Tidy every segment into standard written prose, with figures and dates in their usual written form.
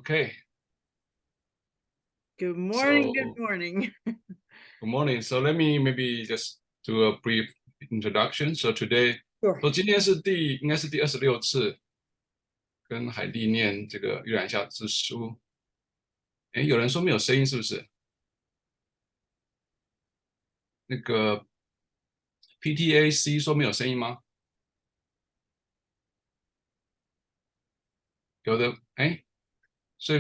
Okay. Good morning. So, good morning. Good morning. So let me maybe just do a brief introduction. So today, Sure. 今天应该是第26次跟海蒂念这个《玉苒廈之书》。哎，有人说没有声音，是不是？那个 PTAC 说没有声音吗？有的，哎，所以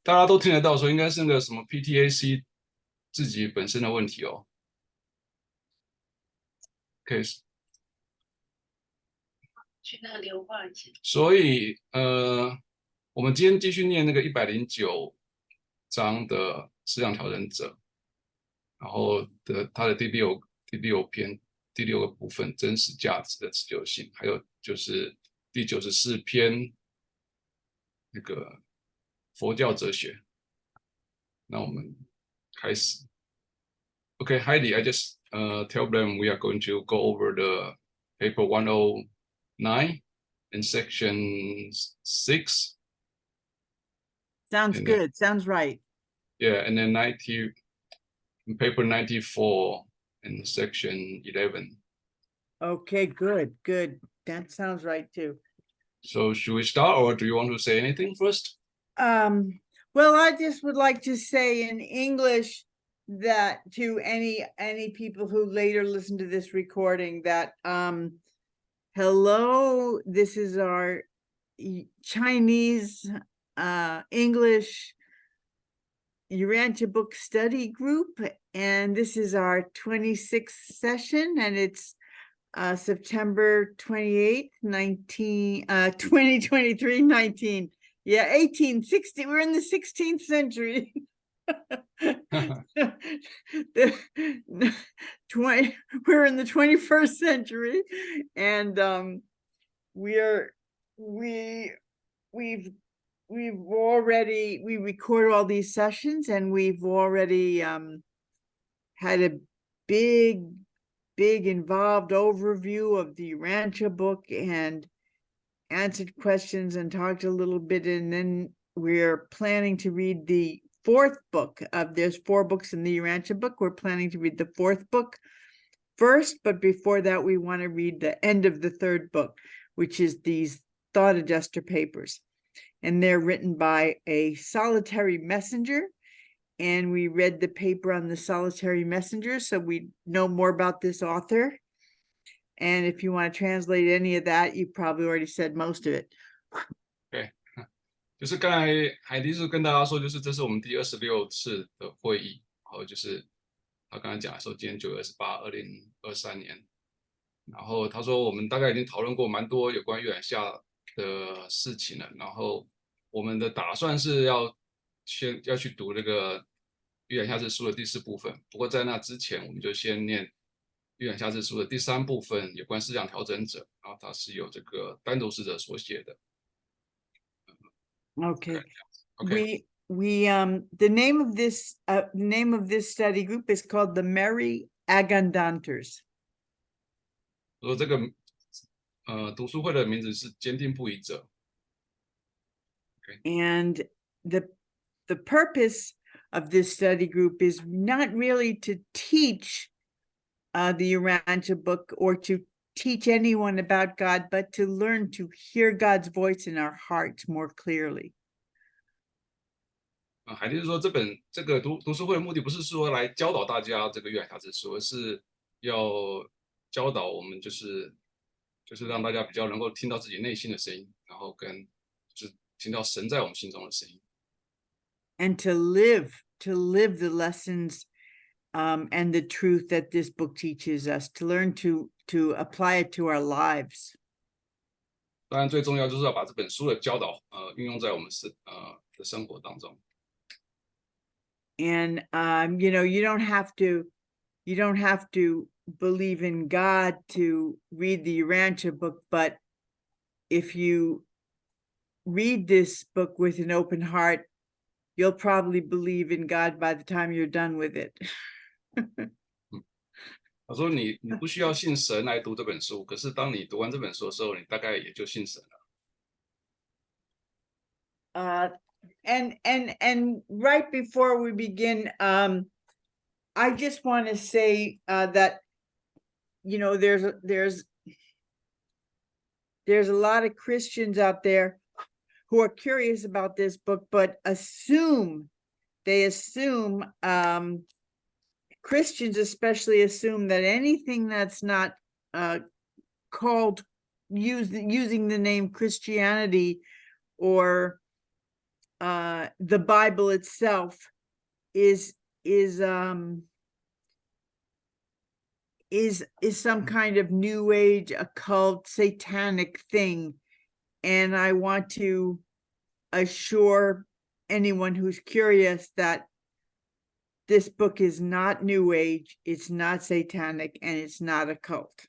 大家都听得到，说应该是那个什么 PTAC 自己本身的问题哦。可以。去那个硫化一下。所以我们今天继续念那个109章的思想调整者，然后它的第六篇第6个部分真实价值的持久性，还有就是第94篇那个佛教哲学。那我们开始。Okay, Heidi, I just tell them we are going to go over the paper 109 in section 6. Sounds And good. Sounds right. Yeah, and then paper 94 in section 11. Okay, good. That sounds right too. So should we start, or do you want to say anything first? Well, I just would like to say in English that to any people who later listen to this recording that hello, this is our Chinese English Urantia book study group, and this is our 26th session, and it's September 28th, 2023, 1860. We're in the 16th century. We're in the 21st century, and we record all these sessions, and we've already had a big involved overview of the Urantia book and answered questions and talked a little bit, and then we're planning to read the 4th book there's 4 books in the Urantia book. We're planning to read the 4th book first, but before that we want to read the end of the 3rd book, which is these thought adjuster papers, and they're written by a solitary messenger, and we read the paper on the solitary messenger, so we know more about this author. And if you want to translate any of that, you probably already said most of it. Okay. 就是刚才海蒂是跟大家说，就是这是我们第26次的会议，然后就是他刚才讲的时候，今天9月28， 2023年，然后他说我们大概已经讨论过蛮多有关玉苒廈的事情了，然后我们的打算是要去读那个玉苒廈之书的第4部分，不过在那之前，我们就先念玉苒廈之书的第3部分有关思想调整者，然后它是由这个单独使者所写的。Okay. Okay. We the name of this study group is called the Merry Agandanters. 说这个读书会的名字是坚定不移者。Okay. And the purpose of this study group is not really to teach the Urantia book or to teach anyone about God, but to learn to hear God's voice in our hearts more clearly. 海蒂是说，这个读书会的目的不是说来教导大家这个玉苒廈之书，而是要教导我们，就是让大家比较能够听到自己内心的声音，然后就是听到神在我们心中的声音。And to live the lessons and the truth that this book teaches us, to learn to apply it to our lives. 当然，最重要就是要把这本书的教导运用在我们的生活当中。And you don't have to believe in God to read the Urantia book, but if you read this book with an open heart, you'll probably believe in God by the time you're done with it. 他说你不需要信神来读这本书，可是当你读完这本书的时候，你大概也就信神了。And right before we begin, I just want to say that, you know, there's a lot of Christians out there who are curious about this book, but they assume Christians especially assume that anything that's not called using the name Christianity or the Bible itself is some kind of new age, occult, satanic thing. And I want to assure anyone who's curious that this book is not new age, it's not satanic, and it's not occult.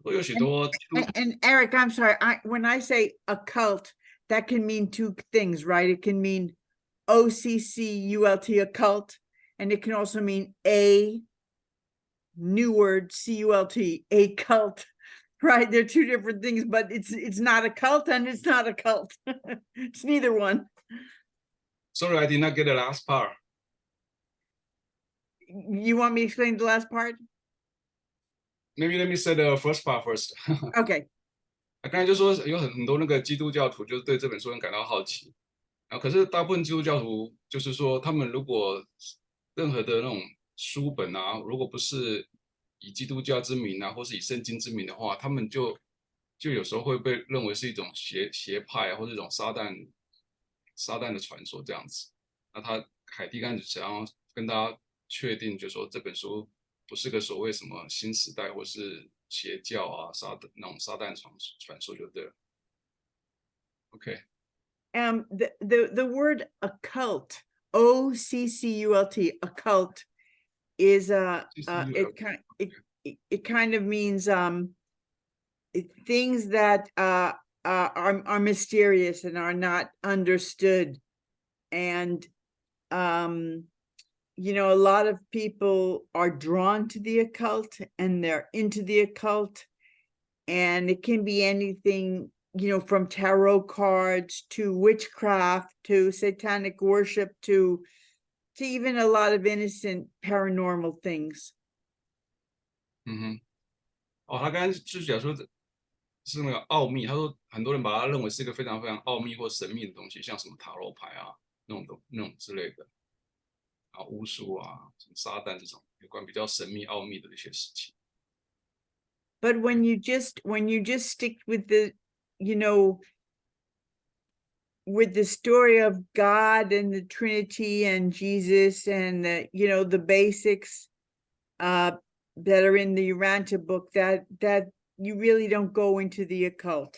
有许多 And Eric, I'm sorry, when I say occult, that can mean two things, right? It can mean OCCULT, occult, and it can also mean a new word, CULT, a cult, right? They're two different things, but it's not a cult and it's not a cult. It's neither one. Sorry, I did not get the last part. You want me to explain the last part? Maybe let me say the first part first. Okay. 刚才就说有很多那个基督教徒就是对这本书很感到好奇，可是大部分基督教徒就是说，他们如果任何的那种书本啊，如果不是以基督教之名啊，或是以圣经之名的话，他们就有时候会被认为是一种邪派啊，或者一种撒旦的传说这样子。那海蒂刚才想要跟大家确定，就说这本书不是个所谓什么新时代或是邪教啊那种撒旦传说就对了。OK。The word occult, OCCULT, occult, is it kind of means things that are mysterious and are not understood, and you know, a lot of people are drawn to the occult and they're into the occult, and it can be anything, you know, from tarot cards to witchcraft to satanic worship to even a lot of innocent paranormal things. 他刚才就是讲说是那个奥秘，他说很多人把它认为是一个非常非常奥秘或神秘的东西，像什么塔罗牌啊那种之类的，巫术啊，什么撒旦这种有关比较神秘奥秘的一些事情。But when you just stick with the, you know, with the story of God and the Trinity and Jesus and the, you know, the basics that are in the Urantia book, that you really don't go into the occult.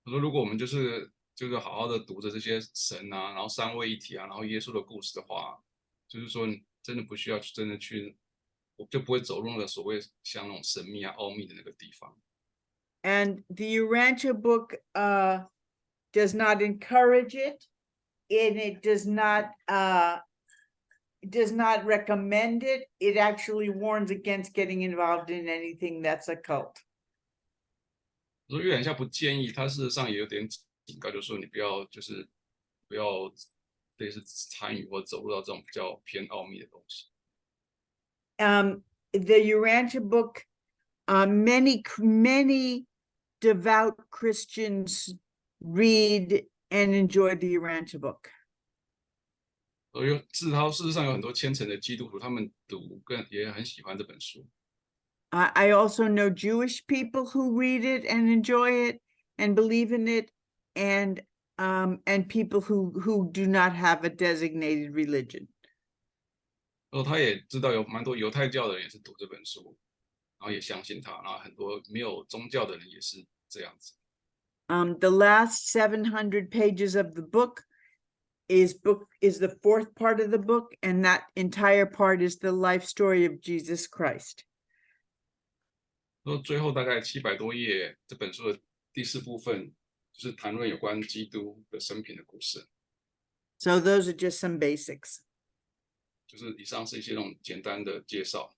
我说如果我们就是好好的读着这些神啊，然后三位一体啊，然后耶稣的故事的话，就是说你真的不需要真的去，我就不会走入了所谓像那种神秘啊、奥秘的那个地方。And the Urantia book does not encourage it, and it does not recommend it. It actually warns against getting involved in anything that's occult. 我说月亮下不建议，他事实上也有点警告，就是说你不要类似参与或走入到这种比较偏奥秘的东西。The Urantia book, many devout Christians read and enjoy the Urantia book. 事实上有很多虔诚的基督徒，他们读也很喜欢这本书。I also know Jewish people who read it and enjoy it and believe in it, and people who do not have a designated religion. 他也知道有蛮多犹太教的人也是读这本书，然后也相信他，然后很多没有宗教的人也是这样子。The last 700 pages of the book is the fourth part of the book, and that entire part is the life story of Jesus Christ. 说最后大概700多页，这本书的第4部分就是谈论有关基督的生平的故事。So those are just some basics. 就是以上是一些那种简单的介绍。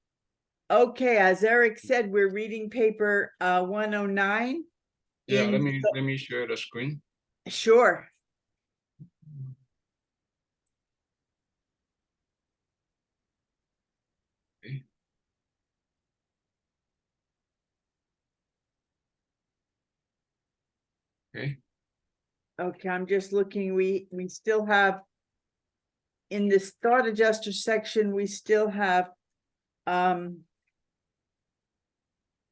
Okay, as Eric said, we're reading paper 109. Yeah, in let me share the screen. Sure. Okay. Okay. Okay, I'm just looking. We still have in this thought adjuster section, we still have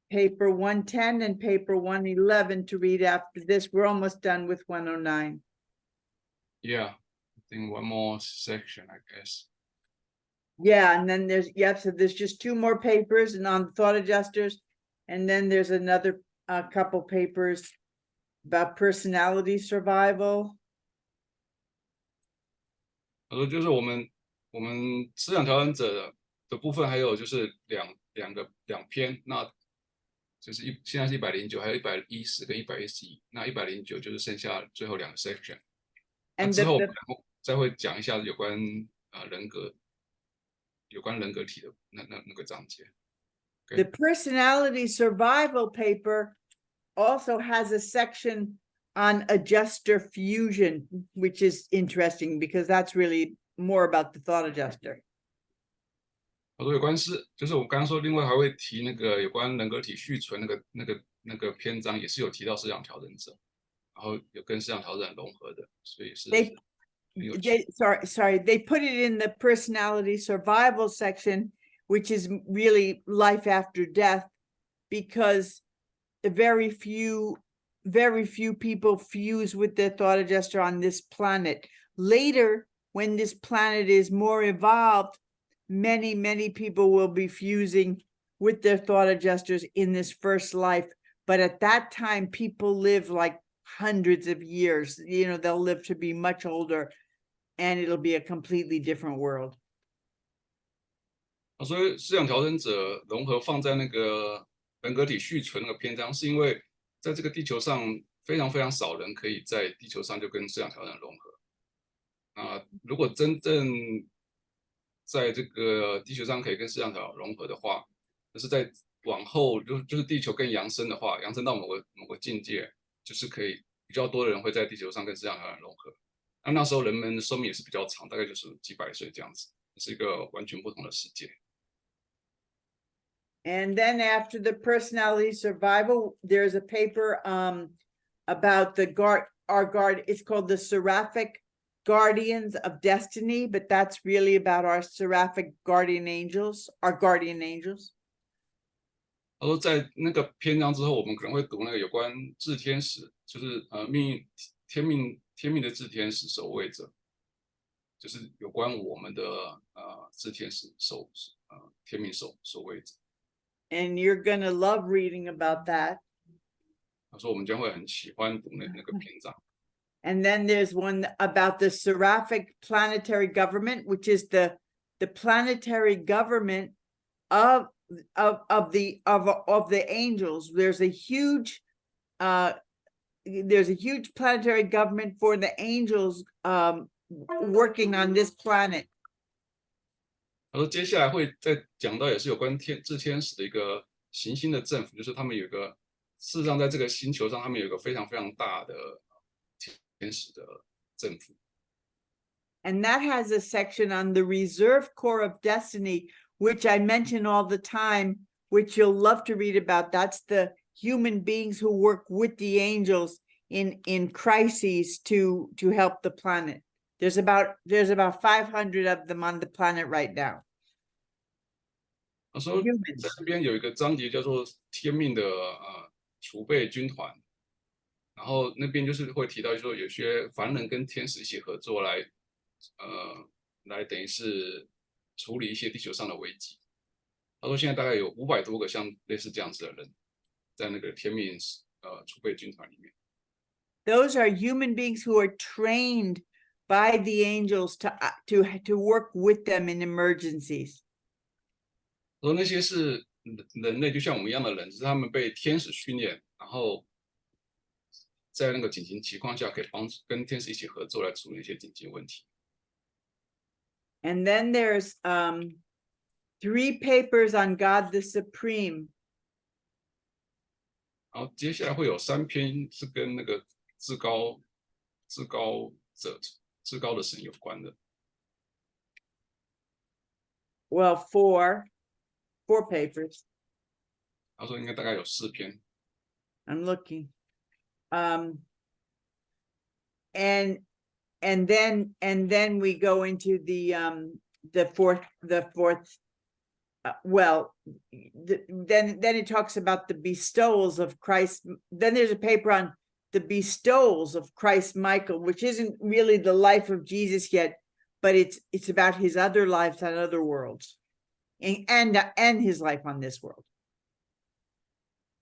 paper 110 and paper 111 to read after this. We're almost done with 109. Yeah, I think one more section, I guess. Yeah, and then there's, yep, so there's just two more papers and on thought adjusters. And then there's another couple papers about personality survival. 他说就是我们思想调整者的部分，还有就是两篇，那就是现在是109，还有110跟111，那109就是剩下最后2个 section。那 And 之后我们再会讲一下有关人格体的那个章节。the personality survival paper also has a section on adjuster fusion, which is interesting because that's really more about the thought adjuster. 好多有关就是我刚刚说，另外还会提那个有关人格体续存那个篇章，也是有提到思想调整者，然后有跟思想调整融合的，所以是 sorry, they put it in the personality survival section, which is really life after death, because very few people fuse with their thought adjuster on this planet. Later, when this planet is more evolved, many people will be fusing with their thought adjusters in this first life. But at that time, people live like hundreds of years. You know, they'll live to be much older, and it'll be a completely different world. 所以思想调整者融合放在那个人格体续存那个篇章，是因为在这个地球上非常少人可以在地球上就跟思想调整融合。如果真正在这个地球上可以跟思想调整融合的话，就是在往后就是地球更扬升的话，扬升到某个境界，就是可以比较多的人会在地球上跟思想调整融合。那时候人们的寿命也是比较长，大概就是几百岁这样子，是一个完全不同的世界。And then after the personality survival, there's a paper about the it's called the Seraphic Guardians of Destiny, but that's really about our seraphic guardian angels, our guardian angels. 他说在那个篇章之后，我们可能会读那个有关炽天使，就是天命的炽天使守卫者，就是有关我们的炽天使天命守卫者。And you're gonna love reading about that. 他说我们将会很喜欢读那个篇章。And then there's one about the Seraphic planetary government, which is the planetary government of the angels. There's a huge planetary government for the angels working on this planet. 他说接下来会再讲到也是有关炽天使的一个行星的政府，就是他们有个事实上在这个星球上，他们有一个非常大的天使的政府。And that has a section on the reserve core of destiny, which I mention all the time, which you'll love to read about. That's the human beings who work with the angels in crises to help the planet. There's about 500 of them on the planet right now. 他说在这边有一个章节叫做天命的储备军团，然后那边就是会提到说有些凡人跟天使一起合作来等于是处理一些地球上的危机。他说现在大概有500多个像类似这样子的人在那个天命储备军团里面。Those are human beings who are trained by the angels to work with them in emergencies. 说那些是人类，就像我们一样的人，只是他们被天使训练，然后在那个紧急情况下可以帮助跟天使一起合作来处理一些紧急问题。And then there's 3 papers on God the Supreme. 然后接下来会有3篇是跟那个至高的神有关的。Well, four papers. 他说应该大概有4篇。I'm looking. And then we go into the fourth then it talks about the bestowals of Christ. Then there's a paper on the bestowals of Christ Michael, which isn't really the life of Jesus yet, but it's about his other lives on other worlds, and his life on this world.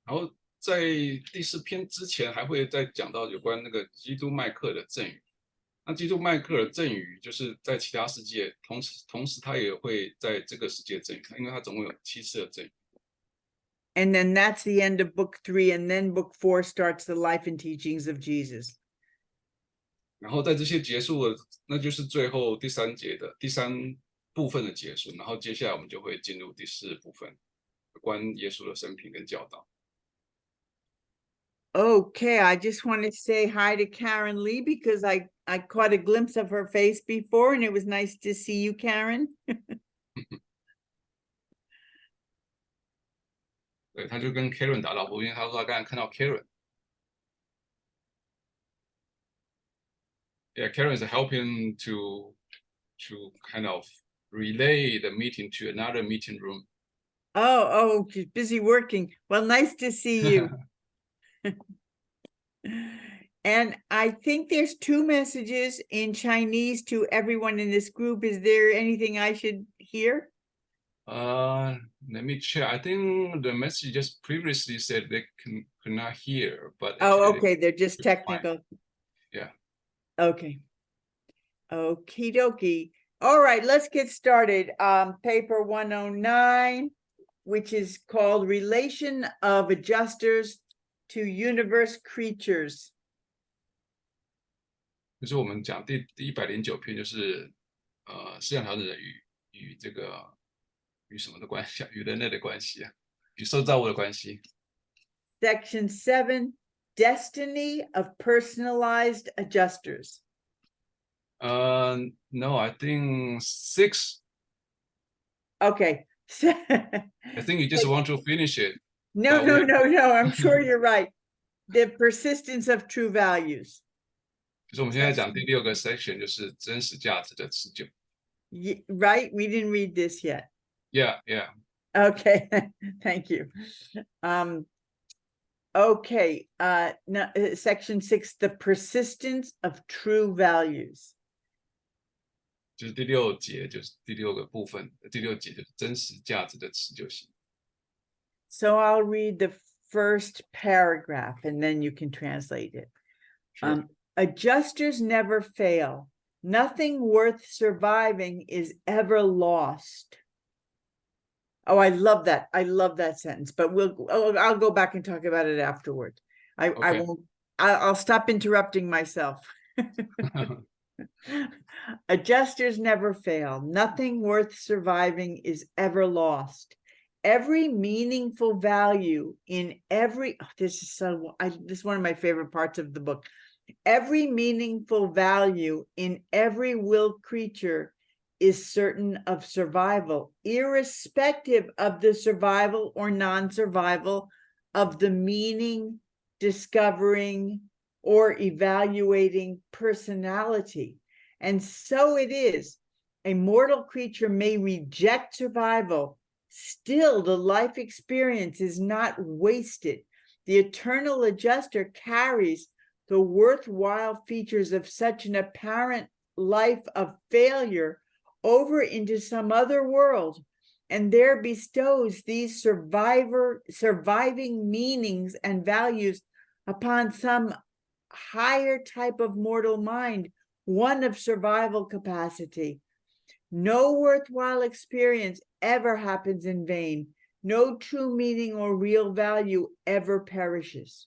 然后在第4篇之前，还会再讲到有关那个基督麦克的赠语。那基督麦克的赠语就是在其他世界，同时他也会在这个世界赠语，因为他总共有7次的赠语。And then that's the end of book 3, and then book 4 starts the life and teachings of Jesus. 然后在这些结束了，那就是最后第3部分的结束。然后接下来我们就会进入第4部分，有关耶稣的生平跟教导。Okay, I just want to say hi to Karen Lee because I caught a glimpse of her face before, and it was nice to see you, Karen. 对，他就跟 Karen 打招呼，因为他说他刚才看到 Karen。Yeah, Karen is helping to kind of relay the meeting to another meeting room. Oh, she's busy working. Well, nice to see you. And I think there's 2 messages in Chinese to everyone in this group. Is there anything I should hear? Let me check. I think the message just previously said they could not hear, but Oh, okay, they're just fine. technical. Yeah. Okay. Okie dokie. All right, let's get started. Paper 109, which is called Relation of Adjusters to Universe Creatures. 就是我们讲第109篇，就是思想调整者与这个与什么的关系啊？与人类的关系啊？与受造物的关系。Section 7, Destiny of Personalized Adjusters. No, I think 6. Okay. I think you just want to finish it. No, I'm sure you're right. The persistence of true values. 就是我们现在讲第6个 section， 就是真实价值的持久。Right? We didn't read this yet. Yeah. Okay, thank you. Okay, now, section 6, the persistence of true values. 就是第6节，就是第6个部分，第6节就是真实价值的持久性。So I'll read the first paragraph and then you can translate it. Sure. Adjusters never fail. Nothing worth surviving is ever lost. Oh, I love that. I love that sentence, but I'll go back and talk about it afterward. I'll stop interrupting myself. Adjusters never fail. Nothing worth surviving is ever lost. Every meaningful value in every, this is one of my favorite parts of the book. Every meaningful value in every willed creature is certain of survival, irrespective of the survival or non-survival of the meaning, discovering, or evaluating personality. And so it is. A mortal creature may reject survival. Still, the life experience is not wasted. The eternal adjuster carries the worthwhile features of such an apparent life of failure over into some other world, and there bestows these surviving meanings and values upon some higher type of mortal mind, one of survival capacity. No worthwhile experience ever happens in vain. No true meaning or real value ever perishes.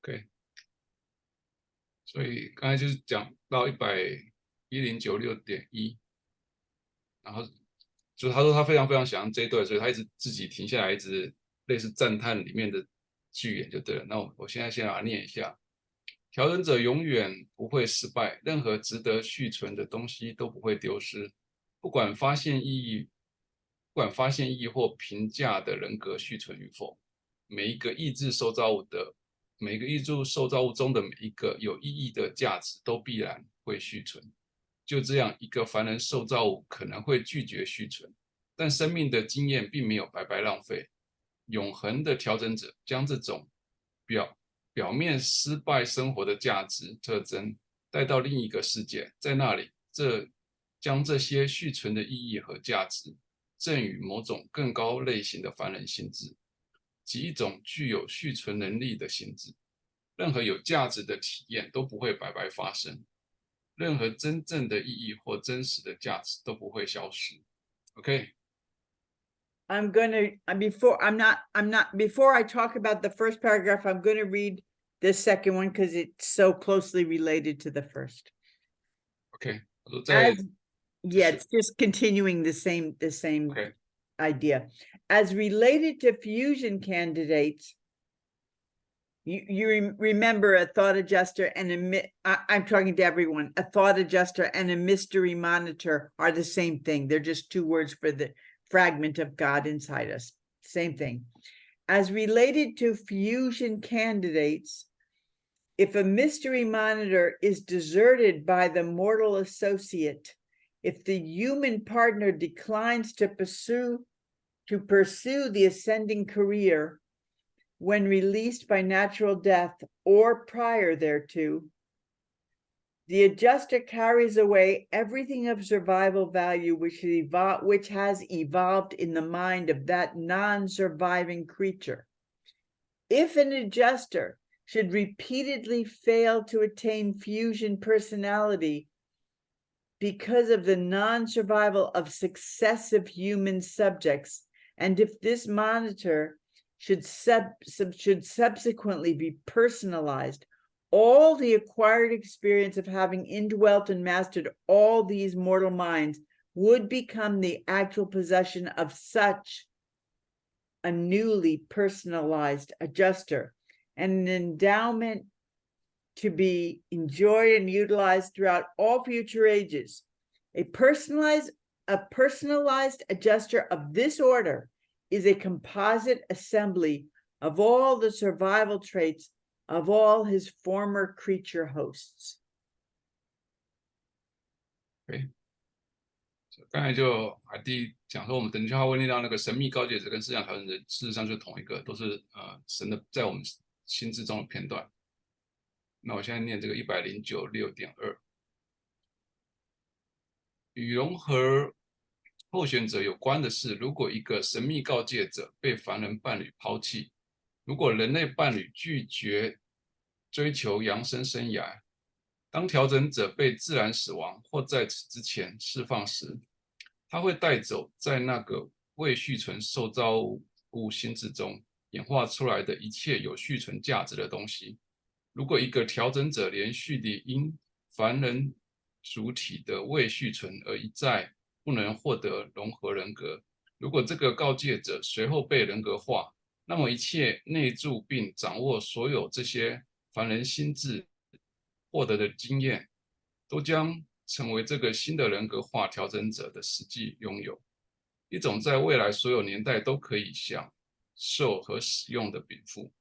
OK， 所以刚才就是讲到1096.1，然后就是他说他非常非常喜欢这一段，所以他一直自己停下来，一直类似赞叹里面的句言就对了。那我现在先来念一下：调整者永远不会失败，任何值得续存的东西都不会丢失，不管发现意义或评价的人格续存与否，每一个意志受造物中的每一个有意义的价值都必然会续存。就这样，一个凡人受造物可能会拒绝续存，但生命的经验并没有白白浪费。永恒的调整者将这种表面失败生活的价值特征带到另一个世界，在那里，将这些续存的意义和价值赠予某种更高类型的凡人心智，即一种具有续存能力的心智。任何有价值的体验都不会白白发生，任何真正的意义或真实的价值都不会消失。OK。before I talk about the first paragraph, I'm going to read the second one because it's so closely related to the first. OK， it's just continuing the same okay. idea. As related to fusion candidates, you remember a thought adjuster and I'm talking to everyone. A thought adjuster and a mystery monitor are the same thing. They're just two words for the fragment of God inside us. Same thing. As related to fusion candidates, if a mystery monitor is deserted by the mortal associate, if the human partner declines to pursue the ascending career when released by natural death or prior thereto, the adjuster carries away everything of survival value which has evolved in the mind of that non-surviving creature. If an adjuster should repeatedly fail to attain fusion personality because of the non-survival of successive human subjects, and if this monitor should subsequently be personalized, all the acquired experience of having indwelt and mastered all these mortal minds would become the actual possession of such a newly personalized adjuster, and an endowment to be enjoyed and utilized throughout all future ages. A personalized adjuster of this order is a composite assembly of all the survival traits of all his former creature hosts. Okay. 刚才就海蒂讲说，我们等一下会念到那个神秘告诫者跟思想调整者，事实上就是同一个，都是神的在我们心智中的片段。那我现在念这个109.6.2，与融合候选者有关的是，如果一个神秘告诫者被凡人伴侣抛弃，如果人类伴侣拒绝追求扬升生涯，当调整者被自然死亡或在此之前释放时，他会带走在那个未续存受造物心智中演化出来的一切有续存价值的东西。如果一个调整者连续地因凡人主体的未续存而一再不能获得融合人格，如果这个告诫者随后被人格化，那么一切内住并掌握所有这些凡人心智获得的经验，都将成为这个新的人格化调整者的实际拥有，一种在未来所有年代都可以享受和使用的禀赋。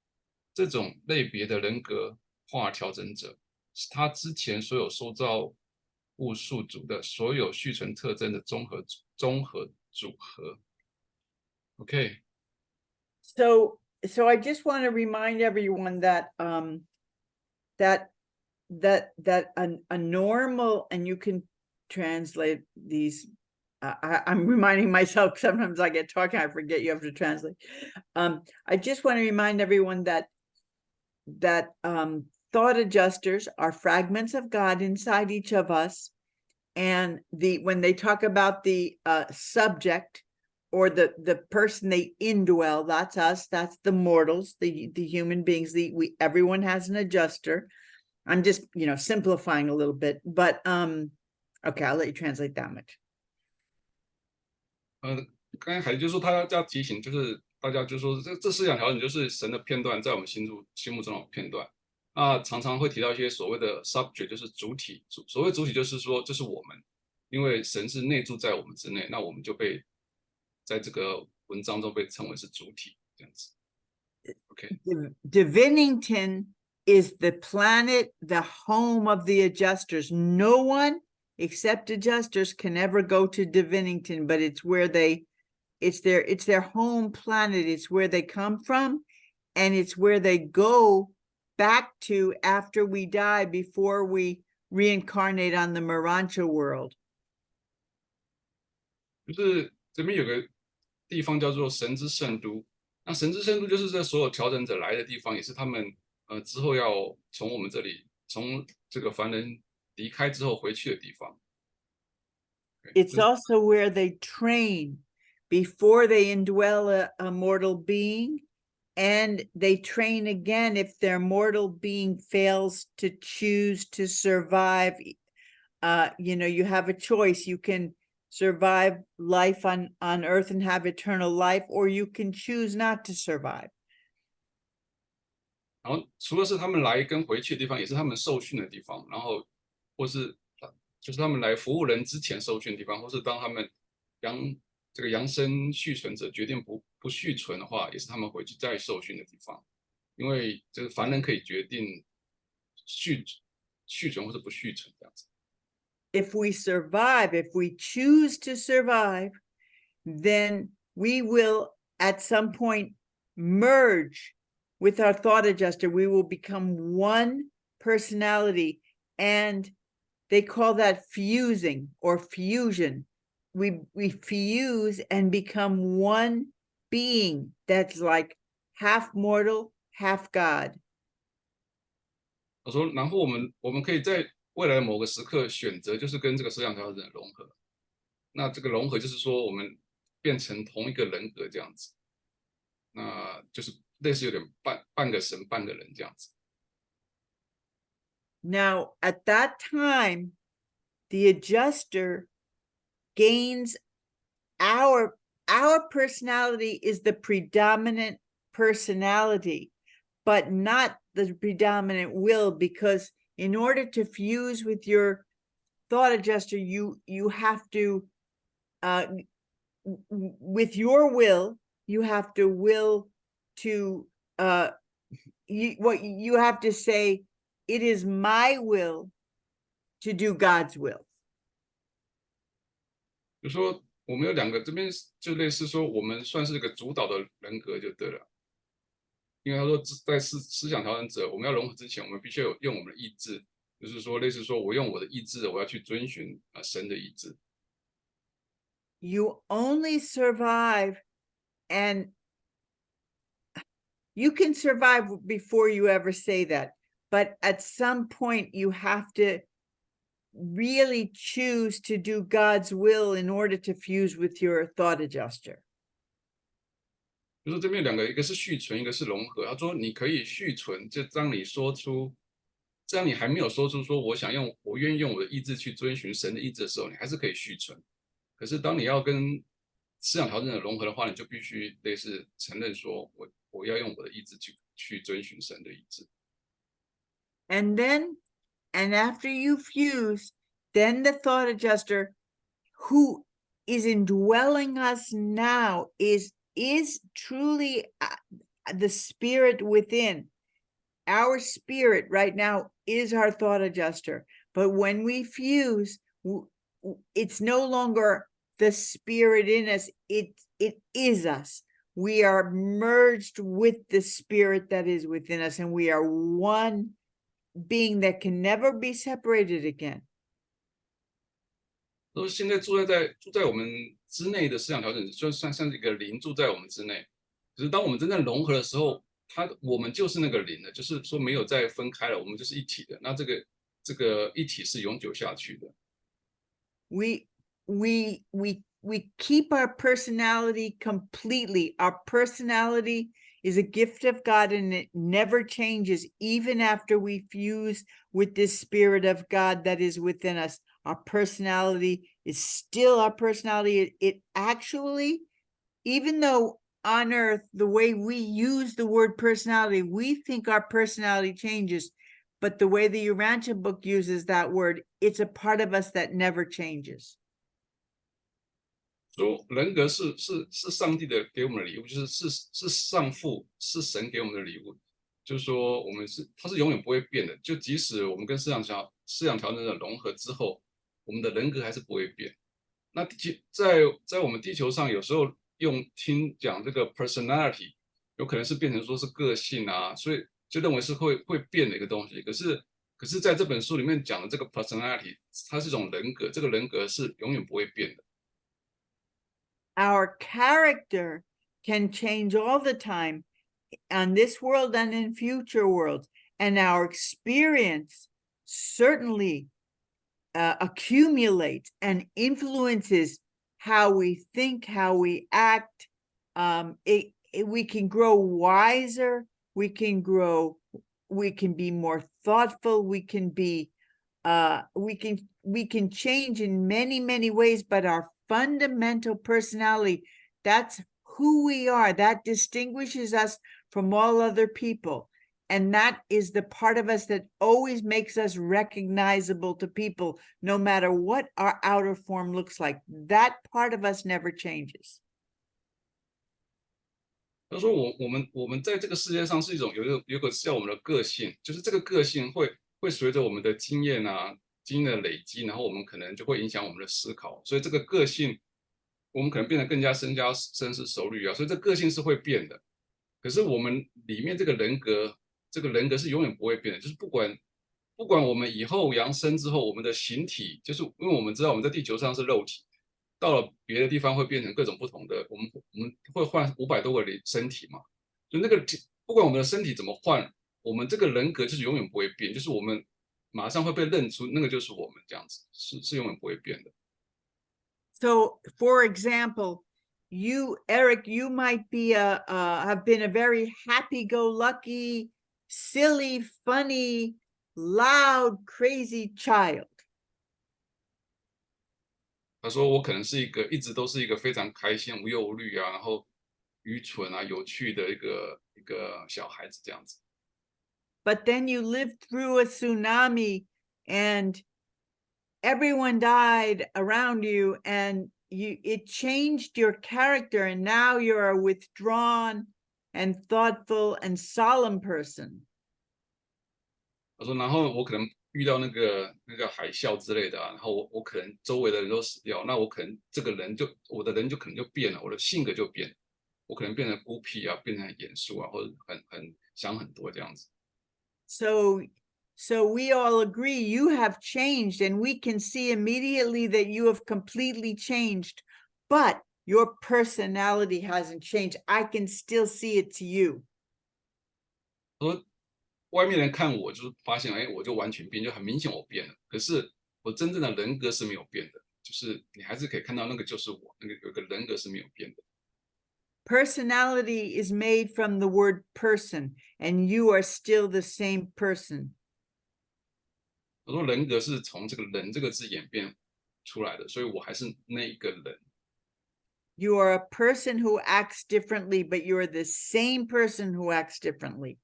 这种类别的人格化调整者是他之前所有受造物宿主的所有续存特征的综合组合。Okay. So I just want to remind everyone that that a normal, and you can translate these. I'm reminding myself, sometimes I get talking, I forget you have to translate. I just want to remind everyone that thought adjusters are fragments of God inside each of us, and when they talk about the subject or the person they indwell, that's us, that's the mortals, the human beings. Everyone has an adjuster. I'm just simplifying a little bit, but okay, I'll let you translate that much. 刚才海就说他要提醒，就是大家就说这思想调整就是神的片段，在我们心目中的片段。那常常会提到一些所谓的 subject， 就是主体。所谓主体就是说这是我们，因为神是内住在我们之内，那我们就被在这个文章中被称为是主体，这样子。OK， Divinington is the planet, the home of the adjusters. No one except adjusters can ever go to Divinington, but it's where it's their home planet. It's where they come from, and it's where they go back to after we die, before we reincarnate on the Marancha world. 就是这边有个地方叫做神之圣都，那神之圣都就是这所有调整者来的地方，也是他们之后要从我们这里，从这个凡人离开之后回去的地方。It's also where they train before they indwell a mortal being, and they train again if their mortal being fails to choose to survive. You have a choice. You can survive life on earth and have eternal life, or you can choose not to survive. 然后除了是他们来跟回去的地方，也是他们受训的地方，然后或是就是他们来服务人之前受训的地方，或是当他们扬生续存者决定不续存的话，也是他们回去再受训的地方。因为就是凡人可以决定续存或是不续存这样子。If we survive, if we choose to survive, then we will at some point merge with our thought adjuster. We will become one personality, and they call that fusing or fusion. We fuse and become one being that's like half mortal, half God. 我说，然后我们可以在未来的某个时刻选择，就是跟这个思想调整者融合。那这个融合就是说，我们变成同一个人格这样子，那就是类似有点半个神半个人这样子。Now, at that time, the adjuster gains our personality is the predominant personality, but not the predominant will, because in order to fuse with your thought adjuster, you have to with your will, you have to will to you have to say, it is my will to do God's will. 就说我们有两个，这边就类似说我们算是一个主导的人格就对了。因为他说在思想调整者，我们要融合之前，我们必须要用我们的意志，就是说类似说我用我的意志，我要去遵循神的意志。You only survive, and you can survive before you ever say that, but at some point you have to really choose to do God's will in order to fuse with your thought adjuster. 就是这边有两个，一个是续存，一个是融合。他说你可以续存，就当你说出，这样你还没有说出说我愿意用我的意志去遵循神的意志的时候，你还是可以续存。可是当你要跟思想调整者融合的话，你就必须类似承认说我要用我的意志去遵循神的意志。And after you fuse, then the thought adjuster, who is indwelling us now, is truly the spirit within. Our spirit right now is our thought adjuster. But when we fuse, it's no longer the spirit in us. It is us. We are merged with the spirit that is within us, and we are one being that can never be separated again. 说现在住在我们之内的思想调整者，就算像一个灵住在我们之内。可是当我们真正融合的时候，我们就是那个灵了，就是说没有再分开了，我们就是一体的。那这个一体是永久下去的。We keep our personality completely. Our personality is a gift of God, and it never changes, even after we fuse with this spirit of God that is within us. Our personality is still our personality. It actually, even though on earth, the way we use the word personality, we think our personality changes, but the way the Urantia book uses that word, it's a part of us that never changes. 说人格是上帝的给我们的礼物，就是上父是神给我们的礼物，就是说它是永远不会变的，就即使我们跟思想调整者融合之后，我们的人格还是不会变。那在我们地球上，有时候听讲这个 personality， 有可能是变成说是个性啊，所以就认为是会变的一个东西。可是在这本书里面讲的这个 personality， 它是一种人格，这个人格是永远不会变的。Our character can change all the time on this world and in future worlds, and our experience certainly accumulates and influences how we think, how we act. We can grow wiser, we can be more thoughtful, we can change in many ways, but our fundamental personality, that's who we are, that distinguishes us from all other people. And that is the part of us that always makes us recognizable to people, no matter what our outer form looks like. That part of us never changes. 他说我们在这个世界上是一种有个叫我们的个性，就是这个个性会随着我们的经验的累积，然后我们可能就会影响我们的思考，所以这个个性我们可能变得更加深思熟虑啊，所以这个性是会变的。可是我们里面这个人格是永远不会变的，就是不管我们以后扬升之后，我们的形体，就是因为我们知道我们在地球上是肉体，到了别的地方会变成各种不同的，我们会换500多个身体嘛，就那个不管我们的身体怎么换，我们这个人格就是永远不会变，就是我们马上会被认出，那个就是我们这样子，是永远不会变的。So, for example, you, Eric, you might be have been a very happy-go-lucky, silly, funny, loud, crazy child. 他说我可能是一直都是一个非常开心、无忧无虑啊，然后愚蠢啊、有趣的一个小孩子这样子。But then you lived through a tsunami and everyone died around you, and it changed your character, and now you're a withdrawn and thoughtful and solemn person. 他说，然后我可能遇到那个海啸之类的啊，然后我可能周围的人都死掉，那我可能我的人就可能就变了，我的性格就变了，我可能变得孤僻啊，变得很严肃啊，或者很想很多这样子。So we all agree you have changed, and we can see immediately that you have completely changed, but your personality hasn't changed. I can still see it to you. 说外面人看我，就是发现，哎，我就完全变，就很明显我变了。可是我真正的人格是没有变的，就是你还是可以看到那个就是我，那个有个人格是没有变的。Personality is made from the word person, and you are still the same person. 我说人格是从这个人这个字演变出来的，所以我还是那一个人。You are a person who acts differently, but you are the same person who acts differently.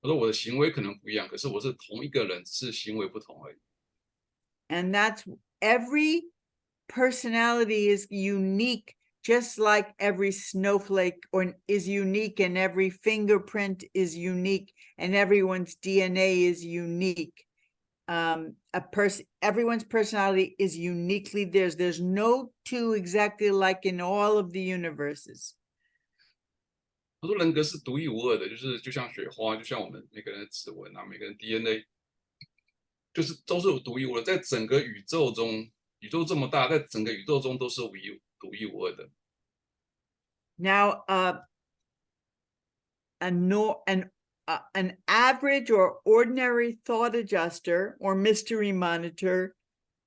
我说我的行为可能不一样，可是我是同一个人，只是行为不同而已。And that's every personality is unique, just like every snowflake is unique, and every fingerprint is unique, and everyone's DNA is unique. Everyone's personality is uniquely theirs. There's no two exactly like in all of the universes. 他说人格是独一无二的，就像雪花，就像我们每个人的指纹啊，每个人 DNA， 就是都是独一无二，在整个宇宙中，宇宙这么大，在整个宇宙中都是独一无二的。Now, an average or ordinary thought adjuster or mystery monitor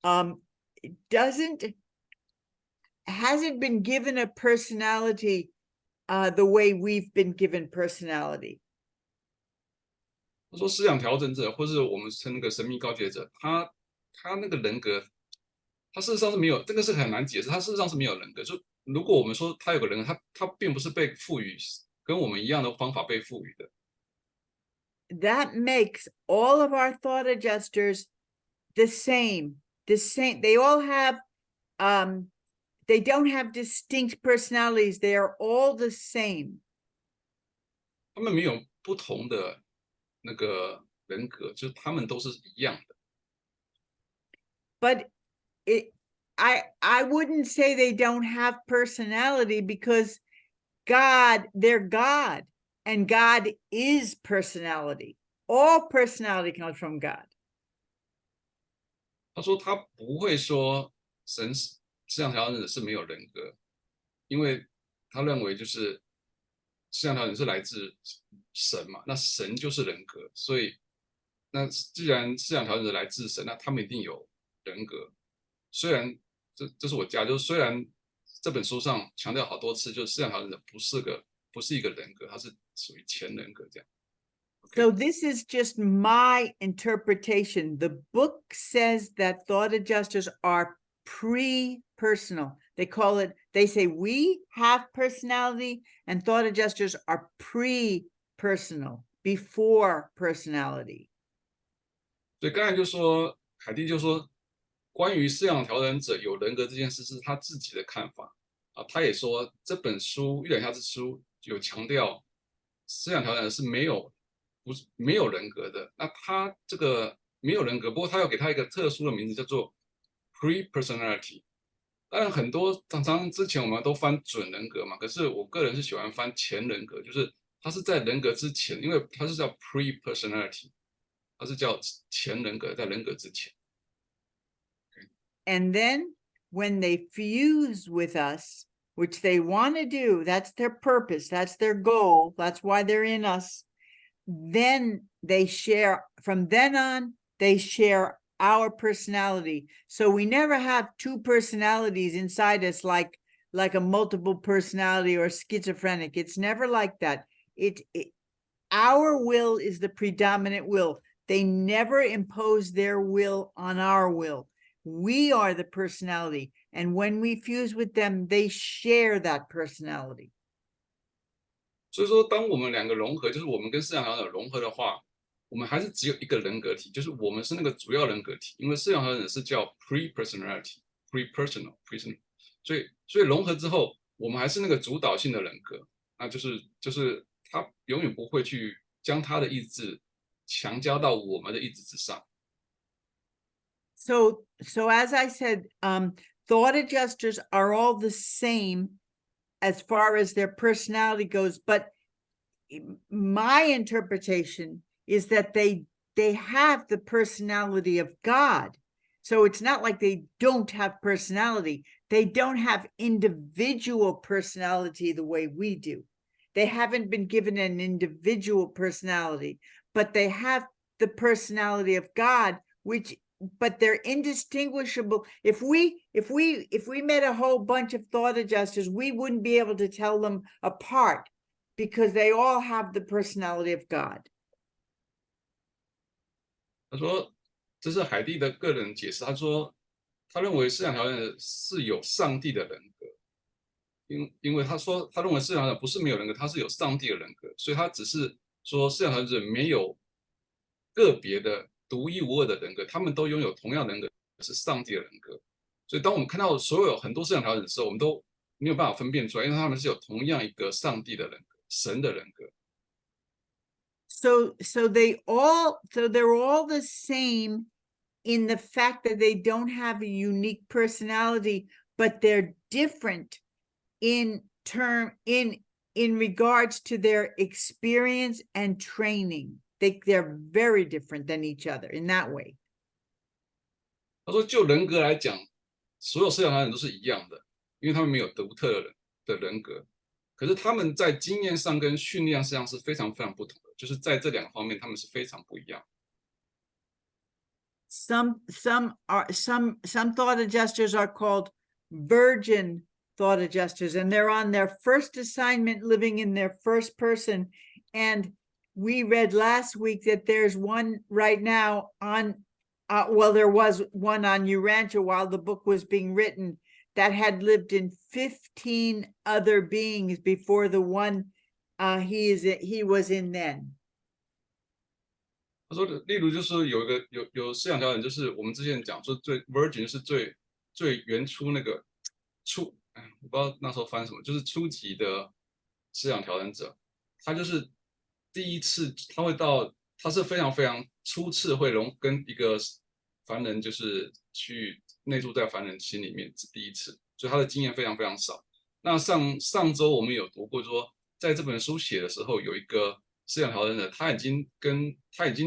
hasn't been given a personality the way we've been given personality. 他说思想调整者，或是我们称那个神秘告诫者，他那个人格，他事实上是没有，这个是很难解释，他事实上是没有人格，就如果我们说他有个人格，他并不是被赋予跟我们一样的方法被赋予的。That makes all of our thought adjusters the same. They all have, they don't have distinct personalities. They are all the same. 他们没有不同的那个人格，就是他们都是一样的。But I wouldn't say they don't have personality, because they're God, and God is personality. All personality comes from God. 他说他不会说神思想调整者是没有人格，因为他认为就是思想调整是来自神嘛，那神就是人格，所以那既然思想调整者来自神，那他们一定有人格。虽然这是我加，就是虽然这本书上强调好多次，就是思想调整者不是一个人格，它是属于前人格这样。So this is just my interpretation. The book says that thought adjusters are pre-personal. They say we have personality, and thought adjusters are pre-personal, before personality. 所以刚才就说海蒂就说，关于思想调整者有人格这件事是他自己的看法啊。他也说这本书《玉苒廈之书》有强调思想调整者是没有人格的。那他这个没有人格，不过他要给他一个特殊的名字，叫做 pre-personality。当然常常之前我们都翻准人格嘛，可是我个人是喜欢翻前人格，就是他是在人格之前，因为他是叫 pre-personality， 他是叫前人格，在人格之前。And then when they fuse with us, which they want to do, that's their purpose, that's their goal, that's why they're in us, then they share, from then on, they share our personality. So we never have two personalities inside us, like a multiple personality or schizophrenic. It's never like that. Our will is the predominant will. They never impose their will on our will. We are the personality, and when we fuse with them, they share that personality. 所以说，当我们两个融合，就是我们跟思想调整者融合的话，我们还是只有一个人格体，就是我们是那个主要人格体。因为思想调整者是叫 pre-personal， 所以融合之后，我们还是那个主导性的人格，那就是他永远不会去将他的意志强加到我们的意志之上。So as I said, thought adjusters are all the same as far as their personality goes, but my interpretation is that they have the personality of God. So it's not like they don't have personality. They don't have individual personality the way we do. They haven't been given an individual personality, but they have the personality of God, but they're indistinguishable. If we met a whole bunch of thought adjusters, we wouldn't be able to tell them apart, because they all have the personality of God. 他说，这是海蒂的个人解释。他说，他认为思想调整者是有上帝的人格，因为他说他认为思想调整者不是没有人格，他是有上帝的人格，所以他只是说思想调整者没有个别的独一无二的人格，他们都拥有同样人格，是上帝的人格。所以当我们看到很多思想调整的时候，我们都没有办法分辨出来，因为他们是有同样一个上帝的人格，神的人格。So they're all the same in the fact that they don't have a unique personality, but they're different in regards to their experience and training. They're very different than each other in that way. 他说，就人格来讲，所有思想调整者都是一样的，因为他们没有独特的人格。可是他们在经验上跟训练上是非常非常不同的，就是在这两个方面他们是非常不一样。Some thought adjusters are called virgin thought adjusters, and they're on their first assignment, living in their first person. And we read last week that there's one right now on, there was one on Urantia while the book was being written, that had lived in 15 other beings before the one he was in then. 他说的，例如就是有思想调整，就是我们之前讲说最 virgin 是最原初那个我不知道那时候翻什么，就是初级的思想调整者，他就是第一次他是非常非常初次会跟一个凡人就是去内住在凡人心里面，是第一次，所以他的经验非常非常少。那上周我们有读过说，在这本书写的时候，有一个思想调整者，他已经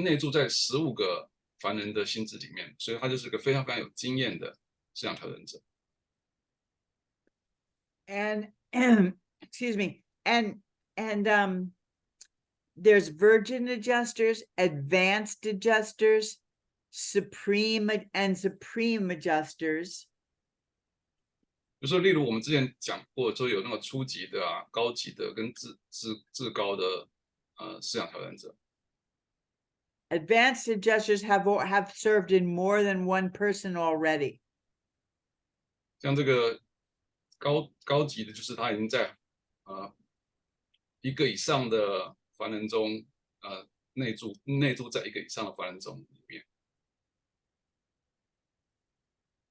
内住在15个凡人的心智里面，所以他就是个非常非常有经验的思想调整者。And excuse me, and there's virgin adjusters, advanced adjusters, supreme adjusters. 比如说，例如我们之前讲过，说有那个初级的啊、高级的跟至高的思想调整者。Advanced adjusters have served in more than one person already. 像这个高级的，就是他已经在一个以上的凡人中内住在一个以上的凡人中里面。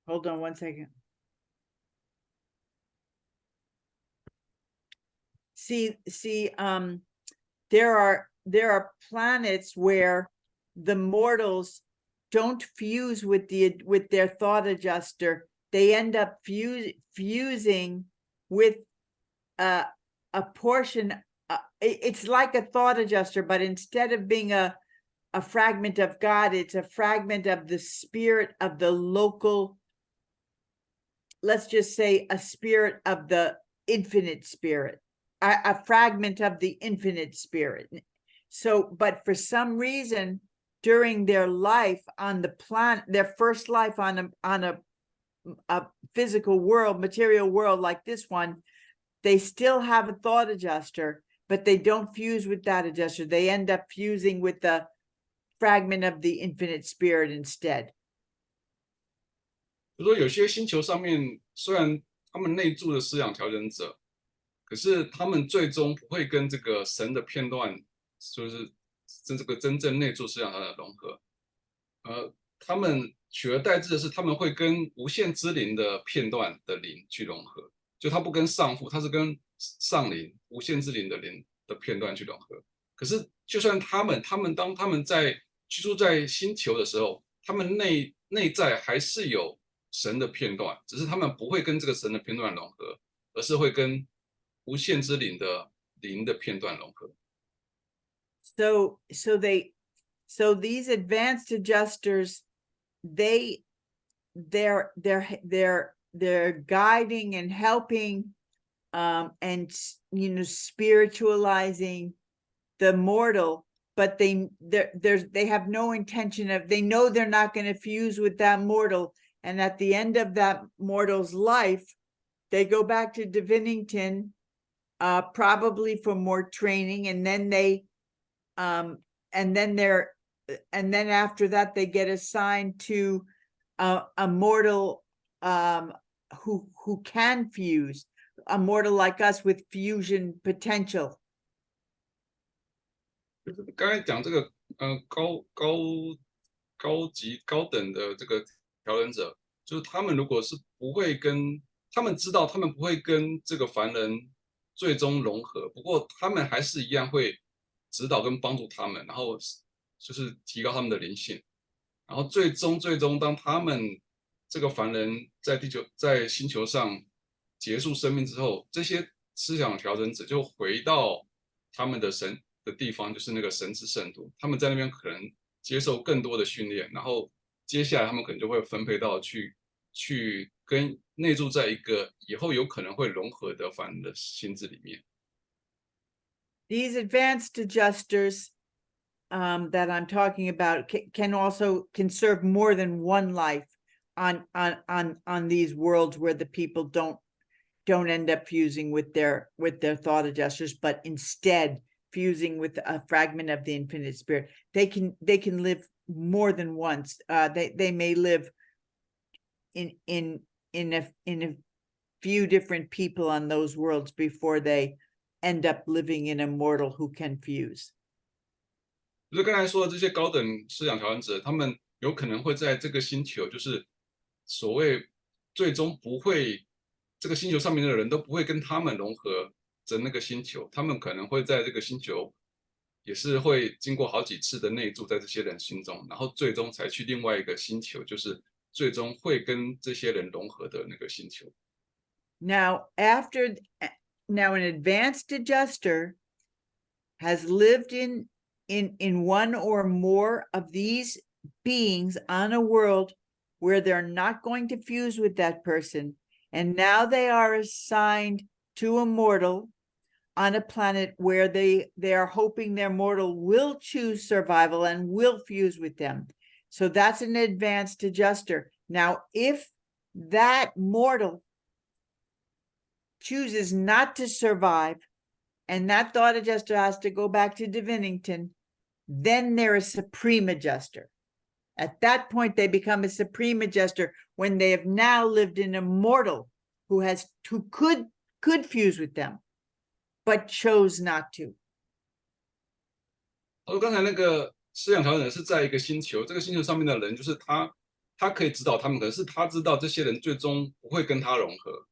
Hold on one second. See, there are planets where the mortals don't fuse with their thought adjuster. They end up fusing with a portion. It's like a thought adjuster, but instead of being a fragment of God, it's a fragment of the spirit of the local. Let's just say a spirit of the infinite spirit, a fragment of the infinite spirit. So, but for some reason, during their life on the planet, their first life on a physical world, material world like this one, they still have a thought adjuster, but they don't fuse with that adjuster. They end up fusing with the fragment of the infinite spirit instead. 就说有些星球上面，虽然他们内住的思想调整者，可是他们最终不会跟这个神的片段，就是这个真正内住思想调整融合。他们取而代之的是，他们会跟无限之灵的片段的灵去融合。就他不跟上父，他是跟上灵、无限之灵的灵的片段去融合。可是，就算当他们在居住在星球的时候，他们内在还是有神的片段，只是他们不会跟这个神的片段融合，而是会跟无限之灵的片段融合。So these advanced adjusters, they're guiding and helping, and spiritualizing the mortal, but they have no intention of. They know they're not going to fuse with that mortal, and at the end of that mortal's life, they go back to Divinington, probably for more training, and then and then after that they get assigned to a mortal who can fuse, a mortal like us with fusion potential. 刚才讲这个高等的这个调整者，就是他们如果是不会跟他们知道他们不会跟这个凡人最终融合，不过他们还是一样会指导跟帮助他们，然后就是提高他们的灵性，然后最终当他们这个凡人在星球上结束生命之后，这些思想调整者就回到他们的神的地方，就是那个神之圣土，他们在那边可能接受更多的训练，然后接下来他们可能就会分配到去跟内住在一个以后有可能会融合的凡人的心智里面。These advanced adjusters that I'm talking about can serve more than one life on these worlds where the people don't end up fusing with their thought adjusters, but instead fusing with a fragment of the infinite spirit. They can live more than once. They may live in few different people on those worlds before they end up living in a mortal who can fuse. 就是刚才说的这些高等思想调整者，他们有可能会在这个星球，就是所谓最终不会，这个星球上面的人都不会跟他们融合的那个星球，他们可能会在这个星球，也是会经过好几次的内住在这些人心中，然后最终才去另外一个星球，就是最终会跟这些人融合的那个星球。Now, now an advanced adjuster has lived in one or more of these beings on a world where they're not going to fuse with that person, and now they are assigned to a mortal on a planet where they are hoping their mortal will choose survival and will fuse with them. So that's an advanced adjuster. Now, if that mortal chooses not to survive, and that thought adjuster has to go back to Divinington, then they're a supreme adjuster. At that point, they become a supreme adjuster when they have now lived in a mortal who could fuse with them, but chose not to. 刚才那个思想调整者是在一个星球，这个星球上面的人就是他可以指导他们，可是他知道这些人最终不会跟他融合。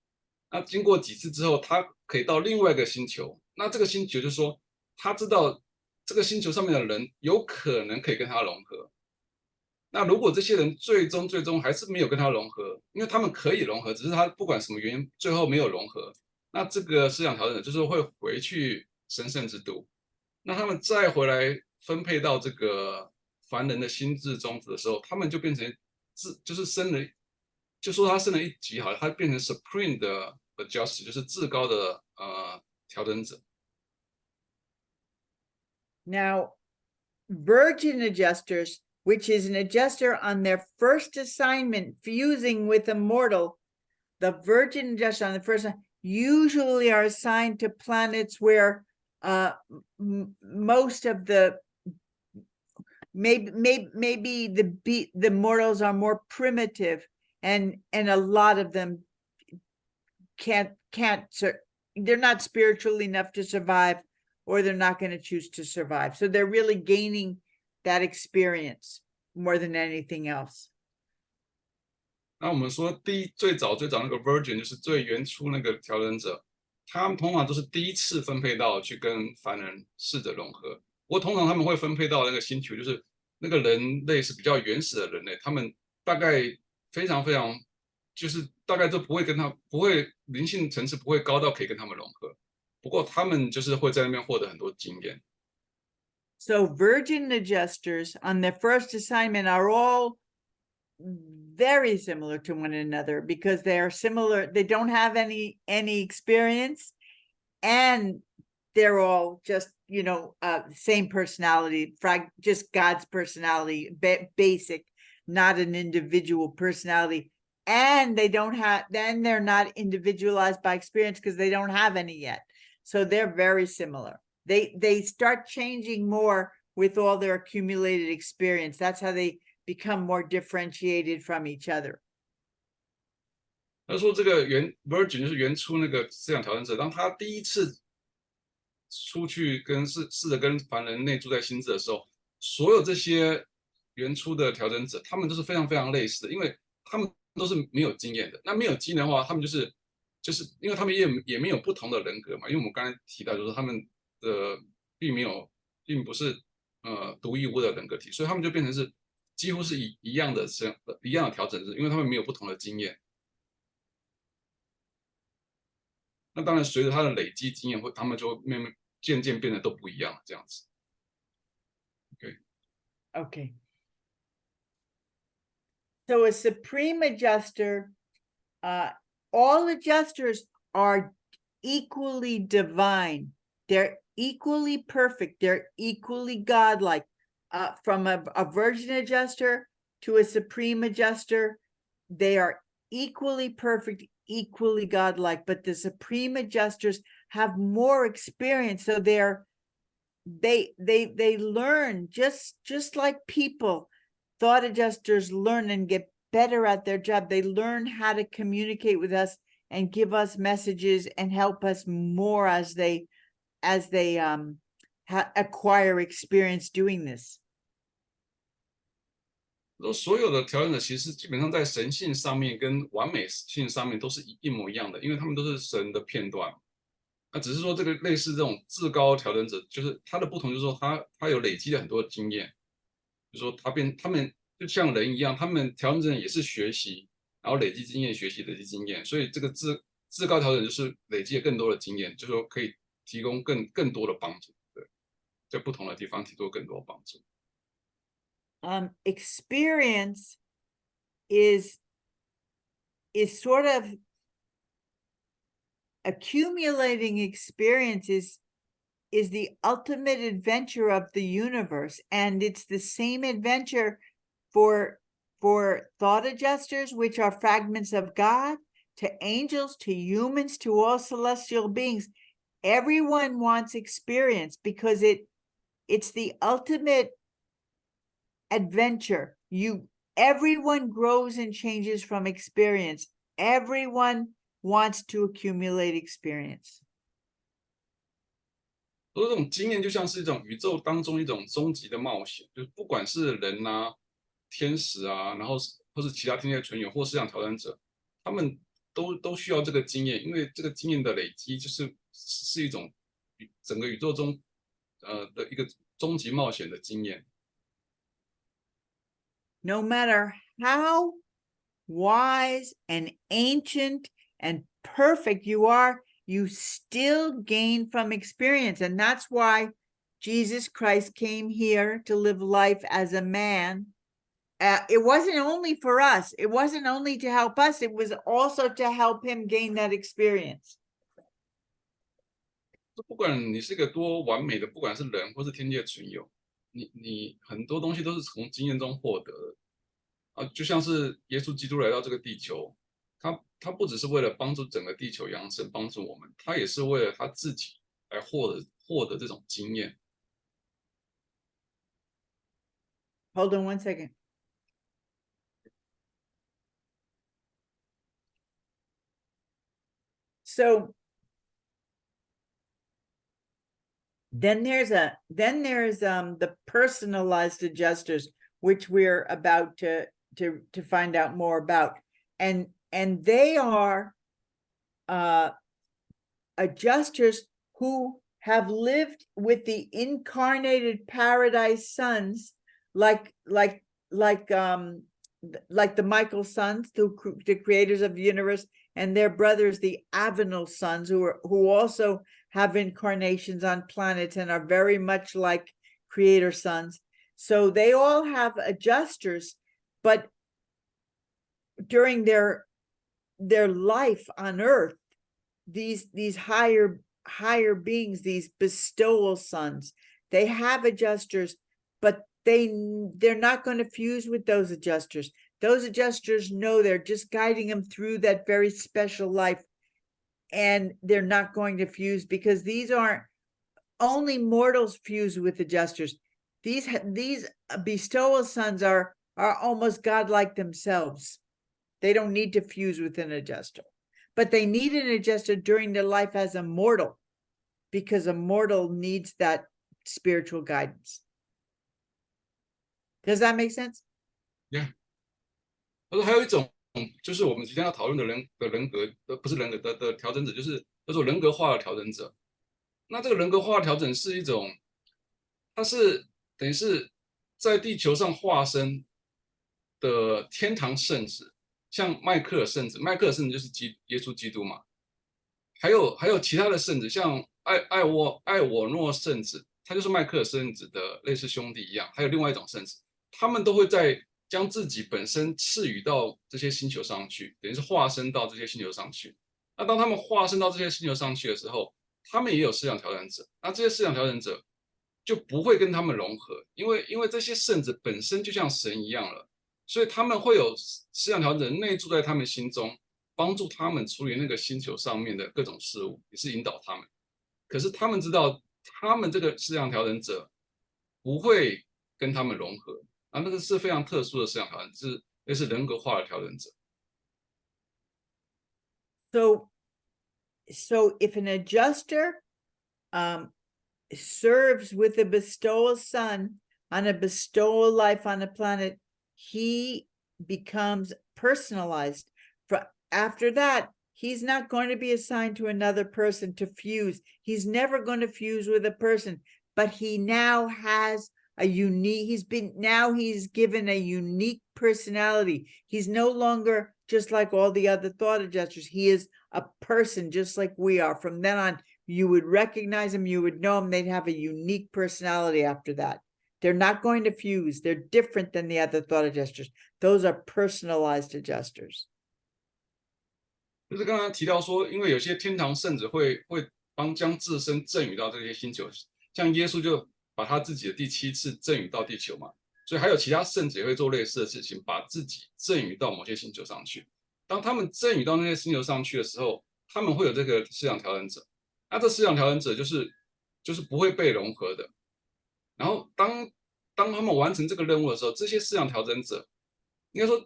那经过几次之后，他可以到另外一个星球，那这个星球就是说，他知道这个星球上面的人有可能可以跟他融合。那如果这些人最终还是没有跟他融合，因为他们可以融合，只是他不管什么原因最后没有融合，那这个思想调整者就是会回去神圣之都，那他们再回来分配到这个凡人的心智中的时候，他们就变成就是升了，就说他升了一级好了，他变成 supreme 的 adjuster， 就是至高的调整者。Now, virgin adjusters, which is an adjuster on their first assignment, fusing with a mortal, the virgin adjuster on the first usually are assigned to planets where most of the maybe the mortals are more primitive, and a lot of them can't they're not spiritual enough to survive, or they're not going to choose to survive. So they're really gaining that experience more than anything else. 那我们说最早那个 virgin 就是最原初那个调整者，他们通常都是第一次分配到去跟凡人试着融合。不过通常他们会分配到那个星球，就是那个人类是比较原始的人类，他们大概非常就是大概都不会灵性层次不会高到可以跟他们融合。不过他们就是会在那边获得很多经验。So virgin adjusters on their first assignment are all very similar to one another because they are similar. They don't have any experience, and they're all just, same personality, just God's personality, basic, not an individual personality. And then they're not individualized by experience because they don't have any yet. So they're very similar. They start changing more with all their accumulated experience. That's how they become more differentiated from each other. 他说这个virgin 就是原初那个思想调整者，当他第一次出去试着跟凡人内住在心智的时候，所有这些原初的调整者，他们都是非常非常类似的，因为他们都是没有经验的。那没有经验的话，他们就是因为他们也没有不同的人格嘛，因为我们刚才提到就是他们的并不是独一无二的人格体，所以他们就变成是几乎是一样的调整者，因为他们没有不同的经验。那当然，随着他的累积经验，他们就会渐渐变得都不一样了，这样子。Okay. So a supreme adjuster, all adjusters are equally divine. They're equally perfect. They're equally godlike. From a virgin adjuster to a supreme adjuster, they are equally perfect, equally godlike, but the supreme adjusters have more experience. So they learn just like people. Thought adjusters learn and get better at their job. They learn how to communicate with us and give us messages and help us more as they acquire experience doing this. 所有的调整者其实基本上在神性上面跟完美性上面都是一模一样的，因为他们都是神的片段。那只是说这个类似这种至高调整者，就是他的不同，就是说他有累积了很多经验，就是说他们就像人一样，他们调整者也是学习，然后累积经验，学习累积经验，所以这个至高调整就是累积了更多的经验，就是说可以提供更多的帮助，对，在不同的地方提供更多的帮助。Experience is sort of accumulating experiences is the ultimate adventure of the universe, and it's the same adventure for thought adjusters, which are fragments of God, to angels, to humans, to all celestial beings. Everyone wants experience because it's the ultimate adventure. Everyone grows and changes from experience. Everyone wants to accumulate experience. 所以这种经验就像是一种宇宙当中一种终极的冒险，就是不管是人啊、天使啊，然后或是其他天界存有或思想调整者，他们都需要这个经验，因为这个经验的累积是一种整个宇宙中的一个终极冒险的经验。No matter how wise and ancient and perfect you are, you still gain from experience. And that's why Jesus Christ came here to live life as a man. It wasn't only for us. It wasn't only to help us. It was also to help him gain that experience. 不管你是个多完美的，不管是人或是天界存有，你很多东西都是从经验中获得的啊，就像是耶稣基督来到这个地球，他不只是为了帮助整个地球扬升，帮助我们，他也是为了他自己来获得这种经验。Hold on one second. So then there's the personalized adjusters, which we're about to find out more about, and they are adjusters who have lived with the incarnated paradise sons, like the Michael sons, the creators of the universe, and their brothers, the Avenal sons, who also have incarnations on planets and are very much like creator sons. So they all have adjusters, but during their life on earth, these higher beings, these bestowal sons, they have adjusters, but they're not going to fuse with those adjusters. Those adjusters know they're just guiding them through that very special life, and they're not going to fuse, because these aren't only mortals fuse with adjusters. These bestowal sons are almost godlike themselves. They don't need to fuse with an adjuster, but they need an adjuster during their life as a mortal, because a mortal needs that spiritual guidance. Does that make sense? Yeah. 还有一种就是我们即将要讨论的人格不是人格的调整者，就是叫做人格化的调整者。那这个人格化的调整是一种，它是等于是在地球上化身的天堂圣子，像迈克尔圣子，迈克尔圣子就是耶稣基督嘛。还有其他的圣子，像艾沃诺圣子，他就是迈克尔圣子的类似兄弟一样。还有另外一种圣子，他们都会将自己本身赐予到这些星球上去，等于是化身到这些星球上去。那当他们化身到这些星球上去的时候，他们也有思想调整者。那这些思想调整者就不会跟他们融合，因为这些圣子本身就像神一样了，所以他们会有思想调整者内住在他们心中，帮助他们处理那个星球上面的各种事物，也是引导他们。可是他们知道，他们这个思想调整者不会跟他们融合。那个是非常特殊的思想调整，是类似人格化的调整者。So if an adjuster serves with a bestowal sun on a bestowal life on a planet, he becomes personalized. After that, he's not going to be assigned to another person to fuse. He's never going to fuse with a person, but he now has a unique, he's given a unique personality. He's no longer just like all the other thought adjusters. He is a person just like we are. From then on, you would recognize him, you would know him, they'd have a unique personality after that. They're not going to fuse. They're different than the other thought adjusters. Those are personalized adjusters. 就是刚刚提到说，因为有些天堂圣者会将自身赠予到这些星球，像耶稣就把他自己的第7次赠予到地球嘛，所以还有其他圣者也会做类似的事情，把自己赠予到某些星球上去。当他们赠予到那些星球上去的时候，他们会有这个思想调整者，那这思想调整者就是不会被融合的。然后当他们完成这个任务的时候，这些思想调整者，应该说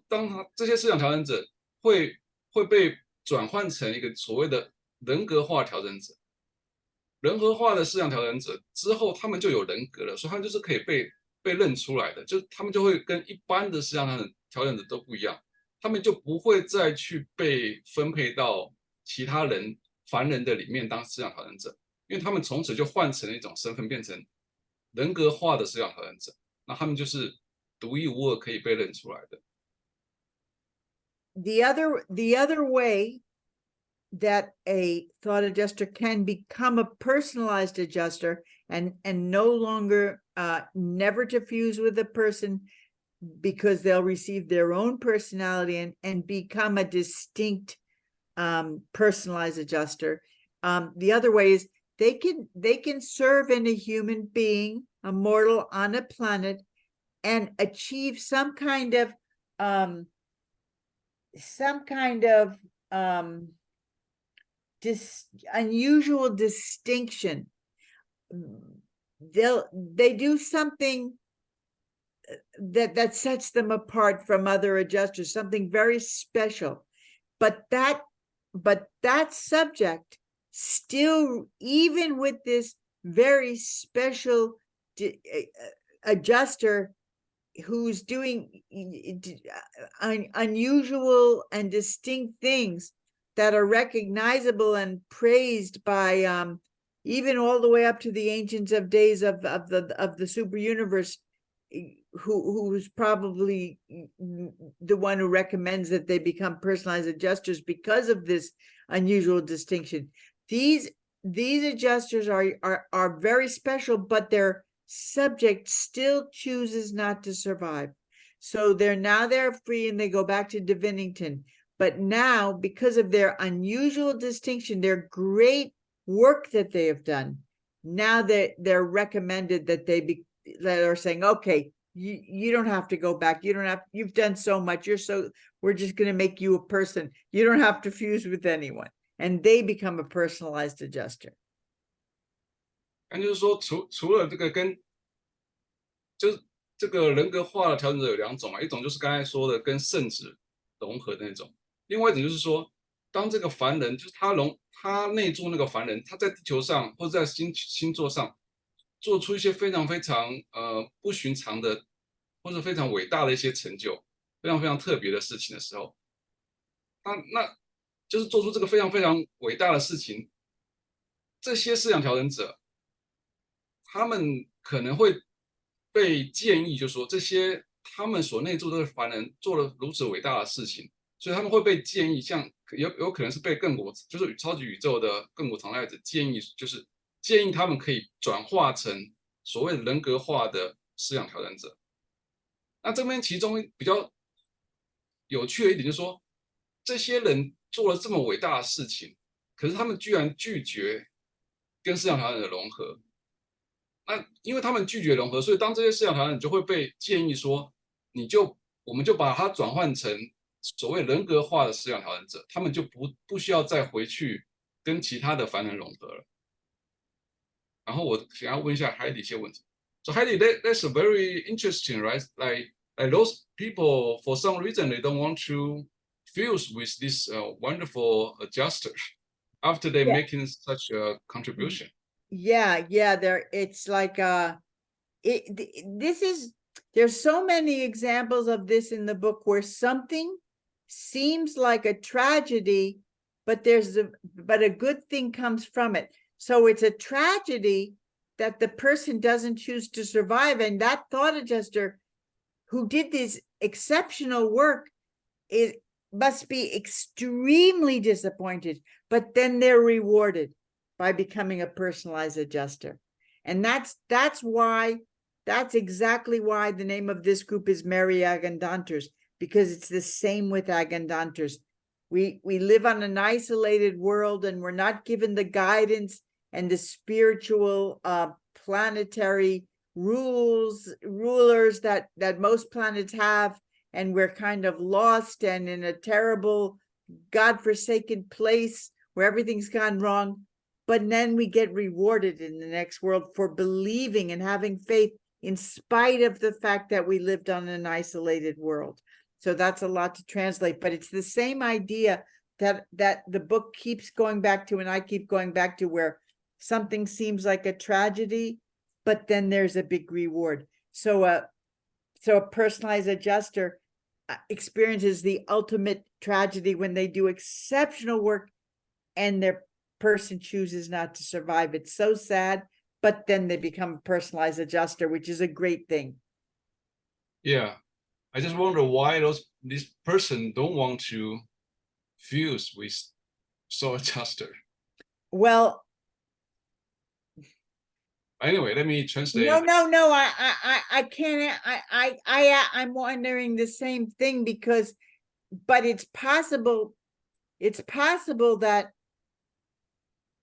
这些思想调整者会被转换成一个所谓的人格化调整者。人格化的思想调整者之后，他们就有人格了，所以他们就是可以被认出来的，就他们就会跟一般的思想调整者都不一样，他们就不会再去被分配到其他凡人的里面当思想调整者，因为他们从此就换成了一种身份，变成人格化的思想调整者，那他们就是独一无二可以被认出来的。The other way that a thought adjuster can become a personalized adjuster and no longer never to fuse with a person because they'll receive their own personality and become a distinct personalized adjuster. The other way is they can serve in a human being, a mortal on a planet, and achieve some kind of unusual distinction. They do something that sets them apart from other adjusters, something very special. But that subject still, even with this very special adjuster who's doing unusual and distinct things that are recognizable and praised by even all the way up to the ancients of days of the super universe, who's probably the one who recommends that they become personalized adjusters because of this unusual distinction. These adjusters are very special, but their subject still chooses not to survive. So they're free and they go back to Divinington. But now, because of their unusual distinction, their great work that they have done, now they're recommended that that are saying, okay, you don't have to go back. You've done so much. We're just going to make you a person. You don't have to fuse with anyone. And they become a personalized adjuster. 那就是说，除了这个就是这个人格化的调整者有2种嘛，一种就是刚才说的跟圣子融合的那种，另外一种就是说，当这个凡人就是他内住那个凡人，他在地球上或者在星座上做出一些非常非常不寻常的或者非常伟大的一些成就，非常非常特别的事情的时候，那就是做出这个非常非常伟大的事情，这些思想调整者，他们可能会被建议，就是说这些他们所内住的凡人做了如此伟大的事情，所以他们会被建议，像有可能是被就是超级宇宙的亘古常在者建议，就是建议他们可以转化成所谓人格化的思想调整者。那这边其中比较有趣的一点就是说，这些人做了这么伟大的事情，可是他们居然拒绝跟思想调整者融合。那因为他们拒绝融合，所以当这些思想调整者就会被建议说，我们就把它转换成所谓人格化的思想调整者，他们就不需要再回去跟其他的凡人融合了。然后我想要问一下海底一些问题。So Heidi, that's very interesting, right? Like those people, for some reason, they don't want to fuse with this wonderful adjuster after they making such a contribution. Yeah, it's like there's so many examples of this in the book where something seems like a tragedy, but a good thing comes from it. So it's a tragedy that the person doesn't choose to survive, and that thought adjuster who did this exceptional work must be extremely disappointed, but then they're rewarded by becoming a personalized adjuster. And that's exactly why the name of this group is Merry Agandanters, because it's the same with Agandanters. We live on an isolated world, and we're not given the guidance and the spiritual planetary rulers that most planets have, and we're kind of lost and in a terrible godforsaken place where everything's gone wrong. But then we get rewarded in the next world for believing and having faith in spite of the fact that we lived on an isolated world. So that's a lot to translate, but it's the same idea that the book keeps going back to, and I keep going back to, where something seems like a tragedy, but then there's a big reward. So a personalized adjuster experiences the ultimate tragedy when they do exceptional work and their person chooses not to survive. It's so sad, but then they become a personalized adjuster, which is a great thing. Yeah, I just wonder why this person don't want to fuse with soul adjuster. Well, anyway, let me translate. No, I can't. I'm wondering the same thing, because, but it's possible that,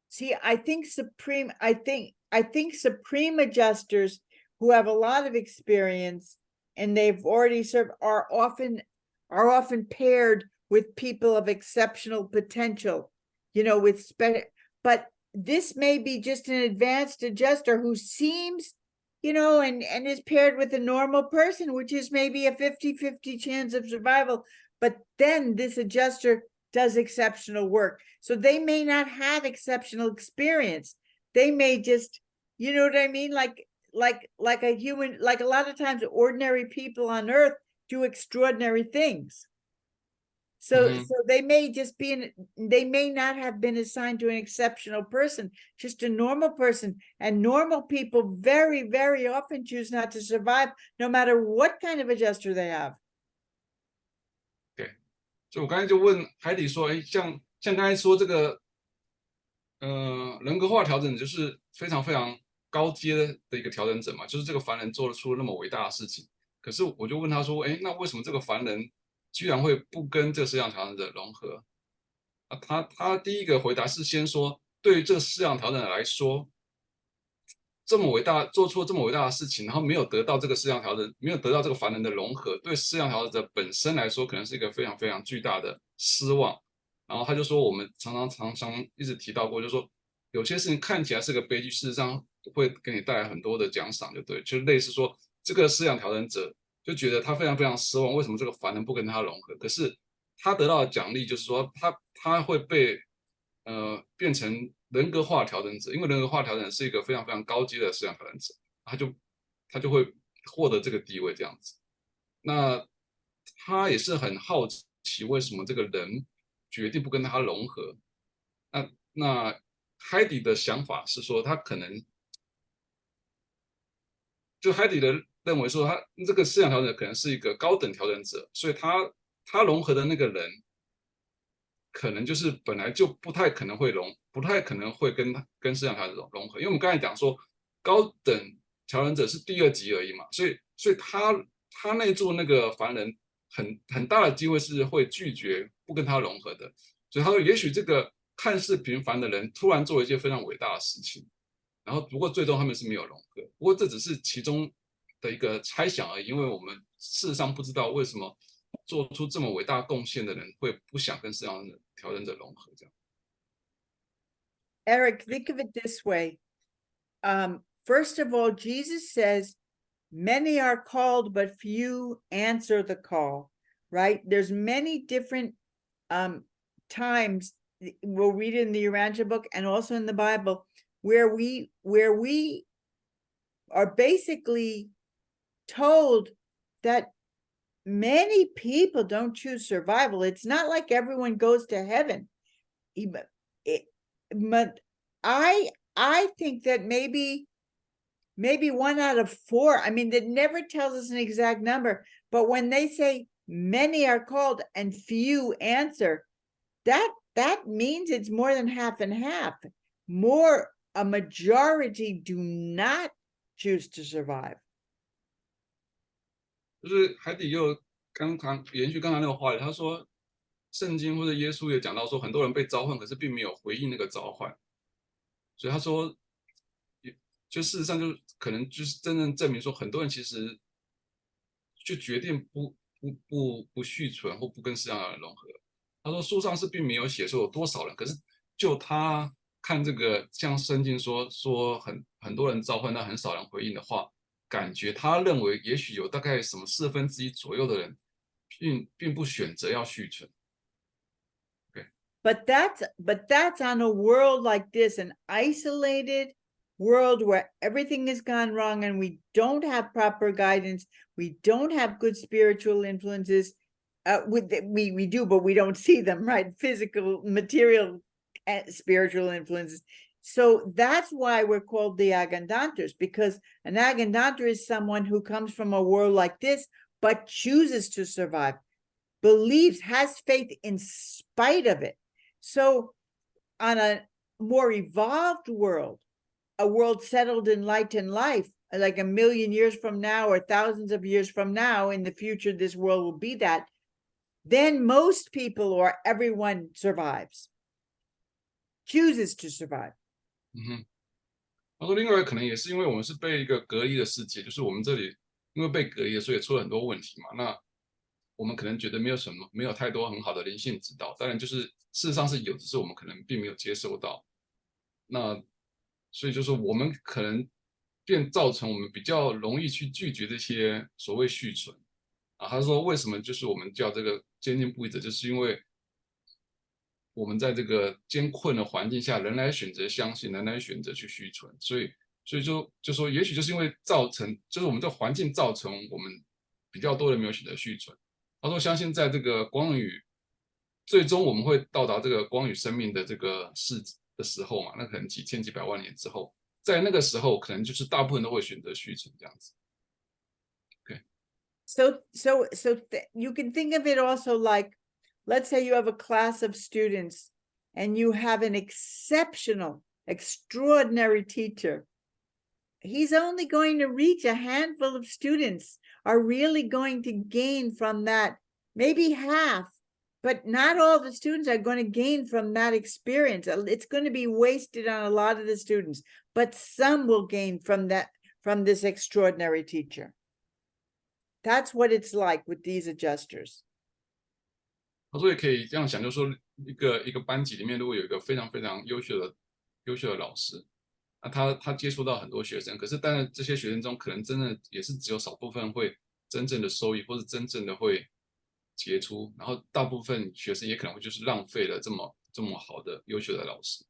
see, I think supreme adjusters who have a lot of experience and they've already served are often paired with people of exceptional potential, but this may be just an advanced adjuster who seems, and is paired with a normal person, which is maybe a 50-50 chance of survival. But then this adjuster does exceptional work. So they may not have exceptional experience. They may just, you know what I mean? Like a human, like a lot of times ordinary people on earth do extraordinary things. So they may just they may not have been assigned to an exceptional person, just a normal person. And normal people very, very often choose not to survive, no matter what kind of adjuster they have. Okay. 所以我刚才就问海底说，像刚才说这个，人格化调整就是非常非常高阶的一个调整者嘛，就是这个凡人做出了那么伟大的事情。可是我就问他说，那为什么这个凡人居然会不跟这个思想调整者融合？他第一个回答是先说，对于这个思想调整者来说，这么伟大，做出了这么伟大的事情，然后没有得到这个思想调整，没有得到这个凡人的融合，对思想调整者本身来说，可能是一个非常非常巨大的失望。然后他就说，我们常常一直提到过，就是说有些事情看起来是个悲剧，事实上会给你带来很多的奖赏，就对，就类似说这个思想调整者就觉得他非常非常失望，为什么这个凡人不跟他融合？可是他得到的奖励就是说，他会被变成人格化调整者，因为人格化调整是一个非常非常高阶的思想调整者，他就会获得这个地位这样子。那他也是很好奇，为什么这个人决定不跟他融合？那海底的想法是说，他可能就海底的认为说，他这个思想调整者可能是一个高等调整者，所以他融合的那个人，可能就是本来就不太可能会跟思想调整者融合，因为我们刚才讲说，高等调整者是第二级而已嘛，所以他那座那个凡人很大的机会是会拒绝不跟他融合的，所以他说，也许这个看似平凡的人突然做了一件非常伟大的事情，然后不过最终他们是没有融合，不过这只是其中的一个猜想而已，因为我们事实上不知道为什么做出这么伟大贡献的人会不想跟思想调整者融合这样。Eric, think of it this way. First of all, Jesus says, many are called, but few answer the call, right? There's many different times, we'll read it in the Urantia book and also in the Bible, where we are basically told that many people don't choose survival. It's not like everyone goes to heaven. But I think that maybe 1 out of 4. I mean, that never tells us an exact number, but when they say many are called and few answer, that means it's more than half and half. A majority do not choose to survive. 就是海底又延续刚才那个话题，他说圣经或者耶稣也讲到说，很多人被召唤，可是并没有回应那个召唤，所以他说，就事实上就可能就是真正证明说，很多人其实就决定不续存或不跟世上的人融合。他说书上是并没有写说有多少人，可是就他看这个像圣经说很多人召唤，但很少人回应的话，感觉他认为也许有大概什么1/4左右的人并不选择要续存。But that's on a world like this, an isolated world where everything has gone wrong and we don't have proper guidance, we don't have good spiritual influences. We do, but we don't see them, right? Physical, material, spiritual influences. So that's why we're called the Agandantras, because an Agandantra is someone who comes from a world like this, but chooses to survive, believes, has faith in spite of it. So on a more evolved world, a world settled in light and life, like 1,000,000 years from now or thousands of years from now, in the future, this world will be that, then most people or everyone survives, chooses to survive. 他说另外可能也是因为我们是被一个隔离的世界，就是我们这里因为被隔离了，所以出了很多问题嘛。那我们可能觉得没有太多很好的灵性指导，当然就是事实上是有，只是我们可能并没有接受到。那所以就是我们可能便造成我们比较容易去拒绝这些所谓续存啊。他说为什么就是我们叫这个坚定不移者，就是因为我们在这个艰困的环境下，仍然选择相信，仍然选择去续存，所以就说也许就是因为就是我们这环境造成我们比较多人没有选择续存。他说相信在这个光与最终我们会到达这个光与生命的这个的时候嘛，那可能几千几百万年之后，在那个时候可能就是大部分都会选择续存这样子。Okay. So you can think of it also like, let's say you have a class of students and you have an exceptional, extraordinary teacher. He's only going to reach a handful of students are really going to gain from that, maybe half, but not all the students are going to gain from that experience. It's going to be wasted on a lot of the students, but some will gain from this extraordinary teacher. That's what it's like with these adjusters. 他说也可以这样想，就是说一个班级里面如果有一个非常非常优秀的老师，那他接触到很多学生，可是当然这些学生中可能真的也是只有少部分会真正的受益，或是真正的会杰出，然后大部分学生也可能会就是浪费了这么好的优秀的老师。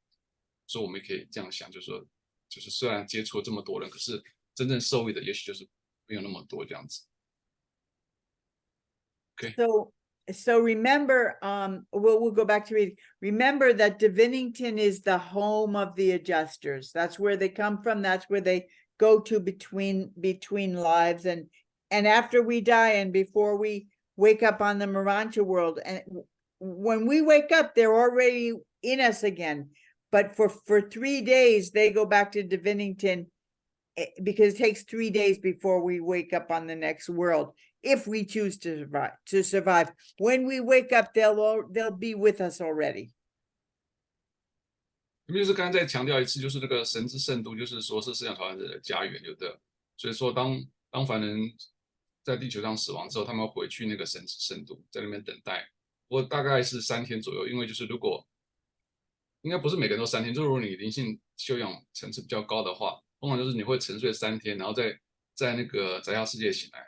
所以我们也可以这样想，就是说就是虽然接触了这么多人，可是真正受益的也许就是没有那么多这样子。Okay. So remember, we'll go back to reading. Remember that Divinington is the home of the adjusters. That's where they come from. That's where they go to between lives. And after we die and before we wake up on the Marancha world, and when we wake up, they're already in us again. But for 3 days, they go back to Divinington because it takes 3 days before we wake up on the next world. If we choose to survive, when we wake up, they'll be with us already. 就是刚才再强调一次，就是这个神之圣都，就是说是思想传人的家园，有的。所以说当凡人在地球上死亡之后，他们回去那个神之圣都，在那边等待。不过大概是3天左右，因为就是如果应该不是每个人都3天，就是如果你灵性修养层次比较高的话，通常就是你会沉睡3天，然后在那个宅下世界醒来。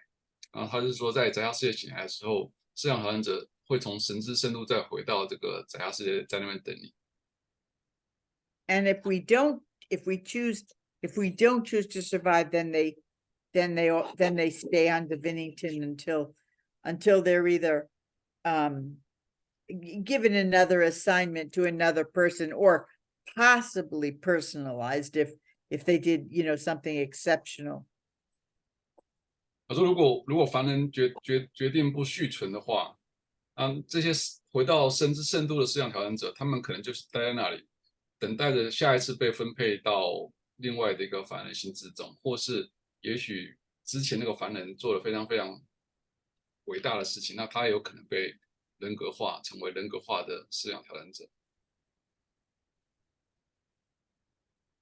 然后他是说，在宅下世界醒来的时候，思想传人者会从神之圣路再回到这个宰杀世界，在那边等你。And if we don't choose to survive, then they stay on Divinington until they're either given another assignment to another person, or possibly personalized if they did, something exceptional. 他说，如果凡人决定不续存的话，这些回到神之圣度的思想调整者，他们可能就是待在那里，等待着下一次被分配到另外的一个凡人心之中，或是也许之前那个凡人做了非常非常伟大的事情，那他也有可能被人格化，成为人格化的思想调整者。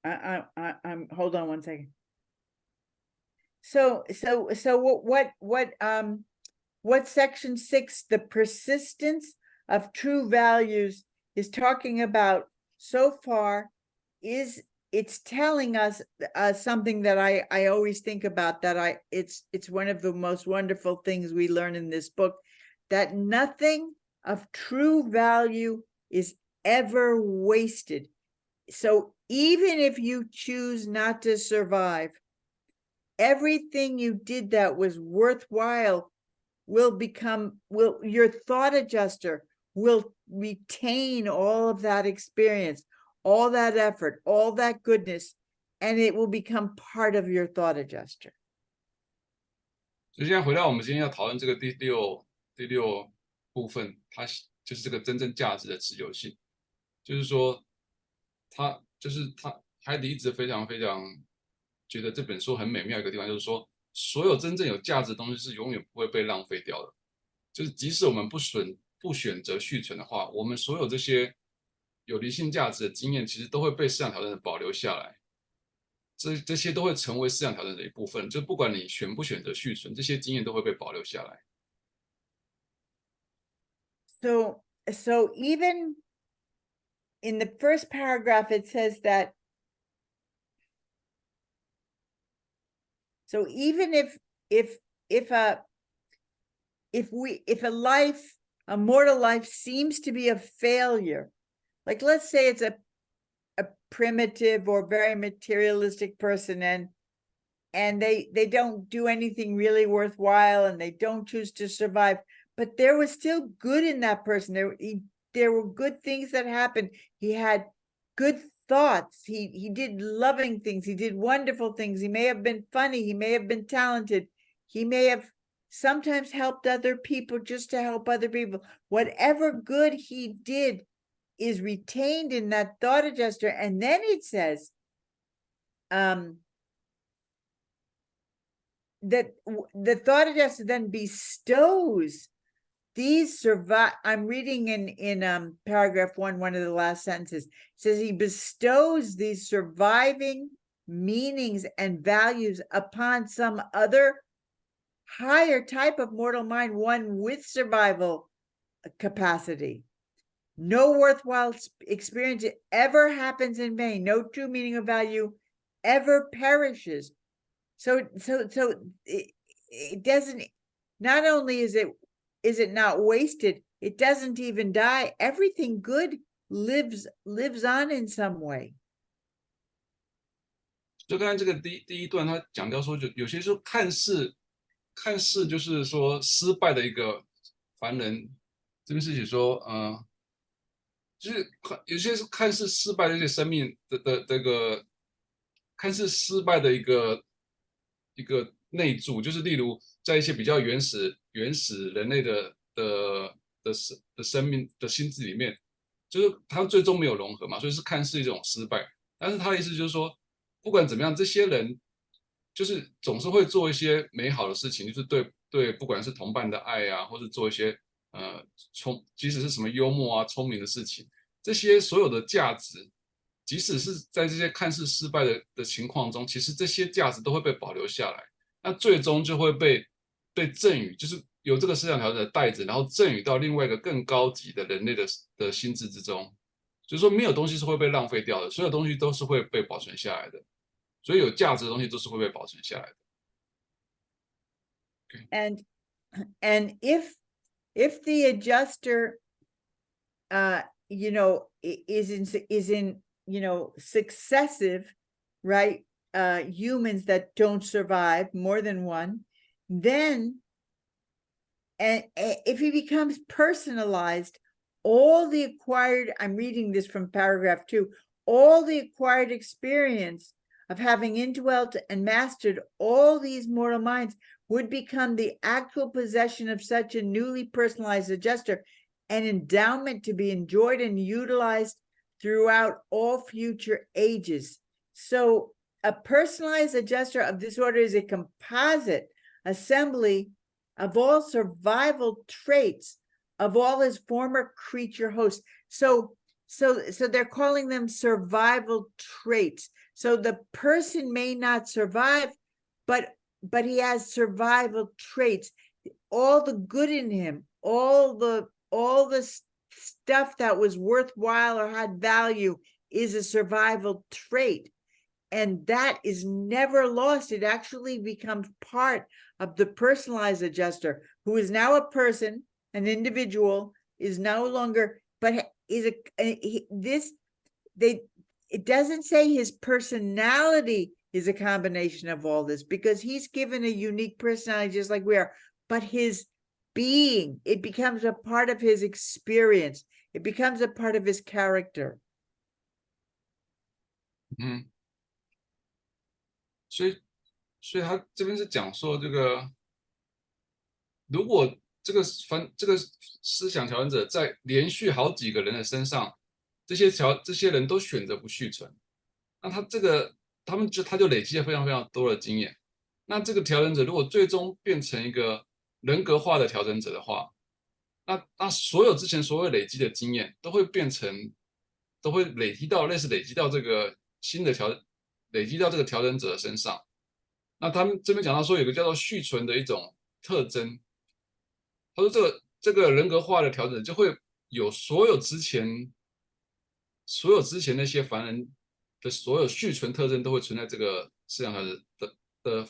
I'm hold on one second. So what section 6, the persistence of true values, is talking about so far is it's telling us something that I always think about, that it's one of the most wonderful things we learn in this book, that nothing of true value is ever wasted. So even if you choose not to survive, everything you did that was worthwhile your thought adjuster will retain all of that experience, all that effort, all that goodness, and it will become part of your thought adjuster. 所以现在回到我们今天要讨论这个第六部分，它就是这个真正价值的持久性，就是说，海迪一直非常非常觉得这本书很美妙一个地方，就是说，所有真正有价值的东西是永远不会被浪费掉的。就是即使我们不选择续存的话，我们所有这些有离性价值的经验，其实都会被思想调整者保留下来。这些都会成为思想调整的一部分，就不管你选不选择续存，这些经验都会被保留下来。So even in the first paragraph, it says that. So even if a mortal life seems to be a failure, like let's say it's a primitive or very materialistic person, and they don't do anything really worthwhile, and they don't choose to survive, but there was still good in that person. There were good things that happened. He had good thoughts. He did loving things. He did wonderful things. He may have been funny. He may have been talented. He may have sometimes helped other people just to help other people. Whatever good he did is retained in that thought adjuster. And then it says that the thought adjuster then bestows these survive. I'm reading in paragraph 1, one of the last sentences. It says he bestows these surviving meanings and values upon some other higher type of mortal mind, one with survival capacity. No worthwhile experience ever happens in vain. No true meaning of value ever perishes. So it doesn't. Not only is it not wasted, it doesn't even die. Everything good lives on in some way. 就刚才这个第一段，他讲到说，就有些时候看似就是说失败的一个凡人，这边是写说，就是有些是看似失败的一些生命的这个看似失败的一个内住，就是例如在一些比较原始人类的生命的心智里面，就是它最终没有融合嘛，所以是看似一种失败。但是他的意思就是说，不管怎么样，这些人就是总是会做一些美好的事情，就是对，不管是同伴的爱啊，或是做一些即使是什么幽默啊、聪明的事情，这些所有的价值，即使是在这些看似失败的情况中，其实这些价值都会被保留下来。那最终就会被赠予，就是有这个思想调整的带子，然后赠予到另外一个更高级的人类的心智之中。就是说，没有东西是会被浪费掉的，所有东西都是会被保存下来的。所以有价值的东西都是会被保存下来的。And if if the adjuster, you know, is in, you know, successive, right, humans that don't survive, more than one, then, and if he becomes personalized, all the acquired, I'm reading this from paragraph 2, all the acquired experience of having indwelt and mastered all these mortal minds would become the actual possession of such a newly personalized adjuster, an endowment to be enjoyed and utilized throughout all future ages. So a personalized adjuster of this order is a composite assembly of all survival traits of all his former creature hosts. So they're calling them survival traits. So the person may not survive, but he has survival traits. All the good in him, all the stuff that was worthwhile or had value is a survival trait. And that is never lost. It actually becomes part of the personalized adjuster, who is now a person, an individual, is no longer, but is it doesn't say his personality is a combination of all this, because he's given a unique personality just like we are, but his being, it becomes a part of his experience. It becomes a part of his character. 所以他这边是讲说，这个如果这个思想调整者在连续好几个人的身上，这些人都选择不续存，那他就累积了非常非常多的经验。那这个调整者如果最终变成一个人格化的调整者的话，那所有之前所有累积的经验都会累积到这个新的累积到这个调整者的身上。那他们这边讲到说有个叫做续存的一种特征，他说这个人格化的调整就会有所有之前那些凡人的所有续存特征都会存在这个思想调整的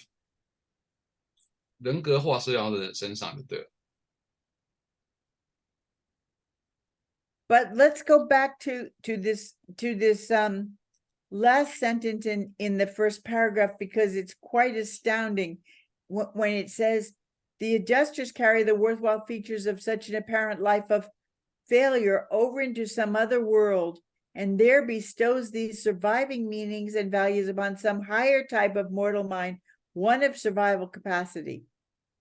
人格化思想调整者身上，对了。But let's go back to this last sentence in the first paragraph, because it's quite astounding when it says the adjusters carry the worthwhile features of such an apparent life of failure over into some other world, and there bestows these surviving meanings and values upon some higher type of mortal mind, one of survival capacity.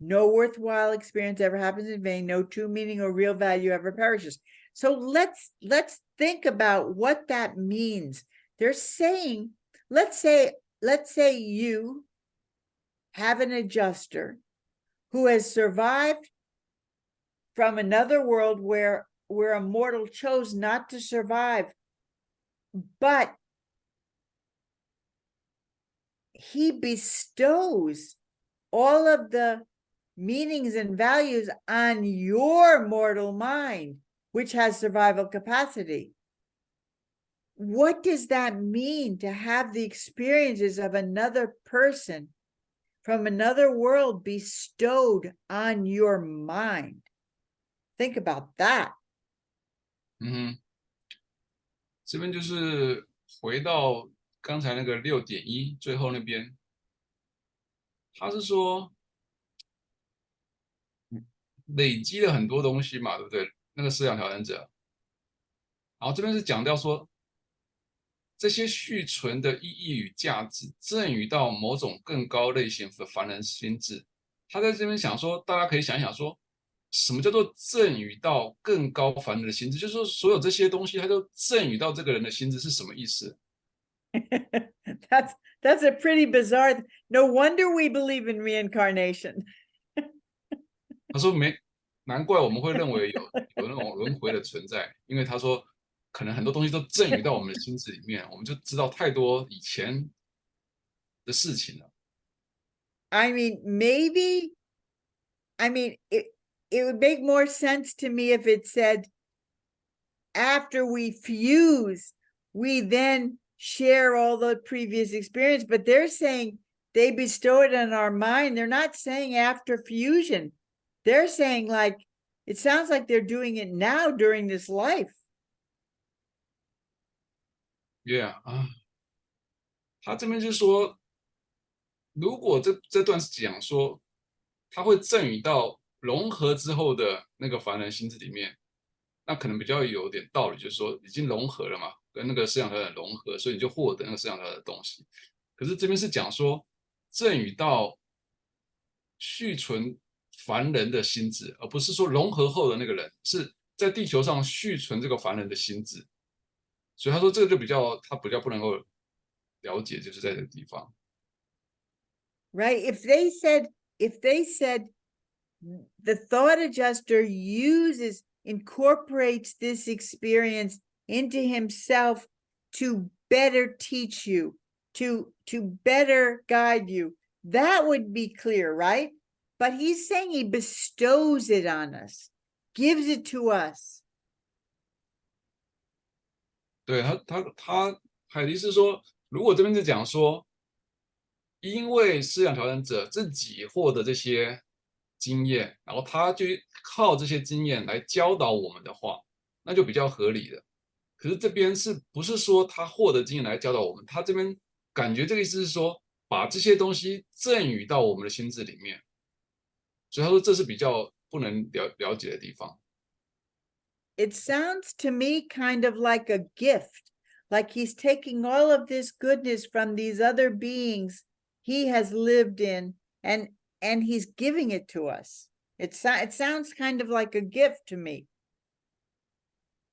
No worthwhile experience ever happens in vain. No true meaning or real value ever perishes. So let's think about what that means. They're saying, let's say you have an adjuster who has survived from another world where a mortal chose not to survive, but he bestows all of the meanings and values on your mortal mind, which has survival capacity. What does that mean to have the experiences of another person from another world bestowed on your mind? Think about that. 这边就是回到刚才那个6.1最后那边，他是说累积了很多东西嘛，对不对？那个思想调整者，然后这边是讲到说，这些续存的意义与价值赠予到某种更高类型的凡人心智。他在这边想说，大家可以想一想说，什么叫做赠予到更高凡人的心智？就是说，所有这些东西，他都赠予到这个人的心智是什么意思？ That's a pretty bizarre. No wonder we believe in reincarnation. 他说难怪我们会认为有那种轮回的存在，因为他说可能很多东西都赠予到我们的心智里面，我们就知道太多以前的事情了。I mean, maybe, it would make more sense to me if it said, after we fuse, we then share all the previous experience, but they're saying they bestow it on our mind. They're not saying after fusion. They're saying like It sounds like they're doing it now during this life. Yeah 啊，他这边就说，如果这段是讲说，他会赠予到融合之后的那个凡人心智里面，那可能比较有点道理，就是说已经融合了嘛，跟那个思想条件融合，所以你就获得那个思想条件的东西。可是这边是讲说赠予到续存凡人的心智，而不是说融合后的那个人是在地球上续存这个凡人的心智。所以他说这个就他比较不能够了解，就是在这个地方。Right? If they said the thought adjuster incorporates this experience into himself to better teach you, to better guide you, that would be clear, right? But he's saying he bestows it on us, gives it to us. 对海迪是说，如果这边是讲说，因为思想调整者自己获得这些经验，然后他就靠这些经验来教导我们的话，那就比较合理的。可是这边是不是说他获得经验来教导我们？他这边感觉这个意思是说，把这些东西赠予到我们的心智里面。所以他说这是比较不能了解的地方。It sounds to me kind of like a gift, like he's taking all of this goodness from these other beings he has lived in, and he's giving it to us. It sounds kind of like a gift to me.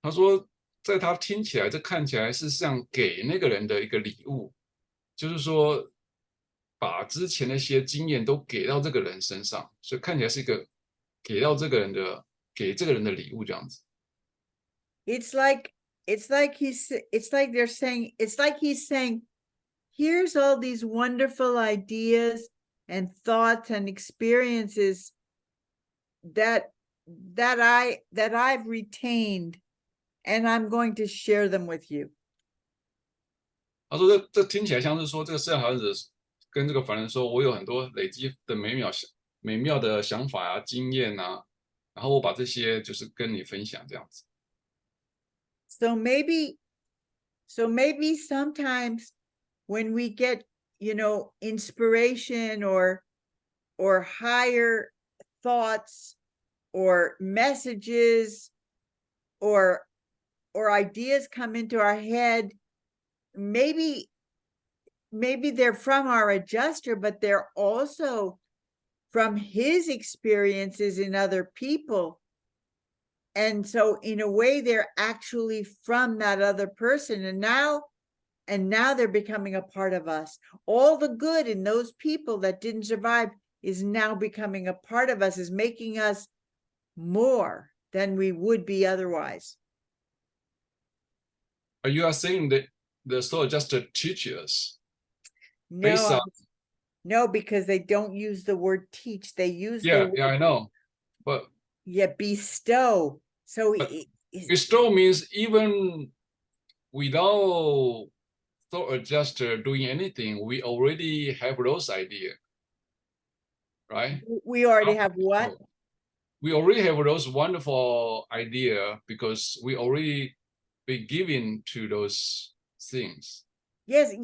他说，在他听起来，这看起来是像给那个人的一个礼物，就是说把之前那些经验都给到这个人身上，所以看起来是一个给这个人的礼物这样子。It's like he's saying, here's all these wonderful ideas and thoughts and experiences that I've retained, and I'm going to share them with you. 他说这听起来像是说，这个思想调整者跟这个凡人说，我有很多累积的美妙的想法啊、经验啊，然后我把这些就是跟你分享这样子。So maybe sometimes when we get, inspiration or higher thoughts or messages or ideas come into our head, maybe they're from our adjuster, but they're also from his experiences in other people. And so in a way, they're actually from that other person. And now they're becoming a part of us. All the good in those people that didn't survive is now becoming a part of us, is making us more than we would be otherwise. You are saying that the soul just teach us based on... No, because they don't use the word teach. They use the word, I know, but bestow. So bestow means even without thought adjuster doing anything, we already have those ideas, right? We already have what? We already have those wonderful ideas because we already be given to those things. Yes.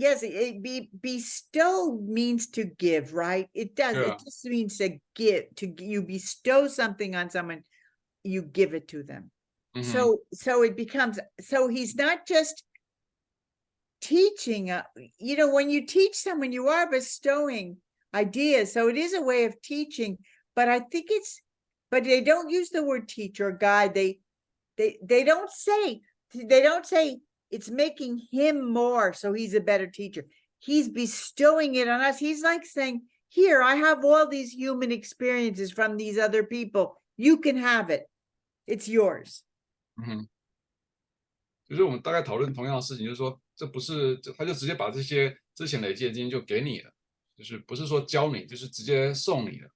Bestow means to give, right? It does. Yeah. It just means to give. You bestow something on someone, you give it to them. Mm-hmm. So it becomes, so he's not just teaching. When you teach someone, you are bestowing ideas. So it is a way of teaching. But I think but they don't use the word teach or guide. They don't say it's making him more, so he's a better teacher. He's bestowing it on us. He's like saying, here, I have all these human experiences from these other people. You can have it. It's yours. 就是我们大概讨论同样的事情，就是说，这不是他就直接把这些之前累积的经验就给你了，就是不是说教你，就是直接送你了。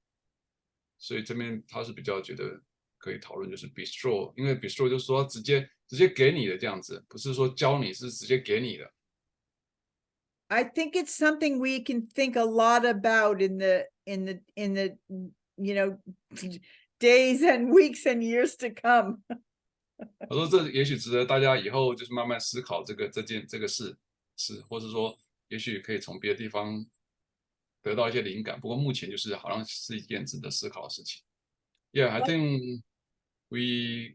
所以这边他是比较觉得可以讨论，就是 bestow， 因为 bestow 就是说直接给你的这样子，不是说教你，是直接给你的。I think it's something we can think a lot about in the days and weeks and years to come. 我说这也许值得大家以后就是慢慢思考这个事，或者说也许可以从别的地方得到一些灵感。不过目前就是好像是一件值得思考的事情。Yeah, I think we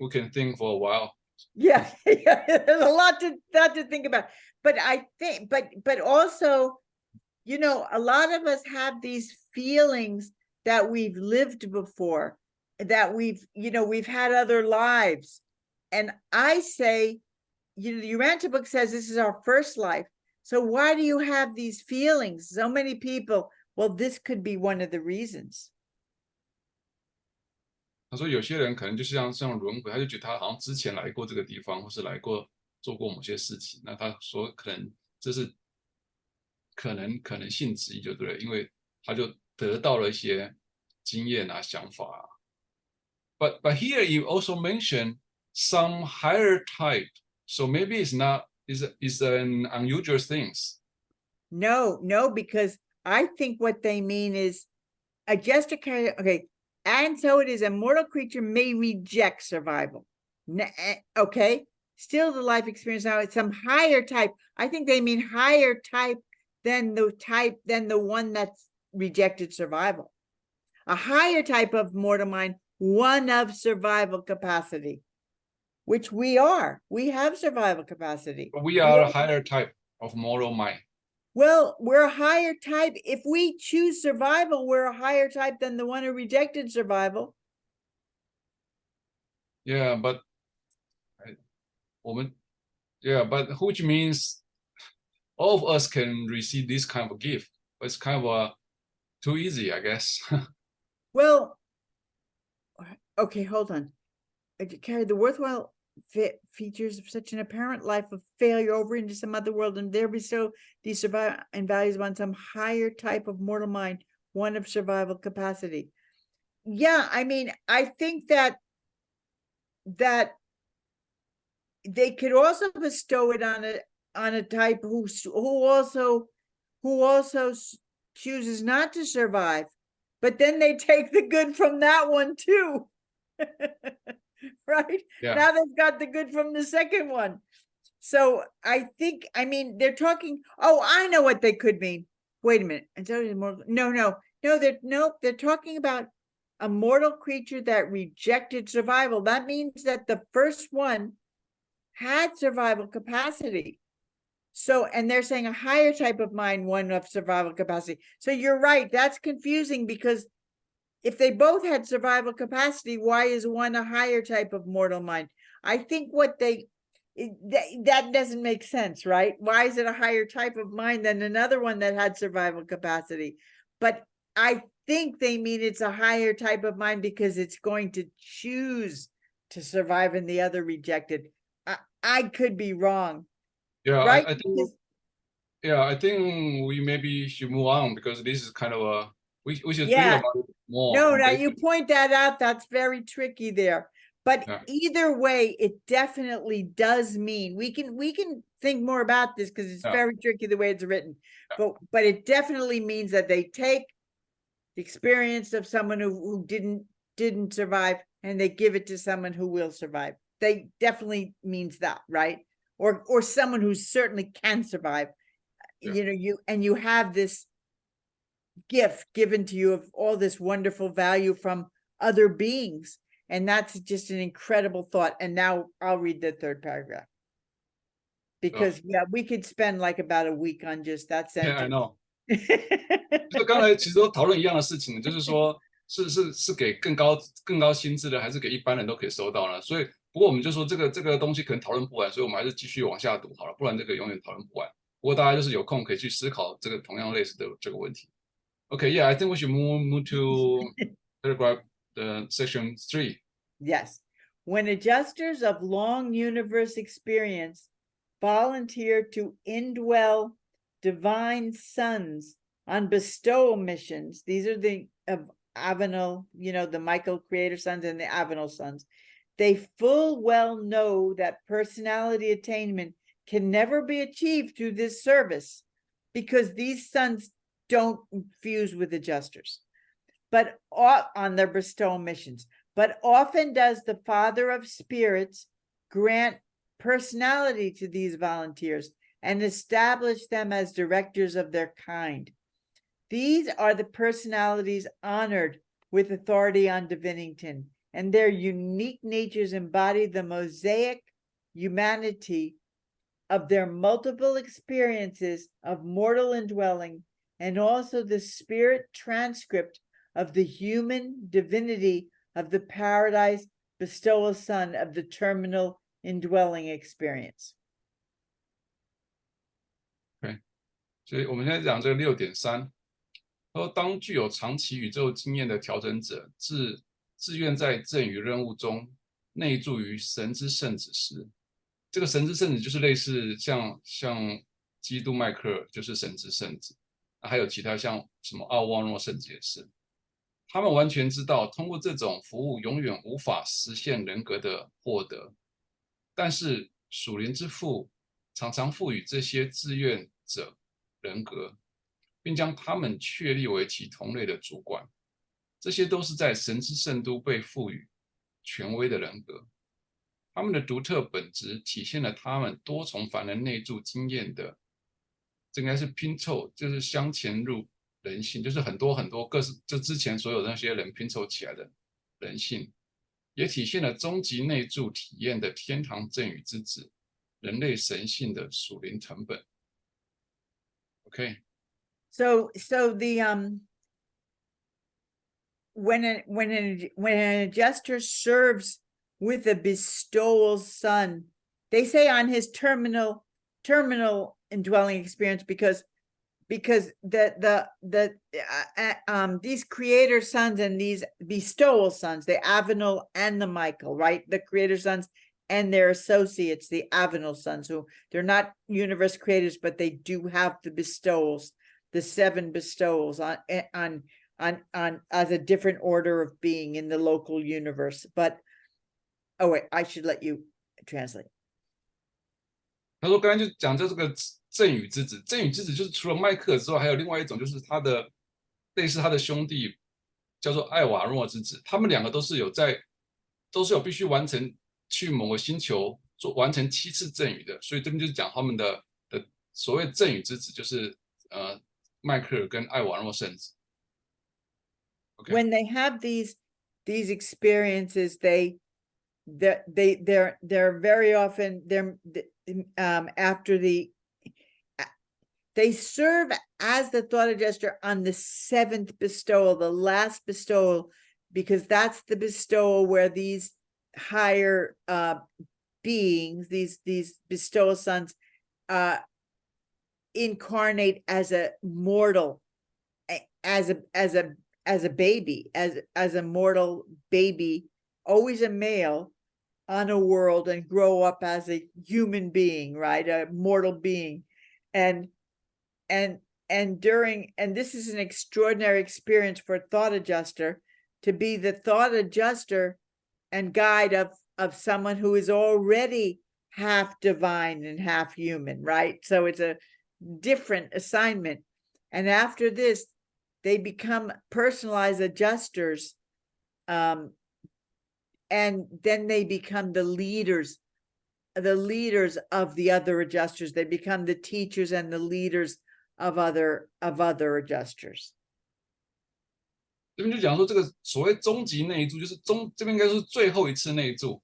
can think for a while. Yeah, there's a lot to think about. But I think, but also, you know, a lot of us have these feelings that we've lived before, that we've had other lives. And I say, the Urantia book says this is our first life. So why do you have these feelings? So many people, well, this could be one of the reasons. 他说有些人可能就像轮回，他就觉得他好像之前来过这个地方，或是做过某些事情。那他说可能这是可能性之一，就对了，因为他就得到了一些经验啊、想法啊。But here you also mention some higher type, so maybe it's an unusual things. No, because I think what they mean is a jester carrier. Okay. And so it is, a mortal creature may reject survival. Okay. Still the life experience now, it's some higher type. I think they mean higher type than the one that's rejected survival. A higher type of mortal mind, one of survival capacity, which we are. We have survival capacity. We are a higher type of mortal mind. Well, we're a higher type. If we choose survival, we're a higher type than the one who rejected survival. Yeah, but which means all of us can receive this kind of gift. But it's kind of too easy, I guess. Well, okay, hold on. Carry the worthwhile features of such an apparent life of failure over into some other world, and there bestow these survival and values upon some higher type of mortal mind, one of survival capacity. Yeah, I mean, I think that they could also bestow it on a type who also chooses not to survive, but then they take the good from that one too. Right? Yeah. Now they've got the good from the second one. So I think, I mean, they're talking, oh, I know what they could mean. Wait a minute. And so they're talking about a mortal creature that rejected survival. That means that the first one had survival capacity. So, and they're saying a higher type of mind, one of survival capacity. So you're right. That's confusing, because if they both had survival capacity, why is one a higher type of mortal mind? I think that doesn't make sense, right? Why is it a higher type of mind than another one that had survival capacity? But I think they mean it's a higher type of mind because it's going to choose to survive and the other rejected. I could be wrong. Yeah, right? I think we maybe should move on, because this is kind of we should think about it more. No, you point that out. That's very tricky there. But either way, it definitely does mean we can think more about this, because it's very tricky the way it's written. But it definitely means that they take the experience of someone who didn't survive, and they give it to someone who will survive. They definitely means that, right? Or someone who certainly can survive. You have this gift given to you of all this wonderful value from other beings, and that's just an incredible thought. And now I'll read the third paragraph, because we could spend like about a week on just that sentence. Yeah, I know. 就是刚才其实都讨论一样的事情，就是说是给更高薪资的，还是给一般人都可以收到呢？所以不过我们就说这个东西可能讨论不完，所以我们还是继续往下读好了，不然这个永远讨论不完。不过大家就是有空可以去思考这个同样类似的这个问题。Okay, yeah, I think we should move to paragraph section 3. Yes. When adjusters of long universe experience volunteer to indwell divine sons on bestowal missions, these are the Avenel, the Michael creator sons and the Avenel sons, they full well know that personality attainment can never be achieved through this service, because these sons don't fuse with adjusters. but on their bestowal missions. But often does the Father of Spirits grant personality to these volunteers and establish them as directors of their kind. These are the personalities honored with authority on Divinington, and their unique natures embody the mosaic humanity of their multiple experiences of mortal indwelling, and also the spirit transcript of the human divinity of the paradise bestowal son of the terminal indwelling experience. OK， 所以我们现在讲这个6.3，说当具有长期宇宙经验的调整者自愿在赠与任务中内住于神之圣子时，这个神之圣子就是类似像基督麦克尔就是神之圣子，还有其他像什么奥旺诺圣子也是。他们完全知道，通过这种服务永远无法实现人格的获得，但是属灵之父常常赋予这些志愿者人格，并将他们确立为其同类的主管。这些都是在神之圣都被赋予权威的人格，他们的独特本质体现了他们多重凡人内住经验的，这应该是拼凑，就是镶嵌入人性，就是很多各式，就之前所有的那些人拼凑起来的人性，也体现了终极内住体验的天堂赠与之子，人类神性的属灵成本。OK， So the when an adjuster serves with a bestowal son, they say on his terminal indwelling experience, because these creator sons and these bestowal sons, the Avenel and the Michael, right? The creator sons and their associates, the Avenel sons, who they're not universe creators, but they do have the bestowals, the 7 bestowals on as a different order of being in the local universe. But oh wait, I should let you translate. 他说刚才就讲这个赠与之子，赠与之子就是除了麦克尔之外，还有另外一种，就是他的类似他的兄弟叫做艾瓦诺之子，他们两个都是有必须完成去某个星球完成7次赠与的，所以这边就是讲他们的所谓赠与之子，就是麦克尔跟艾瓦诺圣子。Okay. When they have these experiences, they're very often they serve as the thought adjuster on the 7th bestowal, the last bestowal, because that's the bestowal where these higher beings, these bestowal sons, incarnate as a mortal, as a baby, as a mortal baby, always a male on a world, and grow up as a human being, right? A mortal being. And this is an extraordinary experience for a thought adjuster, to be the thought adjuster and guide of someone who is already half divine and half human, right? So it's a different assignment. And after this, they become personalized adjusters, and then they become the leaders of the other adjusters. They become the teachers and the leaders of other adjusters. 这边就讲说，这个所谓终极内住，就是这边应该是最后一次内住，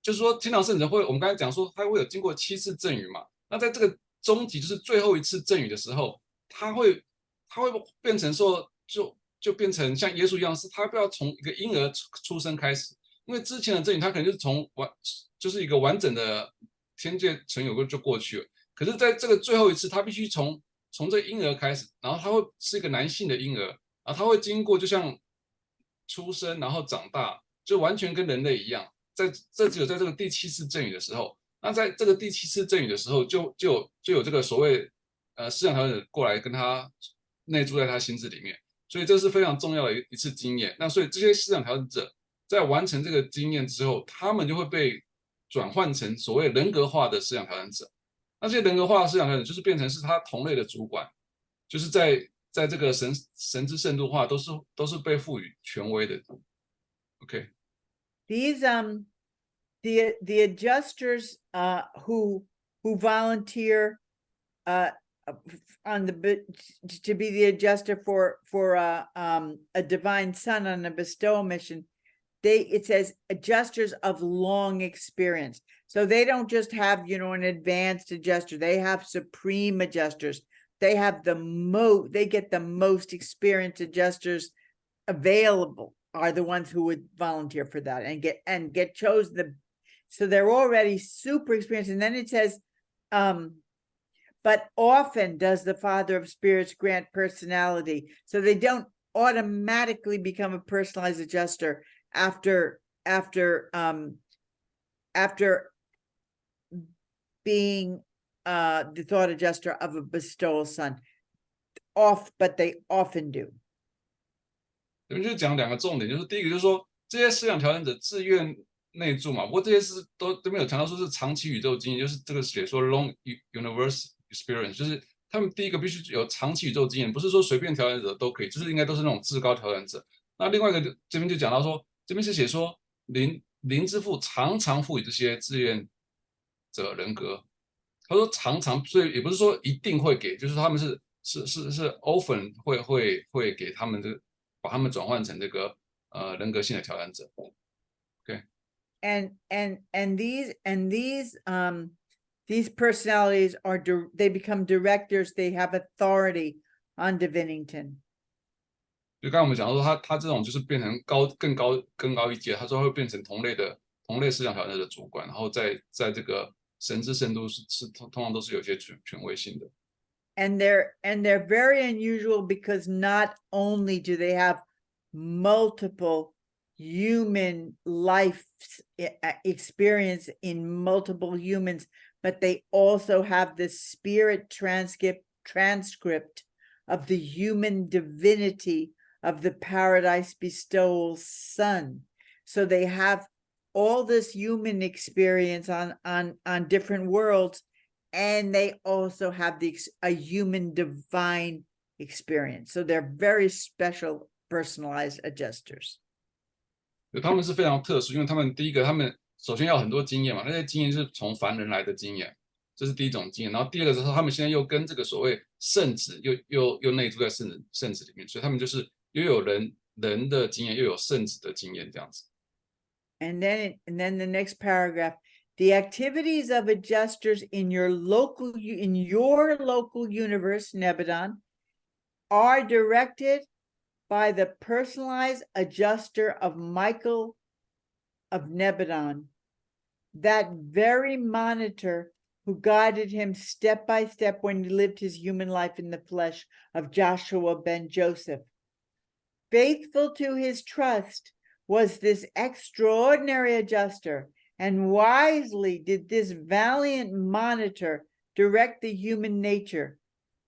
就是说天堂圣者会，我们刚才讲说，他会有经过7次赠与嘛，那在这个终极就是最后一次赠与的时候，他会变成说，就变成像耶稣一样，是他不要从一个婴儿出生开始，因为之前的赠与他可能就是就是一个完整的天界存有就过去了，可是在这个最后一次，他必须从这个婴儿开始，然后他会是一个男性的婴儿，然后他会经过就像出生，然后长大，就完全跟人类一样，只有在这个第7次赠与的时候，那在这个第7次赠与的时候，就有这个所谓思想调整者过来跟他内住在他心智里面，所以这是非常重要的一次经验。那所以这些思想调整者在完成这个经验之后，他们就会被转换成所谓人格化的思想调整者。那这些人格化的思想调整者就是变成是他同类的主管，就是在在这个神之圣度化都是被赋予权威的。OK， These the adjusters who volunteer on the to be the adjuster for a divine son on a bestowal mission, it says adjusters of long experience. So they don't just have, an advanced adjuster, they have supreme adjusters. They have they get the most experienced adjusters available are the ones who would volunteer for that and get chosen. So they're already super experienced. And then it says, but often does the Father of Spirits grant personality. So they don't automatically become a personalized adjuster after being the thought adjuster of a bestowal son. But they often do. 这边就讲两个重点，就是第一个就是说这些思想调整者自愿内住嘛，不过这些是都没有强调说是长期宇宙经验，就是这个写说 long universe experience， 就是他们第一个必须有长期宇宙经验，不是说随便调整者都可以，就是应该都是那种至高调整者。那另外一个这边就讲到说，这边是写说灵之父常常赋予这些志愿者人格，他说常常，所以也不是说一定会给，就是他们是 often 会给他们的，把他们转换成这个人格性的调整者。Okay. And these personalities they become directors. They have authority on Divinington. 就刚才我们讲说，他这种就是变成更高一阶，他说会变成同类思想调整者的主管，然后在这个神之圣度通常都是有些权威性的。And they're very unusual because not only do they have multiple human life experience in multiple humans, but they also have the spirit transcript of the human divinity of the paradise bestowal son. So they have all this human experience on different worlds, and they also have a human divine experience. So they're very special personalized adjusters. 他们是非常特殊，因为他们第一个，他们首先要很多经验嘛，那些经验是从凡人来的经验，这是第一种经验。然后第二个是他们现在又跟这个所谓圣子又内住在圣子里面，所以他们就是又有人的经验，又有圣子的经验这样子。And then the next paragraph, the activities of adjusters in your local universe, Nebadon, are directed by the personalized adjuster of Michael of Nebadon, that very monitor who guided him step by step when he lived his human life in the flesh, of Joshua ben Joseph. Faithful to his trust was this extraordinary adjuster, and wisely did this valiant monitor direct the human nature,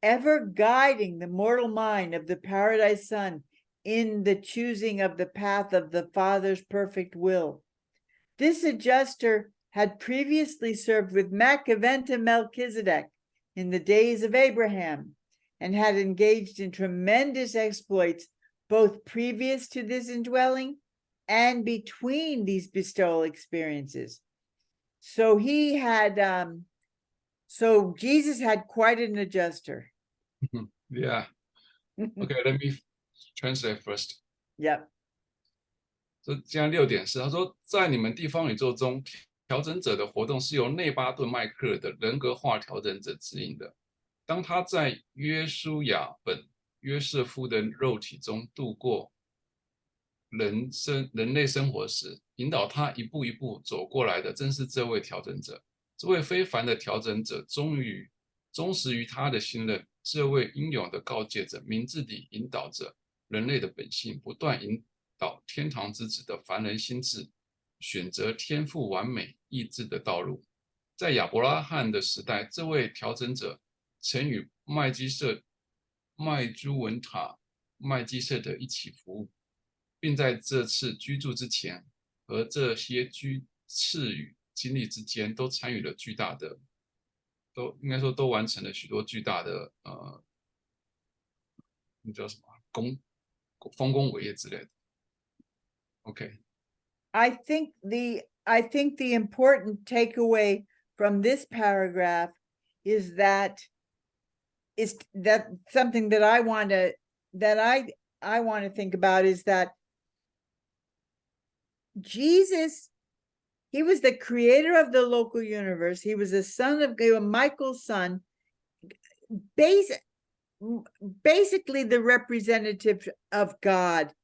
ever guiding the mortal mind of the paradise son in the choosing of the path of the Father's perfect will. This adjuster had previously served with Macaventa Melchizedek in the days of Abraham, and had engaged in tremendous exploits both previous to this indwelling and between these bestowal experiences. So he had, so Jesus had quite an adjuster. Yeah. Okay, let me translate first. Yep. 这现在6点是他说，在你们地方宇宙中，调整者的活动是由内巴顿麦克尔的人格化调整者指引的。当他在约书亚本约瑟夫的肉体中度过人类生活时，引导他一步一步走过来的，正是这位调整者。这位非凡的调整者忠实于他的信任，这位英勇的告诫者，明智地引导着人类的本性，不断引导天堂之子的凡人心智，选择天赋完美意志的道路。在亚伯拉罕的时代，这位调整者曾与麦朱文塔麦基瑟德一起服务，并在这次居住之前和这些赐予经历之间都参与了巨大的，应该说都完成了许多巨大的那叫什么丰功伟业之类的。OK， I think the important takeaway from this paragraph is that something that I want to think about is that Jesus, he was the creator of the local universe. He was the son of Michael's son, basically the representative of God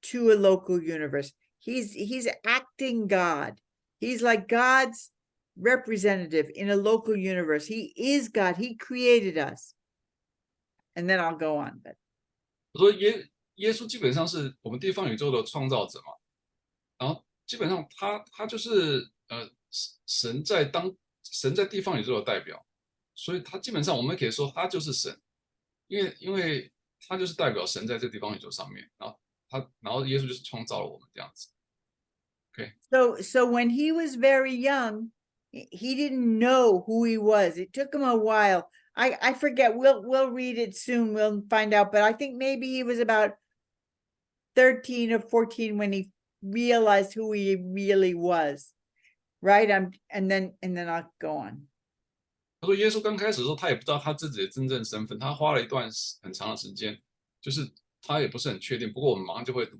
to a local universe. He's acting God. He's like God's representative in a local universe. He is God. He created us. And then I'll go on. But 我说耶稣基本上是我们地方宇宙的创造者嘛，然后基本上他就是神在地方宇宙的代表，所以他基本上我们可以说他就是神，因为他就是代表神在这个地方宇宙上面，然后耶稣就是创造了我们这样子。Okay. So when he was very young, he didn't know who he was. It took him a while. I forget. We'll read it soon. We'll find out. But I think maybe he was about 13 or 14 when he realized who he really was. Right? And then I'll go on. 他说耶稣刚开始的时候，他也不知道他自己的真正身份，他花了一段很长的时间，就是他也不是很确定。不过我们马上就会读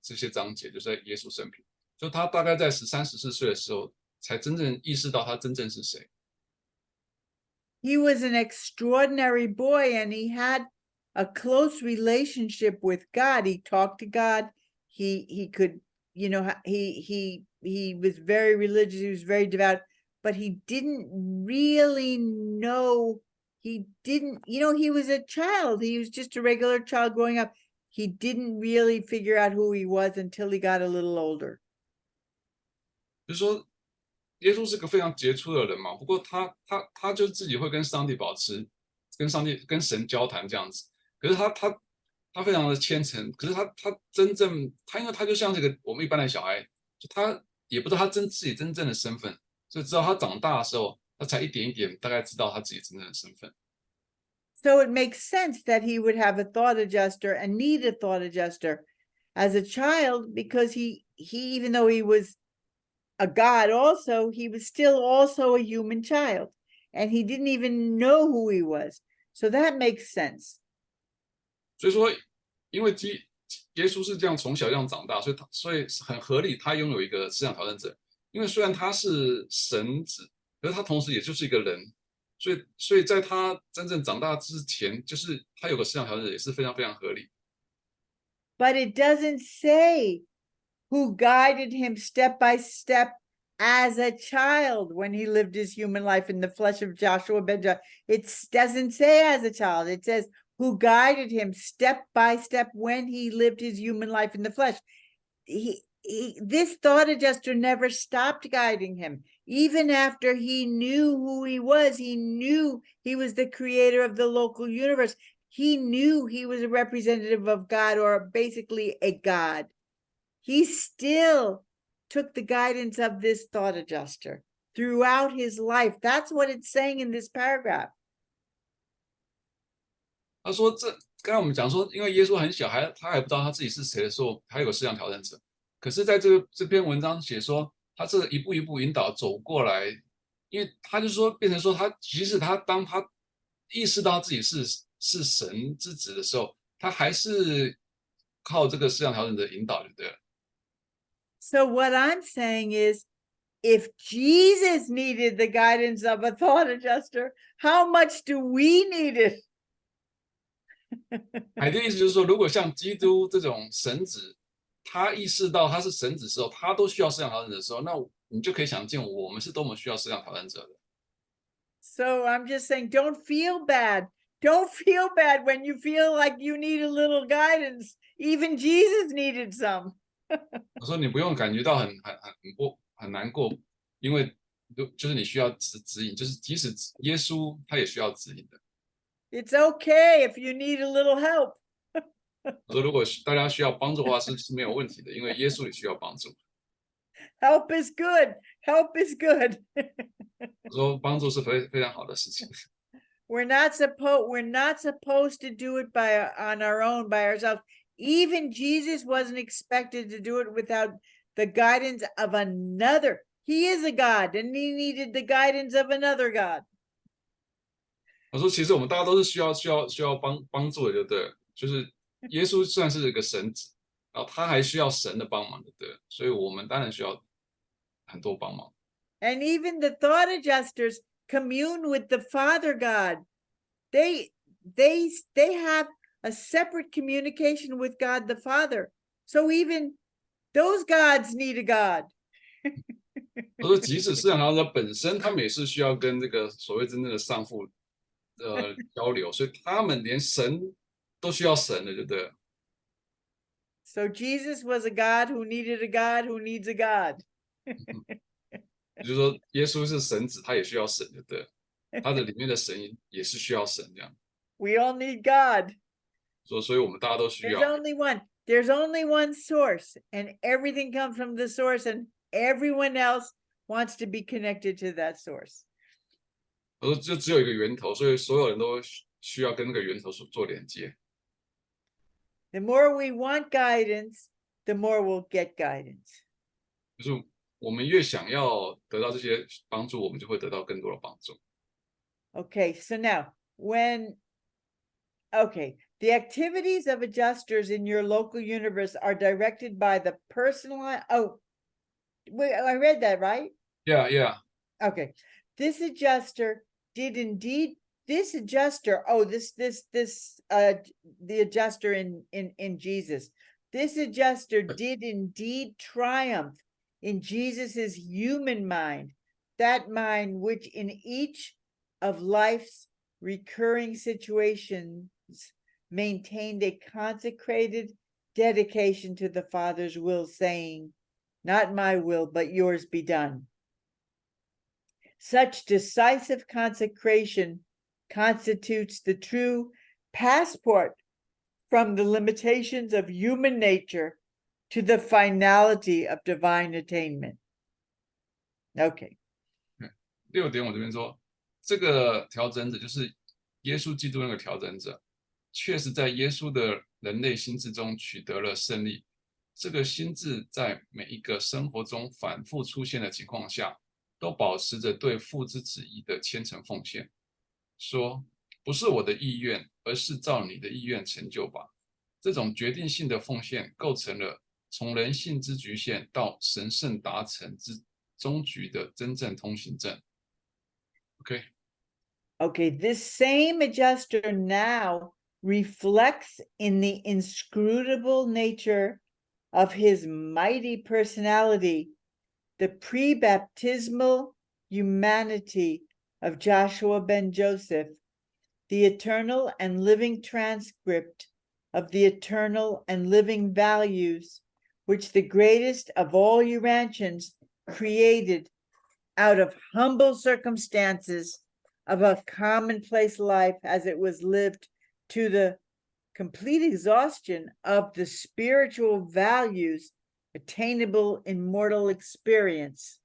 这些章节，就是在耶稣生平。就他大概在13、14岁的时候，才真正意识到他真正是谁。He was an extraordinary boy, and he had a close relationship with God. He talked to God. He could, he was very religious. He was very devout, but he didn't really know. He didn't, he was a child. He was just a regular child growing up. He didn't really figure out who he was until he got a little older. 就是说，耶稣是个非常杰出的人嘛，不过他就自己会跟上帝保持，跟神交谈这样子。可是他非常的虔诚，可是他真正因为他就像这个我们一般的小孩，就他也不知道他自己真正的身份，所以直到他长大的时候，他才一点一点大概知道他自己真正的身份。So it makes sense that he would have a thought adjuster and need a thought adjuster as a child, because he even though he was a god also, he was still also a human child, and he didn't even know who he was. So that makes sense. 所以说，因为耶稣是这样从小这样长大，所以很合理，他拥有一个思想挑战者。因为虽然他是神子，可是他同时也就是一个人，所以在他真正长大之前，就是他有个思想挑战者也是非常非常合理。But it doesn't say who guided him step by step as a child when he lived his human life in the flesh of Joshua ben Joshua. It doesn't say as a child. It says who guided him step by step when he lived his human life in the flesh. This thought adjuster never stopped guiding him. Even after he knew who he was he was the creator of the local universe. He knew he was a representative of God, or basically a God. He still took the guidance of this thought adjuster throughout his life. That's what it's saying in this paragraph. 他说刚才我们讲说，因为耶稣很小，他还不知道他自己是谁的时候，他有个思想挑战者。可是在这篇文章写说，他这一步一步引导走过来，因为他就说变成说即使当他意识到自己是神之子的时候，他还是靠这个思想调整的引导就对了。So what I'm saying is, if Jesus needed the guidance of a thought adjuster, how much do we need it? 海蒂的意思就是说，如果像基督这种神子，他意识到他是神子的时候，他都需要思想调整的时候，那你就可以想见我们是多么需要思想调整者的。So I'm just saying, don't feel bad. Don't feel bad when you feel like you need a little guidance. Even Jesus needed some. 我说你不用感觉到很难过，因为就是你需要指引，就是即使耶稣他也需要指引的。It's okay if you need a little help. 我说如果大家需要帮助的话是没有问题的，因为耶稣也需要帮助。Help is good. Help is good. 我说帮助是非常好的事情。We're not supposed to do it on our own, by ourselves. Even Jesus wasn't expected to do it without the guidance of another. He is a God, and he needed the guidance of another God. 我说，其实我们大家都是需要帮助的，对不对？就是耶稣算是一个神子，然后他还需要神的帮忙，对不对？所以我们当然需要很多帮忙。And even the thought adjusters commune with the Father God. They have a separate communication with God the Father. So even those gods need a God. 我说，即使思想调整者本身，他们也是需要跟这个所谓真正的上父交流，所以他们连神都需要神的，对不对？ So Jesus was a God who needed a God who needs a God. 也就是说，耶稣是神子，他也需要神，对不对？他的里面的神也是需要神这样。We all need God. 所以我们大家都需 There's 要。 only one. There's only one source, and everything comes from the source, and everyone else wants to be connected to that source. 我说，就只有一个源头，所以所有人都需要跟那个源头做连接。 The more we want guidance, the more we'll get guidance. 就是我们越想要得到这些帮助，我们就会得到更多的帮助。 Okay, so now the activities of adjusters in your local universe are directed by the personalized. Oh, wait, I read that right? Yeah, yeah. Okay, this adjuster did indeed. This adjuster. Oh, the adjuster in Jesus. This adjuster did indeed triumph in Jesus's human mind, that mind which in each of life's recurring situations maintained a consecrated dedication to the Father's will, saying, "Not my will, but yours be done." Such decisive consecration constitutes the true passport from the limitations of human nature to the finality of divine attainment. Okay. 6点我这边说，这个调整者就是耶稣基督那个调整者，确实在耶稣的人类心智中取得了胜利。这个心智在每一个生活中反复出现的情况下，都保持着对父之旨意的虔诚奉献，说不是我的意愿，而是照你的意愿成就吧。这种决定性的奉献构成了从人性之局限到神圣达成之终局的真正通行证。Okay, this same adjuster now reflects in the inscrutable nature of his mighty personality the pre-baptismal humanity of Joshua ben Joseph, the eternal and living transcript of the eternal and living values which the greatest of all Urantians created out of humble circumstances of a commonplace life as it was lived, to the complete exhaustion of the spiritual values attainable in mortal experience.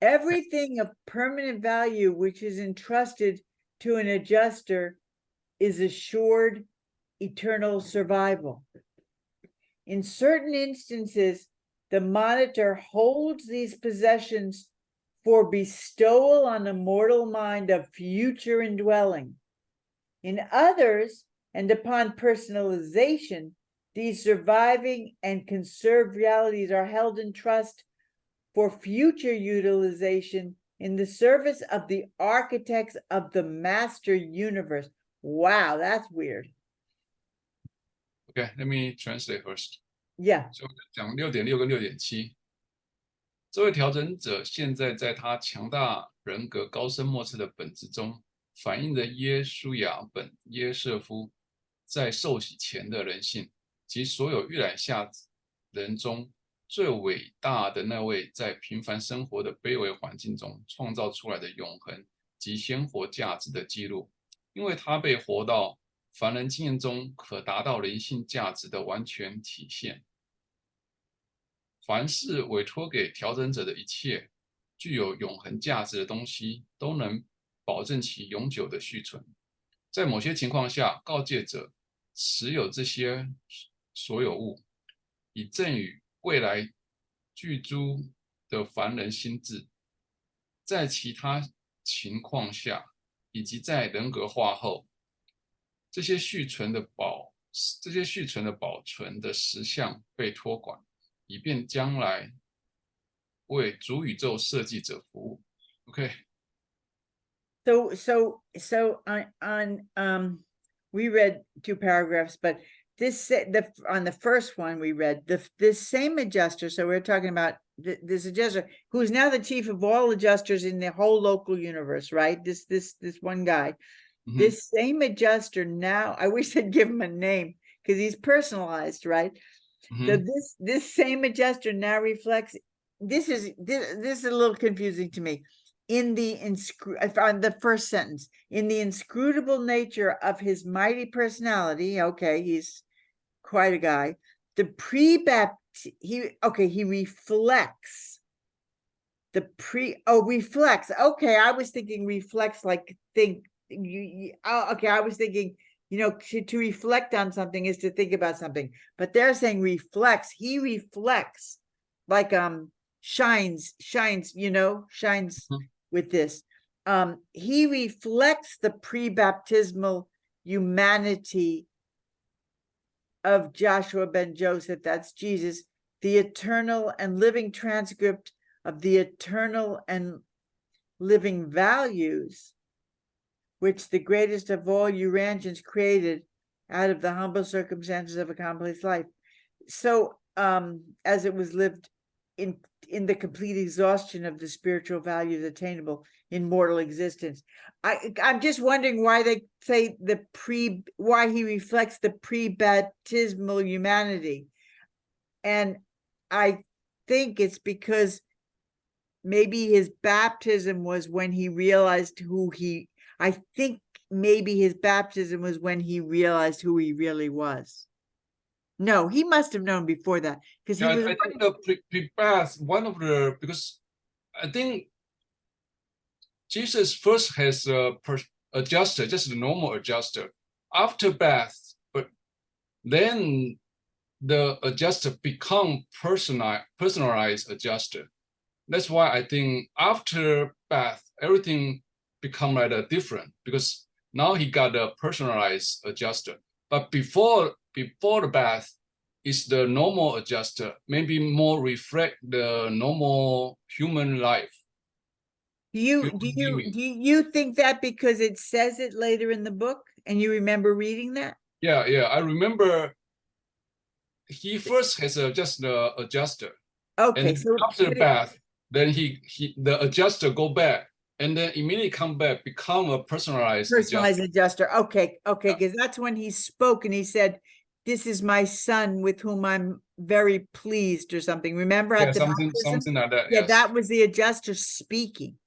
Everything of permanent value which is entrusted to an adjuster is assured eternal survival. In certain instances, the monitor holds these possessions for bestowal on a mortal mind of future indwelling. In others, and upon personalization, these surviving and conserved realities are held in trust for future utilization in the service of the architects of the master universe. Wow, that's weird. Okay, let me translate first. Yeah. 所以我讲6.6跟6.7。这位调整者现在在他强大人格高深莫测的本质中，反映着耶稣亚本耶瑟夫在受洗前的人性，及所有预览下人中最伟大的那位在平凡生活的卑微环境中创造出来的永恒及鲜活价值的记录，因为他被活到凡人经验中可达到灵性价值的完全体现。凡是委托给调整者的一切具有永恒价值的东西，都能保证其永久的续存。在某些情况下，告诫者持有这些所有物，以赠予未来具诸的凡人心智。在其他情况下，以及在人格化后，这些续存的保存的实相被托管，以便将来为主宇宙设计者服务。OK. So we read 2 paragraphs, but on the first one we read this same adjuster. So we're talking about this adjuster who's now the chief of all adjusters in the whole local universe, right? This one guy. Mm-hmm. This same adjuster now, I wish I'd give him a name because he's personalized, right? Mm-hmm. So this same adjuster now reflects. This is a little confusing to me. On the first sentence, in the inscrutable nature of his mighty personality, okay, he's quite a guy. He reflects reflects. Okay, I was thinking reflects like think. Okay, I was thinking, to reflect on something is to think about something, but they're saying reflects. He reflects, like shines, Mm-hmm. with this. He reflects the pre-baptismal humanity of Joshua ben Joseph, that's Jesus, the eternal and living transcript of the eternal and living values which the greatest of all Urantians created out of the humble circumstances of a complex life. So, as it was lived in the complete exhaustion of the spiritual values attainable in mortal existence. I'm just wondering why they say why he reflects the pre-baptismal humanity. And I think it's because maybe his baptism was when he realized I think maybe his baptism was when he realized who he really was. No, he must have known before that because I think the pre-bath, because I think Jesus first has a adjuster, just a normal adjuster. After bath, but then the adjuster become personalized adjuster. That's why I think after bath, everything become rather different because now he got a personalized adjuster. But before the bath is the normal adjuster, maybe more reflect the normal human life. Do you think that because it says it later in the book and you remember reading that? Yeah, I remember he first has just the adjuster. Okay, and so after the bath, then the adjuster go back and then immediately come back, become a personalized adjuster. Okay, because that's when he spoke and he said, "This is my son with whom I'm very pleased," or something. Remember at the something like that. Yeah, yes. that was the adjuster speaking.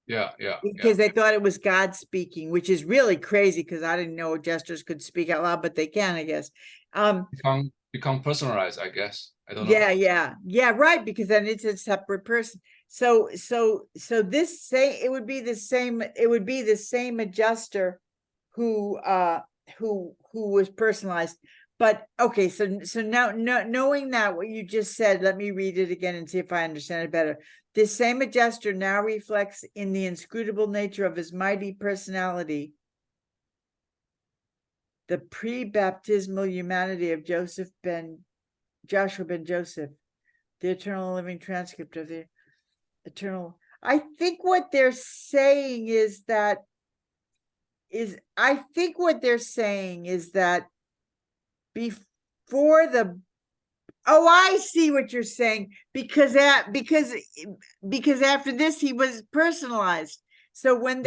Yeah. Because they thought it was God speaking, which is really crazy because I didn't know adjusters could speak out loud, but they can, I guess. Become personalized, I guess. I don't know. Yeah, right, because then it's a separate person. So it would be the same adjuster who was personalized. But okay, so now knowing that what you just said, let me read it again and see if I understand it better. This same adjuster now reflects in the inscrutable nature of his mighty personality the pre-baptismal humanity of Joshua ben Joseph, the eternal living transcript of the eternal. I think what they're saying is that before the I see what you're saying, because after this he was personalized. So when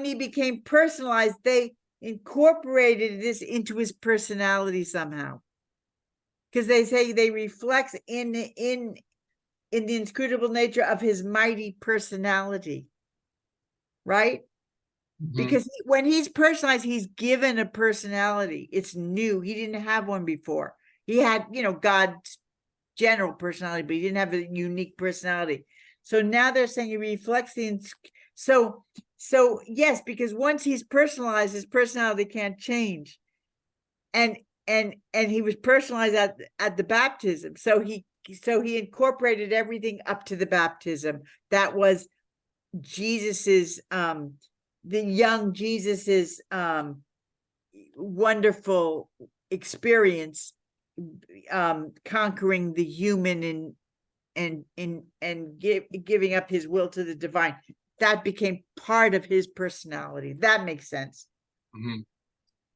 he became personalized, they incorporated this into his personality somehow. Because they say they reflect in the inscrutable nature of his mighty personality, right? Mm-hmm. Because when he's personalized, he's given a personality. It's new. He didn't have one before. He had, God's general personality, but he didn't have a unique personality. So now they're saying he reflects So yes, because once he's personalized, his personality can't change. And he was personalized at the baptism. So he incorporated everything up to the baptism. That was Jesus's the young Jesus's wonderful experience conquering the human and giving up his will to the divine. That became part of his personality. That makes sense.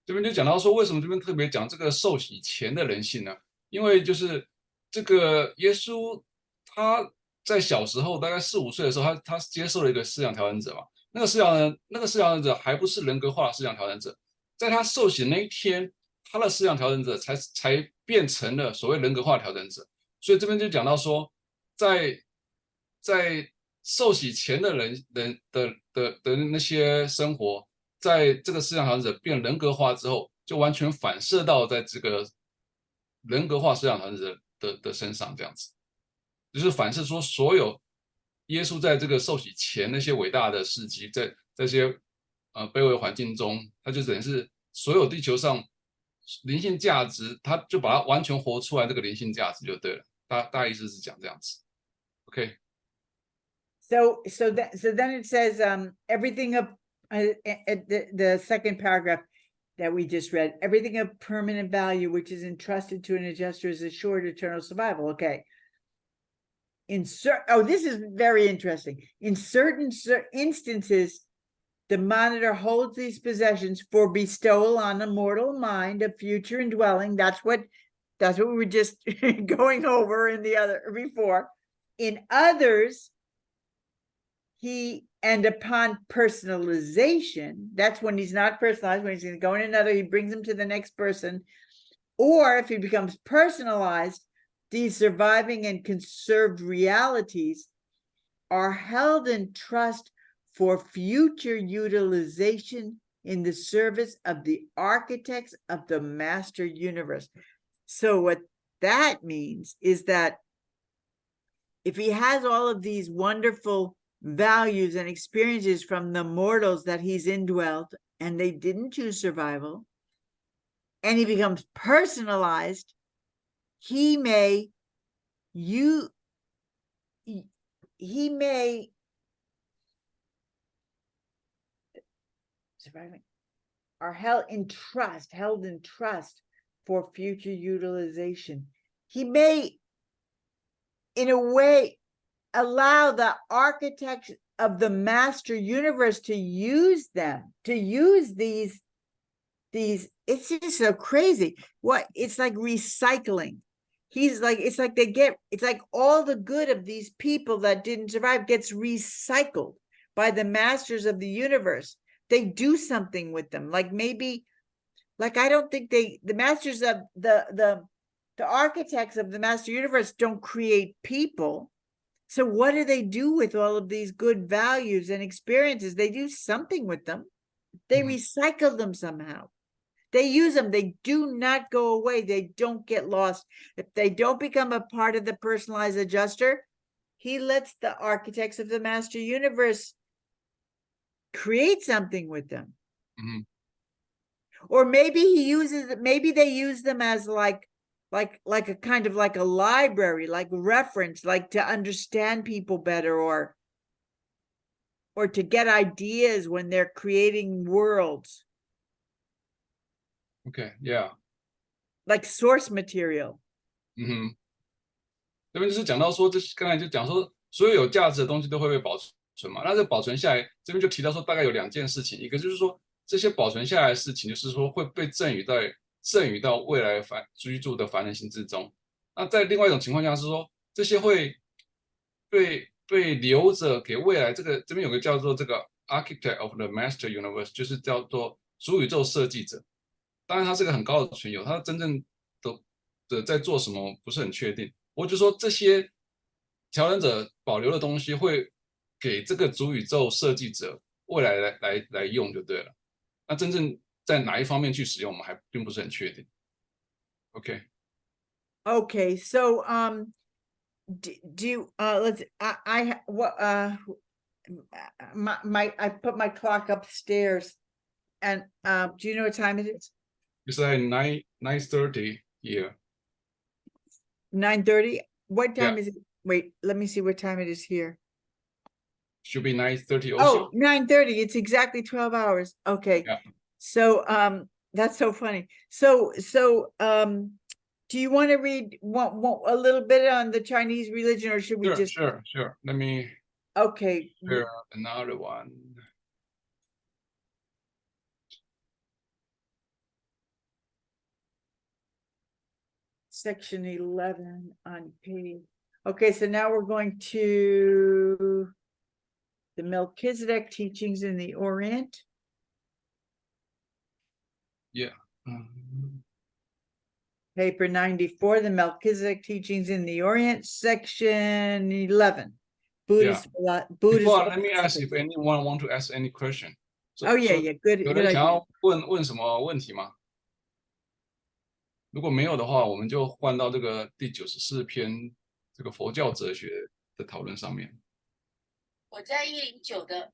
这边就讲到说，为什么这边特别讲这个受洗前的人性呢？因为就是这个耶稣他在小时候大概4、5岁的时候，他接受了一个思想调整者嘛。那个思想调整者还不是人格化的思想调整者，在他受洗那一天，他的思想调整者才变成了所谓人格化调整者。所以这边就讲到说，在受洗前的人的那些生活，在这个思想调整者变人格化之后，就完全反射到在这个人格化思想调整者的身上，这样子，就是反射说所有耶稣在这个受洗前那些伟大的事迹，在这些卑微环境中，他就等于是所有地球上灵性价值，他就把它完全活出来，这个灵性价值就对了。大意思是讲这样子。OK。So then it says everything of the second paragraph that we just read, everything of permanent value which is entrusted to an adjuster is assured eternal survival. Okay. This is very interesting. In certain instances, the monitor holds these possessions for bestowal on a mortal mind of future indwelling. That's what we were just going over in the other before. In others, and upon personalization, that's when he's not personalized, when he's going to go in another, he brings him to the next person. Or if he becomes personalized, these surviving and conserved realities are held in trust for future utilization in the service of the architects of the master universe. So what that means is that if he has all of these wonderful values and experiences from the mortals that he's indwelled, and they didn't choose survival, and he becomes personalized, he may surviving are held in trust for future utilization. He may, in a way, allow the architects of the master universe to use these. It's just so crazy. It's like recycling. It's like all the good of these people that didn't survive gets recycled by the masters of the universe. They do something with them. Like maybe, I don't think the masters of the architects of the master universe don't create people. So what do they do with all of these good values and experiences? They do something with them. They recycle them somehow. They use them. They do not go away. They don't get lost. If they don't become a part of the personalized adjuster, he lets the architects of the master universe create something with them. Or maybe they use them as like a kind of like a library, like reference, like to understand people better, or to get ideas when they're creating worlds. Okay, yeah. Like source material. 这边就是讲到说，刚才就讲说，所有有价值的东西都会被保存嘛。那这保存下来，这边就提到说，大概有2件事情，一个就是说，这些保存下来的事情，就是说会被赠予到未来居住的凡人心之中。那在另外一种情况下是说，这些会被留着给未来。这边有个叫做这个 architect of the master universe， 就是叫做主宇宙设计者。当然，他是个很高的存有，他真正的在做什么不是很确定。我就说这些调整者保留的东西会给这个主宇宙设计者未来来用就对了。那真正在哪一方面去使用，我们还并不是很确定。Okay, so I put my clock upstairs, and do you know what time it is? It's like 9:30 here. 9:30. What time Yeah. is it? Wait, let me see what time it is here. Should be 9:30 also. Oh, 9:30. It's exactly 12 hours. Okay. Yeah. So that's so funny. So do you want to read a little bit on the Chinese religion, or should we just Sure. Let me okay. share another one. Section 11 on page. Okay, so now we're going to the Melchizedek teachings in the Orient. Yeah. Paper 94, the Melchizedek teachings in the Orient, section 11. Buddhist. Before, let me ask if anyone want to ask any question. Oh yeah, good 有 good 人想 idea. 要问什么问题吗？如果没有的话，我们就换到这个第94篇这个佛教哲学的讨论上面。我在109的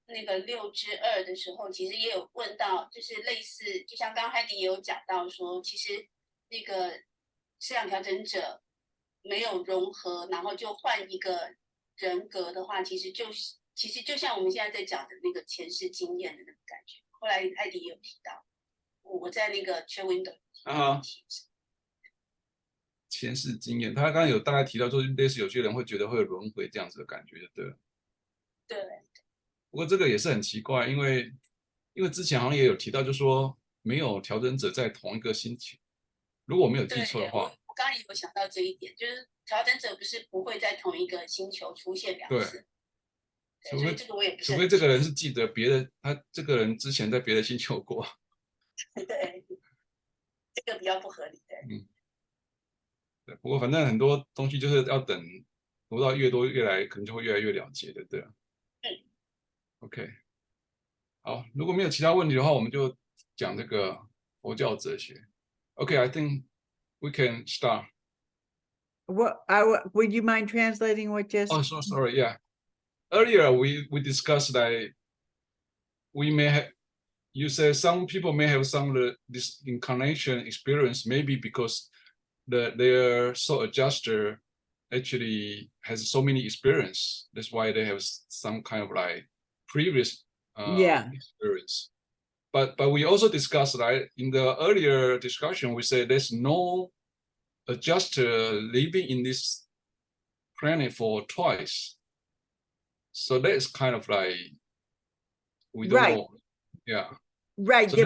那个6之2的时候，其实也有问到，就是类似，就像刚刚海迪也有讲到说，其实那个思想调整者没有融合，然后就换一个人格的话，其实就像我们现在在讲的那个前世经验的那个感觉。后来海迪也有提到，我在那个 Chat Window 前世经验，他刚刚有大概提到说，类似有些人会觉得会有轮回这样子的感觉，对了。对。不过这个也是很奇怪，因为之前好像也有提到，就说没有调整者在同一个星球。如果我没有记错的话，我刚刚也有想到这一点，就是调整者不会在同一个星球出现2次。对，所以这个我也不是。除非这个人是记得别的，他这个人之前在别的星球过。对，这个比较不合理的。对，不过反正很多东西就是要等读到越多越来，可能就会越来越了解的，对啊。OK， 好，如果没有其他问题的话，我们就讲这个佛教哲学。I think we can start. Would you mind translating what just? Oh, so sorry. Yeah, earlier we discussed that we may have. You said some people may have some this incarnation experience, maybe because their soul adjuster actually has so many experience. That's why they have some kind of like previous experience. But we also discussed that in the earlier discussion, we said there's no adjuster living in this planet for twice. So that's kind of like we don't know. Yeah. Right. So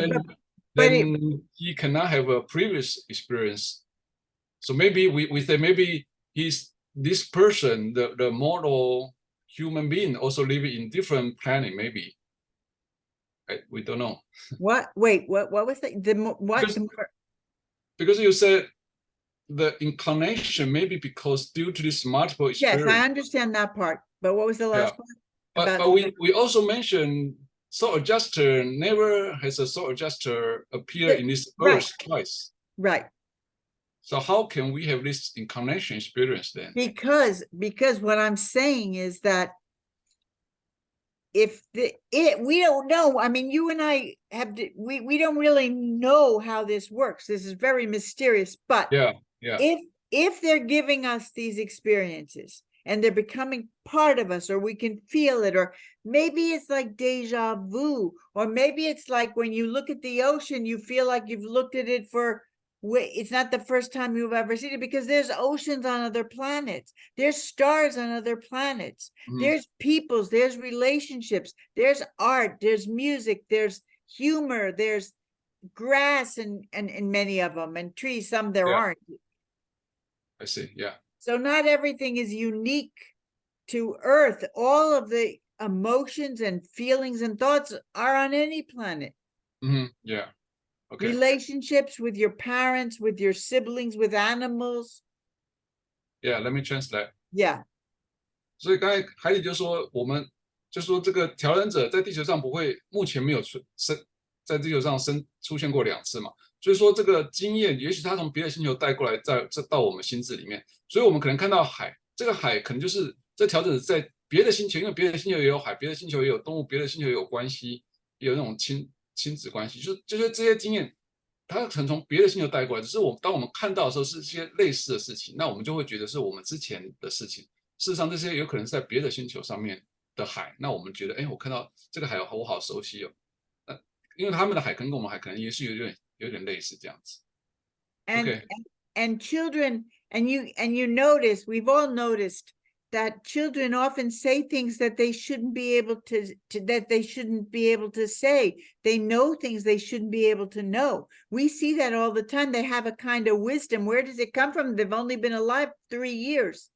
then he cannot have a previous experience. So maybe we say maybe he's this person, the mortal human being, also living in different planet, maybe. We don't know. What? Wait, what was that? Because you said the incarnation maybe because due to this multiple experience. Yes, I understand that part. But what was the last part? But we also mentioned soul adjuster never has a soul adjuster appear in this earth twice. Right. So how can we have this incarnation experience then? Because what I'm saying is that we don't know. I mean, you and I we don't really know how this works. This is very mysterious. But if they're giving us these experiences and they're becoming part of us, or we can feel it, or maybe it's like deja vu, or maybe it's like when you look at the ocean, you feel like you've looked at it it's not the first time you've ever seen it, because there's oceans on other planets, there's stars on other planets, there's peoples, there's relationships, there's art, there's music, there's humor, there's grass and many of them, and trees, some there aren't. I see. Yeah. So not everything is unique to Earth. All of the emotions and feelings and thoughts are on any planet. Yeah. Okay. Relationships with your parents, with your siblings, with animals. Yeah, let me translate. Yeah. 所以刚才海里就说，我们就说这个调整者在地球上不会，目前没有在地球上出现过2次嘛，所以说这个经验，也许他从别的星球带过来，到我们心智里面，所以我们可能看到海，这个海可能就是这调整者在别的星球，因为别的星球也有海，别的星球也有动物，别的星球也有关系，也有那种亲子关系，就是这些经验，它可能从别的星球带过来，只是当我们看到的时候是一些类似的事情，那我们就会觉得是我们之前的事情。事实上，这些有可能是在别的星球上面的海，那我们觉得，哎，我看到这个海，我好熟悉哦。因为他们的海可能跟我们海可能也是有点类似这样子。And Okay. and children, and you notice, we've all noticed that children often say things that they shouldn't be able to say. They know things they shouldn't be able to know. We see that all the time. They have a kind of wisdom. Where does it come from? They've only been alive 3 years.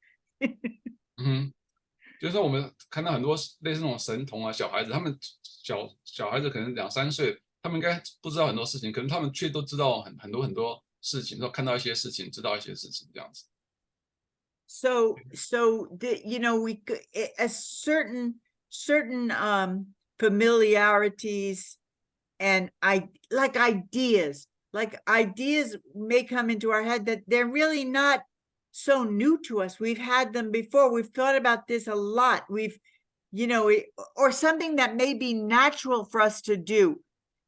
就是说我们看到很多类似那种神童啊，小孩子，他们小孩子可能2、3岁，他们应该不知道很多事情，可能他们却都知道很多事情，都看到一些事情，知道一些事情这样子。So we a certain familiarities and ideas may come into our head that they're really not so new to us. We've had them before. We've thought about this a lot. Or something that may be natural for us to do.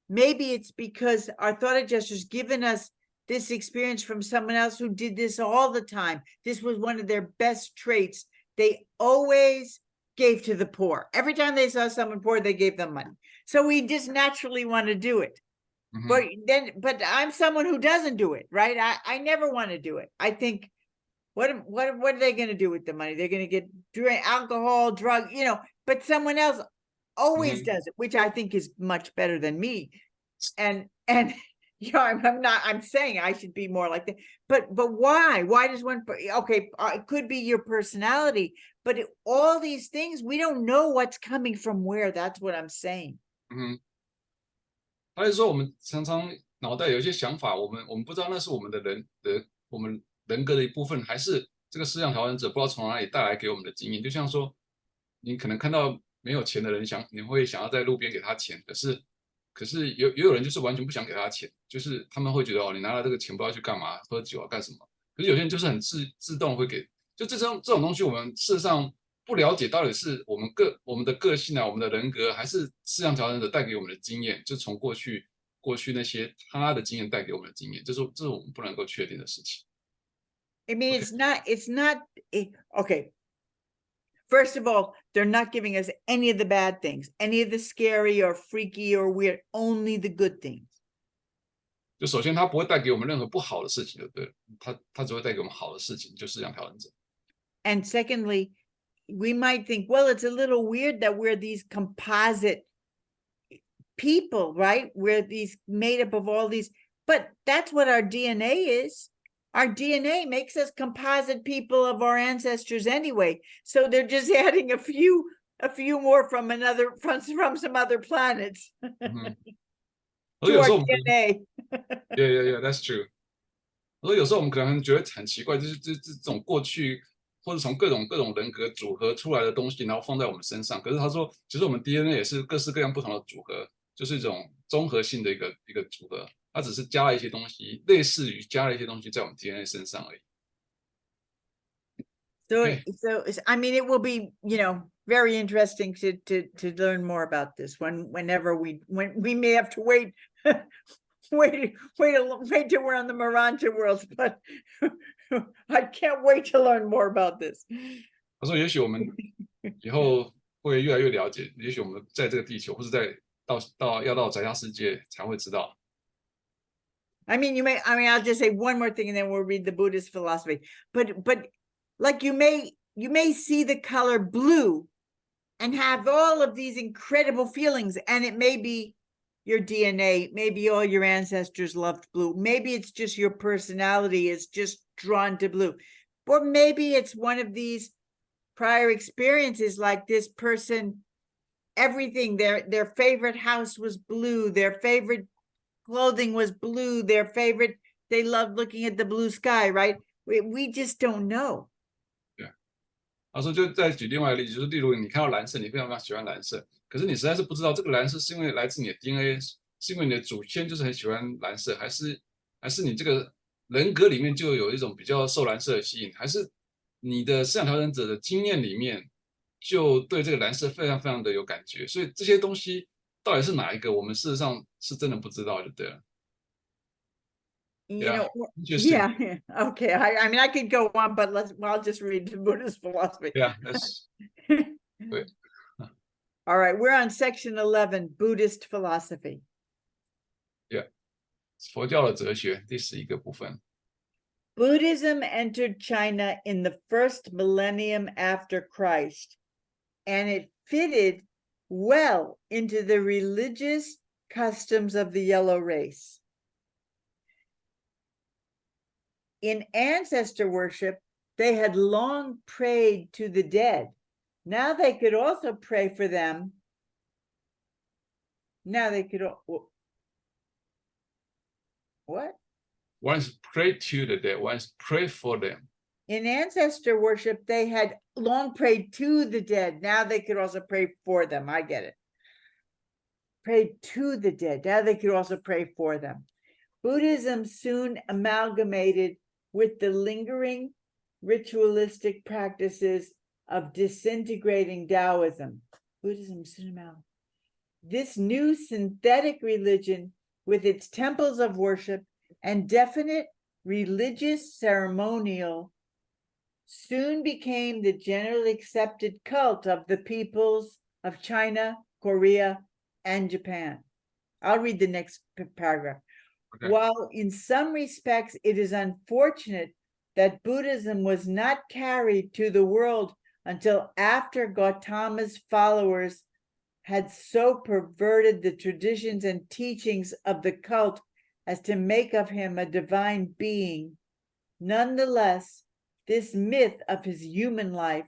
Maybe it's because our thought adjuster's given us this experience from someone else who did this all the time. This was one of their best traits. They always gave to the poor. Every time they saw someone poor, they gave them money. So we just naturally want to do it. But I'm someone who doesn't do it, right? I never want to do it. I think, what are they going to do with the money? They're going to get alcohol, drug, but someone else always does it, which I think is much better than me. And I'm saying I should be more like that, but why does one, okay, it could be your personality, but all these things, we don't know what's coming from where. That's what I'm saying. 还是说我们常常脑袋有一些想法，我们不知道那是我们人格的一部分，还是这个思想调整者不知道从哪里带来给我们的经验。就像说，你可能看到没有钱的人，你会想要在路边给他钱，可是也有人就是完全不想给他钱，就是他们会觉得你拿了这个钱不知道去干嘛，喝酒啊干什么。可是有些人就是很自动会给，就这种东西，我们事实上不了解到底是我们的个性啊，我们的人格，还是思想调整者带给我们的经验，就从过去那些他的经验带给我们的经验，这是我们不能够确定的事情。I mean, it's not okay. First of all, they're not giving us any of the bad things, any of the scary or freaky or weird, only the good things. 就首先，他不会带给我们任何不好的事情，就对了。他只会带给我们好的事情，就是思想调整者。And secondly, we might think, well, it's a little weird that we're these composite people, right? We're these made up of all these, but that's what our DNA is. Our DNA makes us composite people of our ancestors anyway. So they're just adding a few more from some other planets to our DNA. Yeah, that's true. 所以有时候我们可能觉得很奇怪，就是这种过去或者从各种人格组合出来的东西，然后放在我们身上。可是他说，其实我们 DNA 也是各式各样不同的组合，就是一种综合性的一个组合。它只是加了一些东西，类似于加了一些东西在我们 DNA 身上而已。So I mean, it will be, very interesting to learn more about this when we may have to wait till we're on the Miranda world, but I can't wait to learn more about this. 他说，也许我们以后会越来越了解，也许我们在这个地球，或是要到宅家世界才会知道。I mean, I'll just say one more thing and then we'll read the Buddhist philosophy. But like you may see the color blue and have all of these incredible feelings, and it may be your DNA, maybe all your ancestors loved blue. Maybe it's just your personality is just drawn to blue. Or maybe it's one of these prior experiences, like this person, everything, their favorite house was blue, their favorite clothing was blue, they loved looking at the blue sky, right? We just don't know. 对，他说就再举另外一个例子，就是例如你看到蓝色，你非常喜欢蓝色，可是你实在是不知道这个蓝色是因为来自你的 DNA， 是因为你的祖先就是很喜欢蓝色，还是你这个人格里面就有一种比较受蓝色的吸引，还是你的思想调整者的经验里面就对这个蓝色非常非常的有感觉，所以这些东西到底是哪一个，我们事实上是真的不知道，就对了。You Yeah, know, interesting. yeah, okay. I mean, I could go on, but I'll just read the Buddhist philosophy. Yeah, that's 对。 All right, we're on section 11, Buddhist philosophy. Yeah, 佛教的哲学第11个部分。 Buddhism entered China in the first millennium after Christ, and it fitted well into the religious customs of the yellow race. In ancestor worship, they had long prayed to the dead. Now they could also pray for them. Now they could, what? Once pray to the dead, once pray for them. In ancestor worship, they had long prayed to the dead. Now they could also pray for them. I get it. Pray to the dead. Now they could also pray for them. Buddhism soon amalgamated with the lingering ritualistic practices of disintegrating Taoism. Buddhism soon amalgamated. This new synthetic religion, with its temples of worship and definite religious ceremonial, soon became the generally accepted cult of the peoples of China, Korea, and Japan. I'll read the next paragraph. Okay. While in some respects it is unfortunate that Buddhism was not carried to the world until after Gautama's followers had so perverted the traditions and teachings of the cult as to make of him a divine being, nonetheless, this myth of his human life,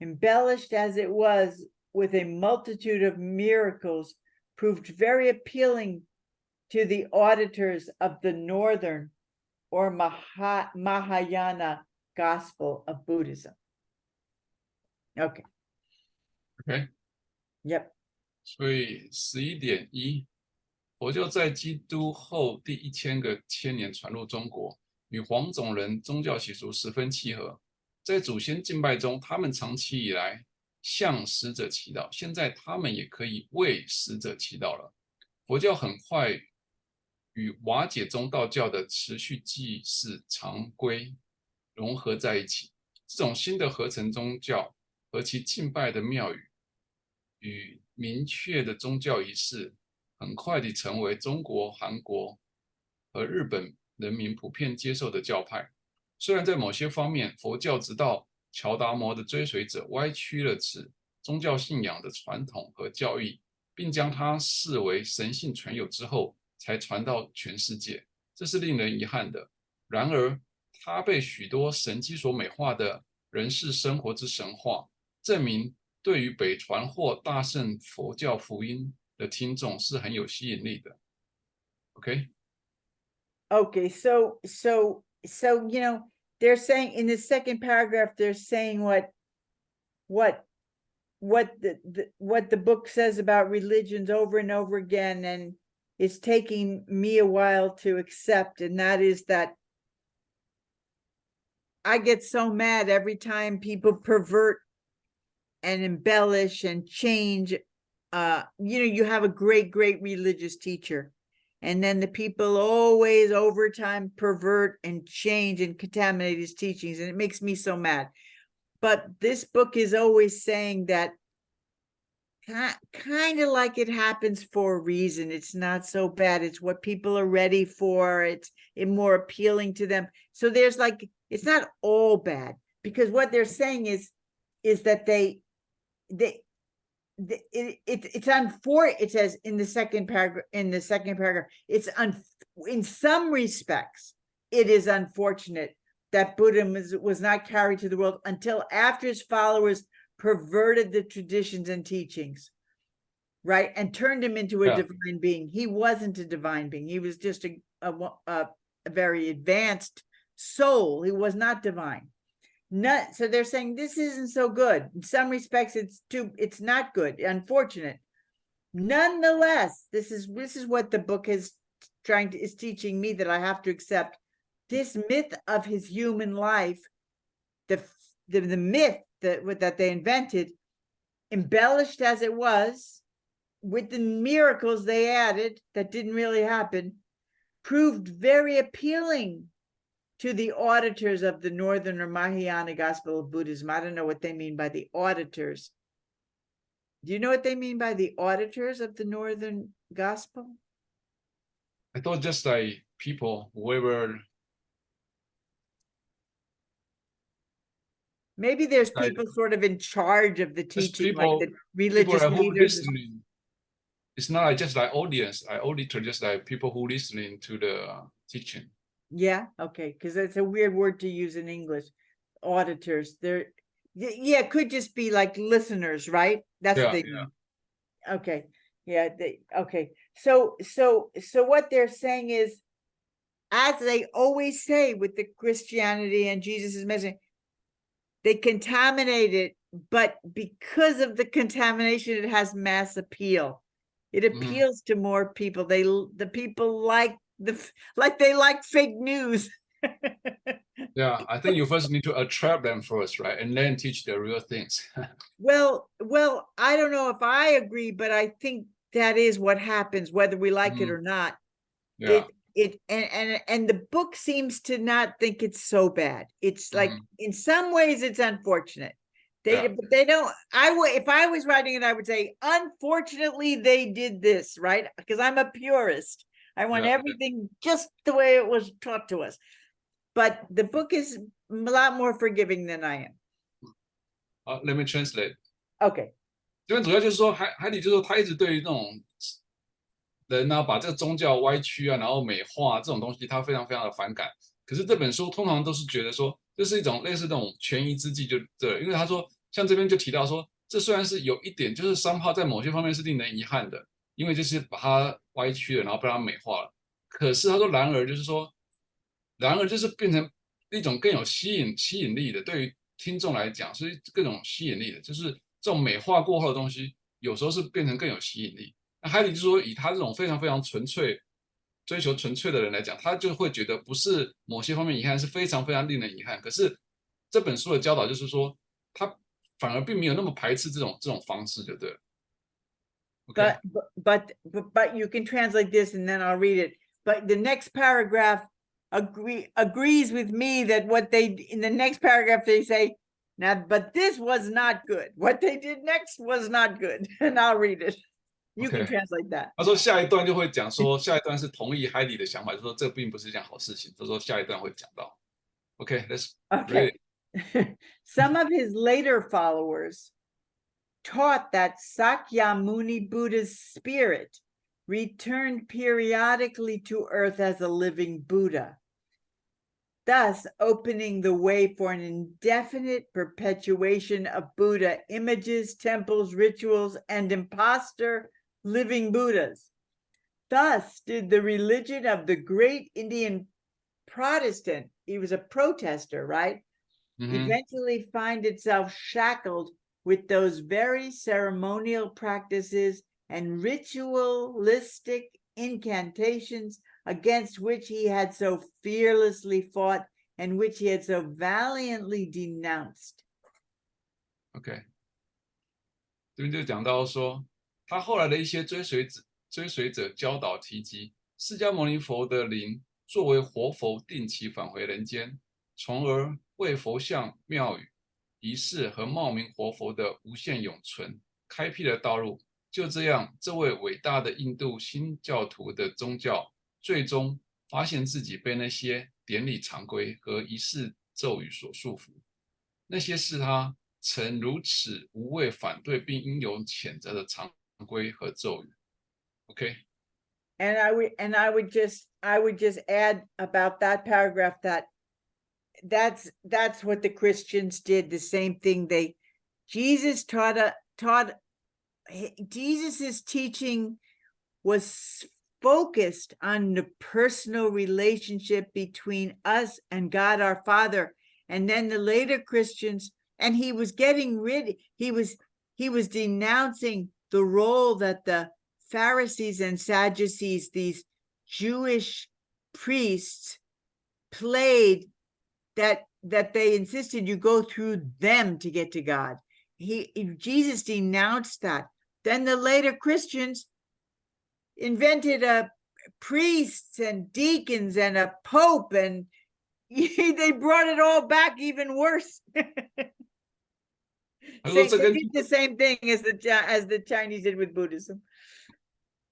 embellished as it was with a multitude of miracles, proved very appealing to the auditors of the Northern or Mahayana gospel of Buddhism. Okay. Okay. Yep. 所以11.1，佛教在基督后第1000个千年传入中国，与黄种人宗教习俗十分契合。在祖先敬拜中，他们长期以来向死者祈祷，现在他们也可以为死者祈祷了。佛教很快与瓦解宗道教的持续祭祀常规融合在一起。这种新的合成宗教和其敬拜的庙宇与明确的宗教仪式，很快地成为中国、韩国和日本人民普遍接受的教派。虽然在某些方面，佛教直到乔达摩的追随者歪曲了此宗教信仰的传统和教义，并将它视为神性存有之后，才传到全世界，这是令人遗憾的。然而，它被许多神迹所美化的人世生活之神话，证明对于北传或大乘佛教福音的听众是很有吸引力的。Okay? Okay, so you know, they're saying in the second paragraph, they're saying what the book says about religions over and over again, and it's taking me a while to accept, and that is that I get so mad every time people pervert and embellish and change. You have a great religious teacher, and then the people always over time pervert and change and contaminate his teachings, and it makes me so mad. But this book is always saying that kind of like it happens for a reason. It's not so bad. It's what people are ready for. It's more appealing to them. So there's like, it's not all bad, because what they're saying is that it's unfortunate. It says in the second paragraph, it's in some respects, it is unfortunate that Buddhism was not carried to the world until after his followers perverted the traditions and teachings, right, and turned him into a divine being. He wasn't a divine being. He was just a very advanced soul. He was not divine. So they're saying this isn't so good. In some respects, it's not good, unfortunate. Nonetheless, this is what the book is teaching me, that I have to accept. This myth of his human life, the myth that they invented, embellished as it was, with the miracles they added that didn't really happen, proved very appealing to the auditors of the Northern or Mahayana Gospel of Buddhism. I don't know what they mean by the auditors. Do you know what they mean by the auditors of the Northern Gospel? I thought just like people, whoever. Maybe there's Like, people sort of in charge of the teaching, people, like the religious people who leaders. listening. It's not like just like audience, like auditor, just like people who listening to the teaching. Yeah, okay, because it's a weird word to use in English. Auditors, they're yeah, it could just be like listeners, right? That's the okay. Yeah, okay. So what they're saying is, as they always say with the Christianity and Jesus' message, they contaminate it, but because of the contamination, it has mass appeal. It appeals to more people. The people like they like fake news. Yeah, I think you first need to attract them first, right? And then teach the real things. Well, I don't know if I agree, but I think that is what happens, whether we like it or not. Yeah. And the book seems to not think it's so bad. It's like in some ways it's unfortunate. But they don't. If I was writing it, I would say, unfortunately, they did this, right? Because I'm a purist. I want everything just the way it was taught to us. But the book is a lot more forgiving than I am. Let me translate. Okay. 这边主要就是说，海里就是说，他一直对于那种人啊，把这个宗教歪曲啊，然后美化这种东西，他非常非常的反感。可是这本书通常都是觉得说，这是一种类似那种权宜之计，就对，因为他说，像这边就提到说，这虽然是有一点，就是somehow在某些方面是令人遗憾的，因为就是把它歪曲了，然后被它美化了。可是他说，然而就是变成一种更有吸引力的，对于听众来讲是更有吸引力的，就是这种美化过后的东西，有时候是变成更有吸引力。那海里就说，以他这种非常非常纯粹、追求纯粹的人来讲，他就会觉得不是某些方面遗憾，是非常非常令人遗憾。可是这本书的教导就是说，他反而并没有那么排斥这种方式，就对了。Okay. But you can translate this and then I'll read it. But the next paragraph agrees with me that in the next paragraph they say, now, but this was not good. What they did next was not good. And I'll read it. You can translate that. 他说下一段就会讲说，下一段是同意海里的想法，就说这并不是一件好事情。他说下一段会讲到。Okay. Some of his later followers taught that Sakyamuni Buddha's spirit returned periodically to earth as a living Buddha, thus opening the way for an indefinite perpetuation of Buddha images, temples, rituals, and imposter living Buddhas. Thus did the religion of the great Indian Protestant, he was a protester, right? Eventually find itself shackled with those very ceremonial practices and ritualistic incantations against which he had so fearlessly fought and which he had so valiantly denounced. OK， 这边就讲到说，他后来的一些追随者教导提及，释迦牟尼佛的灵作为活佛定期返回人间，从而为佛像、庙宇、仪式和冒名活佛的无限永存开辟了道路。就这样，这位伟大的印度新教徒的宗教，最终发现自己被那些典礼常规和仪式咒语所束缚。那些是他曾如此无畏反对并应有谴责的常规和咒语。OK。And I would just add about that paragraph that's what the Christians did, the same thing. Jesus taught Jesus's teaching was focused on the personal relationship between us and God our Father. And then the later Christians, and he was denouncing the role that the Pharisees and Sadducees, these Jewish priests, played, that they insisted you go through them to get to God. Jesus denounced that. Then the later Christians invented a priests and deacons and a pope, and they brought it all back even worse. They did the same thing as the Chinese did with Buddhism.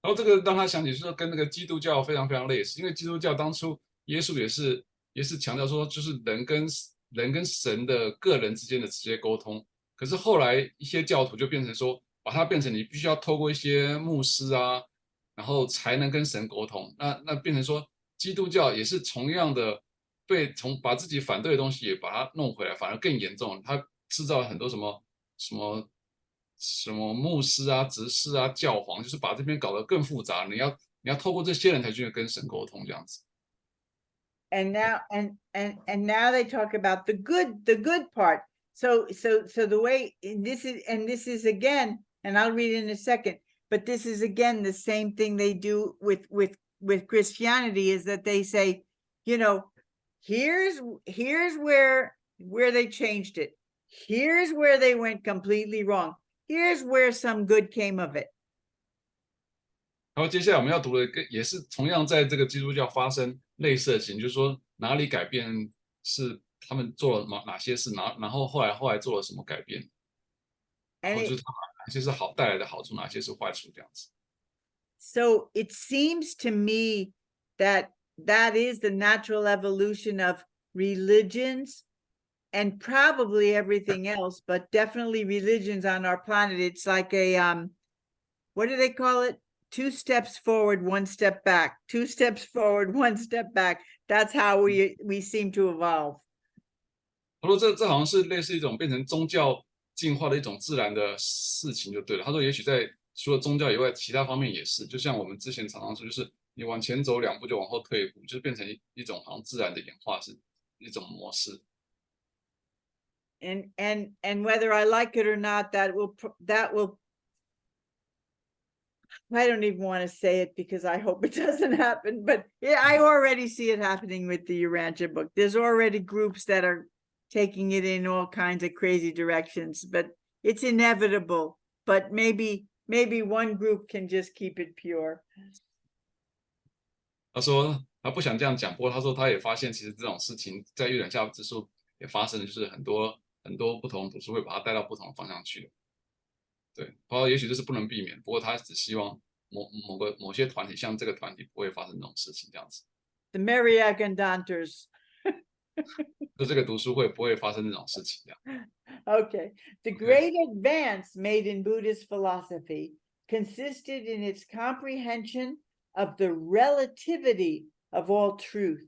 然后这个让他想起说跟那个基督教非常非常类似，因为基督教当初耶稣也是强调说，就是人跟神的个人之间的直接沟通。可是后来一些教徒就变成说，把它变成你必须要透过一些牧师啊，然后才能跟神沟通。那变成说，基督教也是同样的把自己反对的东西也把它弄回来，反而更严重。他制造了很多什么牧师啊、执事啊、教皇，就是把这边搞得更复杂。你要透过这些人才去跟神沟通这样子。And now they talk about the good part. So the way this is again, and I'll read in a second, but this is again the same thing they do with Christianity, is that they say, here's where they changed it. Here's where they went completely wrong. Here's where some good came of it. 然后接下来我们要读的也是同样在这个基督教发生类似的情，就是说哪里改变是他们做了哪些事，然后后来做了什么改变，然后就是哪些是带来的好处，哪些是坏处这样子。So it seems to me that is the natural evolution of religions and probably everything else, but definitely religions on our planet. It's like a what do they call it? 2 steps forward, 1 step back. 2 steps forward, 1 step back. That's how we seem to evolve. 他说这好像是类似一种变成宗教进化的一种自然的事情就对了。他说也许在除了宗教以外，其他方面也是，就像我们之前常说，就是你往前走2步就往后退1步，就是变成一种好像自然的演化，是一种模式。And whether I like it or not, that will I don't even want to say it because I hope it doesn't happen, but yeah, I already see it happening with the Urantia book. There's already groups that are taking it in all kinds of crazy directions, but it's inevitable. But maybe one group can just keep it pure. 他说他不想这样讲，不过他说他也发现，其实这种事情在月亮下之书也发生了，就是很多不同的读书会把它带到不同的方向去了。对，包括也许这是不能避免，不过他只希望某些团体，像这个团体不会发生这种事情这样子。The Mariagandanters. 就这个读书会不会发生这种事情这样。Okay. The great advance made in Buddhist philosophy consisted in its comprehension of the relativity of all truth.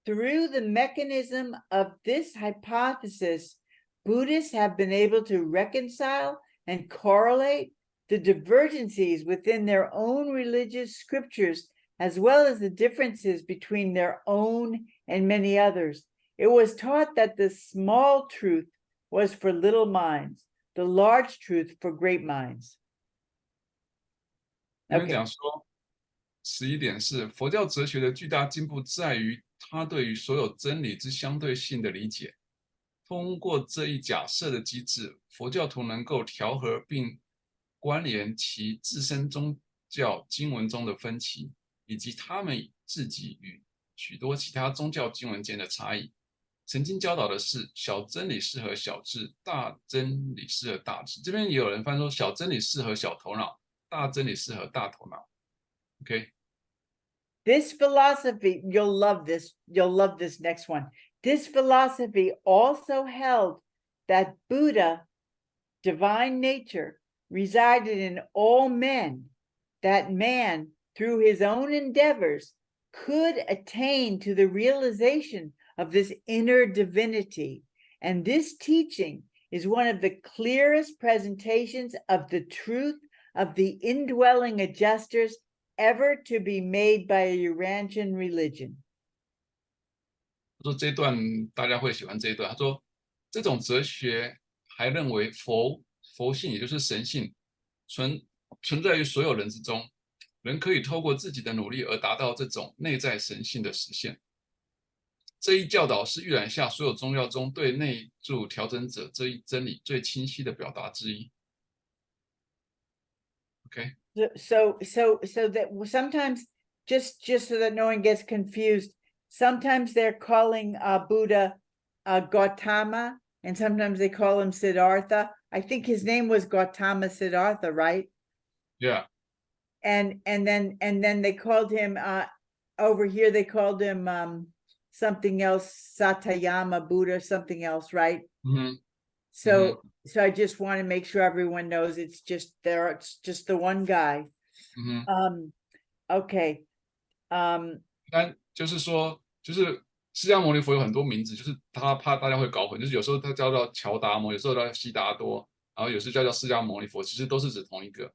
Through the mechanism of this hypothesis, Buddhists have been able to reconcile and correlate the divergencies within their own religious scriptures, as well as the differences between their own and many others. It was taught that the small truth was for little minds, the large truth for great minds. 有人讲说，11点是佛教哲学的巨大进步在于它对于所有真理之相对性的理解。通过这一假设的机制，佛教徒能够调和并关联其自身宗教经文中的分歧，以及他们自己与许多其他宗教经文间的差异。曾经教导的是小真理适合小智，大真理适合大智。这边也有人翻说小真理适合小头脑，大真理适合大头脑。OK。This philosophy, you'll love this next one. This philosophy also held that Buddha, divine nature, resided in all men, that man, through his own endeavors, could attain to the realization of this inner divinity. And this teaching is one of the clearest presentations of the truth of the indwelling adjusters ever to be made by a Urantian religion. 他说这一段大家会喜欢这一段。他说这种哲学还认为佛性也就是神性存在于所有人之中，人可以透过自己的努力而达到这种内在神性的实现。这一教导是预览下所有宗教中对内住调整者这一真理最清晰的表达之一。Okay. So that sometimes, just so that no one gets confused, sometimes they're calling Buddha Gautama, and sometimes they call him Siddhartha. I think his name was Gautama Siddhartha, right? Yeah. And then they called him over here. They called him something else, Satayama Buddha, something else, right? Mm-hmm. So I just want to make sure everyone knows it's just the one guy. Okay. 但就是说，就是释迦牟尼佛有很多名字，就是他怕大家会搞混，就是有时候他叫做乔达摩，有时候叫悉达多，然后有时叫释迦牟尼佛，其实都是指同一个。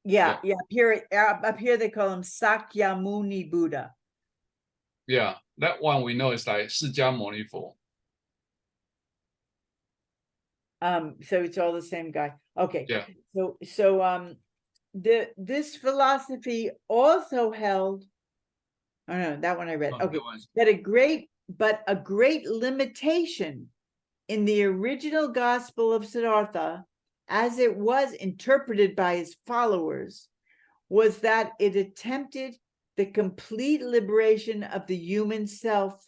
Yeah. Up here they call him Sakyamuni Buddha. Yeah, that one we know is like 释迦牟尼佛。So it's all the same guy. Okay. Yeah. So this philosophy also held, oh no, that one I read. Okay. That a great limitation in the original gospel of Siddhartha, as it was interpreted by his followers, was that it attempted the complete liberation of the human self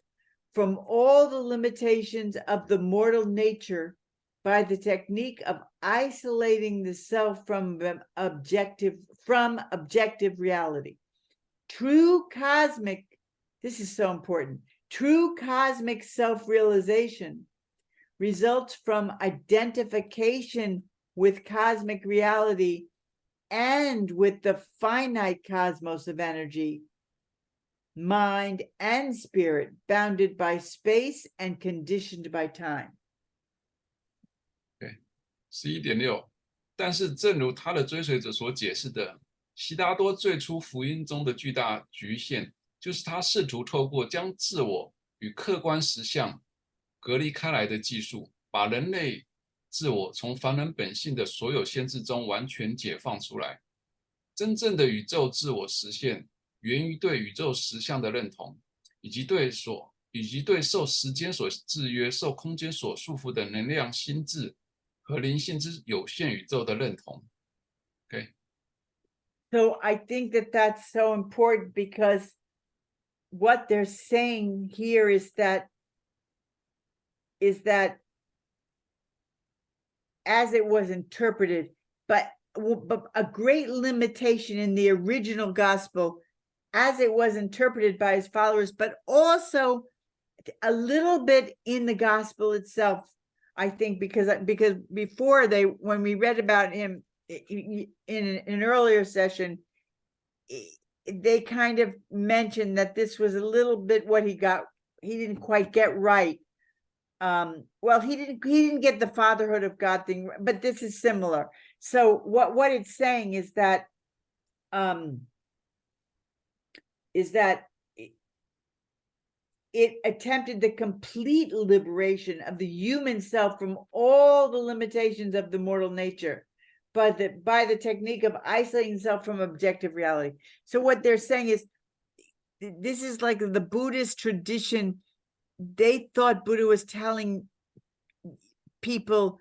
from all the limitations of the mortal nature by the technique of isolating the self from objective reality. This is so important, true cosmic self-realization results from identification with cosmic reality and with the finite cosmos of energy, mind, and spirit, bounded by space and conditioned by time. 11.6，但是正如他的追随者所解释的，悉达多最初福音中的巨大局限，就是他试图透过将自我与客观实相隔离开来的技术，把人类自我从凡人本性的所有限制中完全解放出来。真正的宇宙自我实现，源于对宇宙实相的认同，以及对受时间所制约、受空间所束缚的能量心智和灵性之有限宇宙的认同。Okay. So I think that that's so important, because what they're saying here is that as it was interpreted, but a great limitation in the original gospel as it was interpreted by his followers, but also a little bit in the gospel itself, I think, because before when we read about him in an earlier session, they kind of mentioned that this was a little bit what he didn't quite get right. Well, he didn't get the fatherhood of God thing, but this is similar. So what it's saying is that it attempted the complete liberation of the human self from all the limitations of the mortal nature, but by the technique of isolating self from objective reality. So what they're saying is, this is like the Buddhist tradition. They thought Buddha was telling people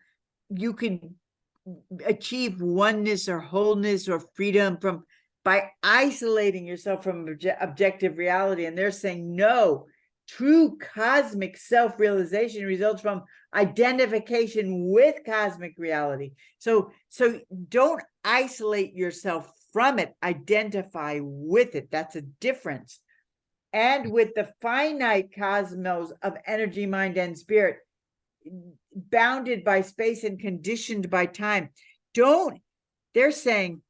you can achieve oneness or wholeness or freedom by isolating yourself from objective reality. And they're saying, no, true cosmic self-realization results from identification with cosmic reality. So don't isolate yourself from it, identify with it. That's a difference. And with the finite cosmos of energy, mind, and spirit, bounded by space and conditioned by time. They're saying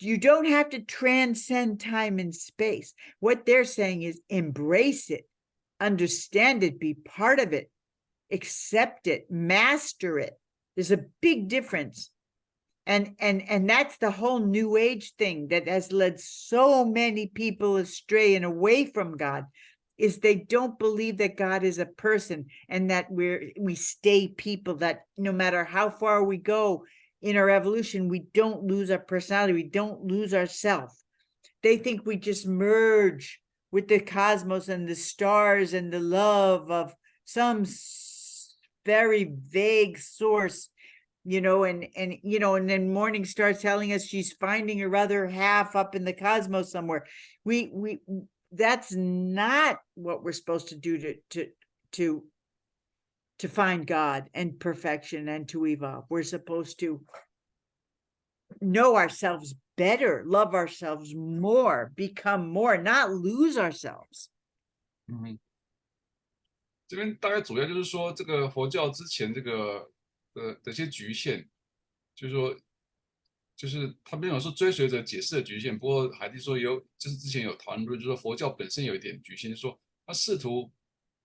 you don't have to transcend time and space. What they're saying is embrace it, understand it, be part of it, accept it, master it. There's a big difference. And that's the whole New Age thing that has led so many people astray and away from God, is they don't believe that God is a person, and that we stay people, that no matter how far we go in our evolution, we don't lose our personality, we don't lose ourself. They think we just merge with the cosmos and the stars and the love of some very vague source, you know, and then Morning Star telling us she's finding her other half up in the cosmos somewhere. We that's not what we're supposed to do to find God and perfection and to evolve. We're supposed to know ourselves better, love ourselves more, become more, not lose ourselves. 这边大概主要就是说，这个佛教之前这个的一些局限，就是说，就是他没有说追随者解释的局限。不过海蒂说就是之前有讨论，就是说佛教本身有一点局限，就是说他试图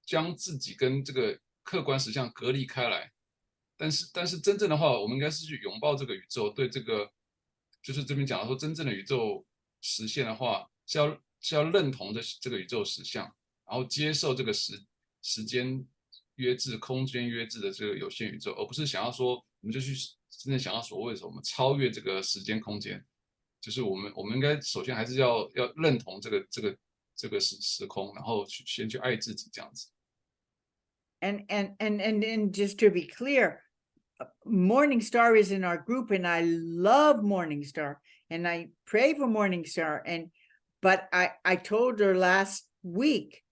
将自己跟这个客观实相隔离开来。但是真正的话，我们应该是去拥抱这个宇宙，对这个就是这边讲的说，真正的宇宙实现的话，是要认同这个宇宙实相，然后接受这个时间约制、空间约制的这个有限宇宙，而不是想要说我们就去真正想要所谓的我们超越这个时间空间。就是我们应该首先还是要认同这个时空，然后先去爱自己这样子。And just to be clear, Morning Star is in our group, and I love Morning Star, and I pray for Morning Star. But I told her last week,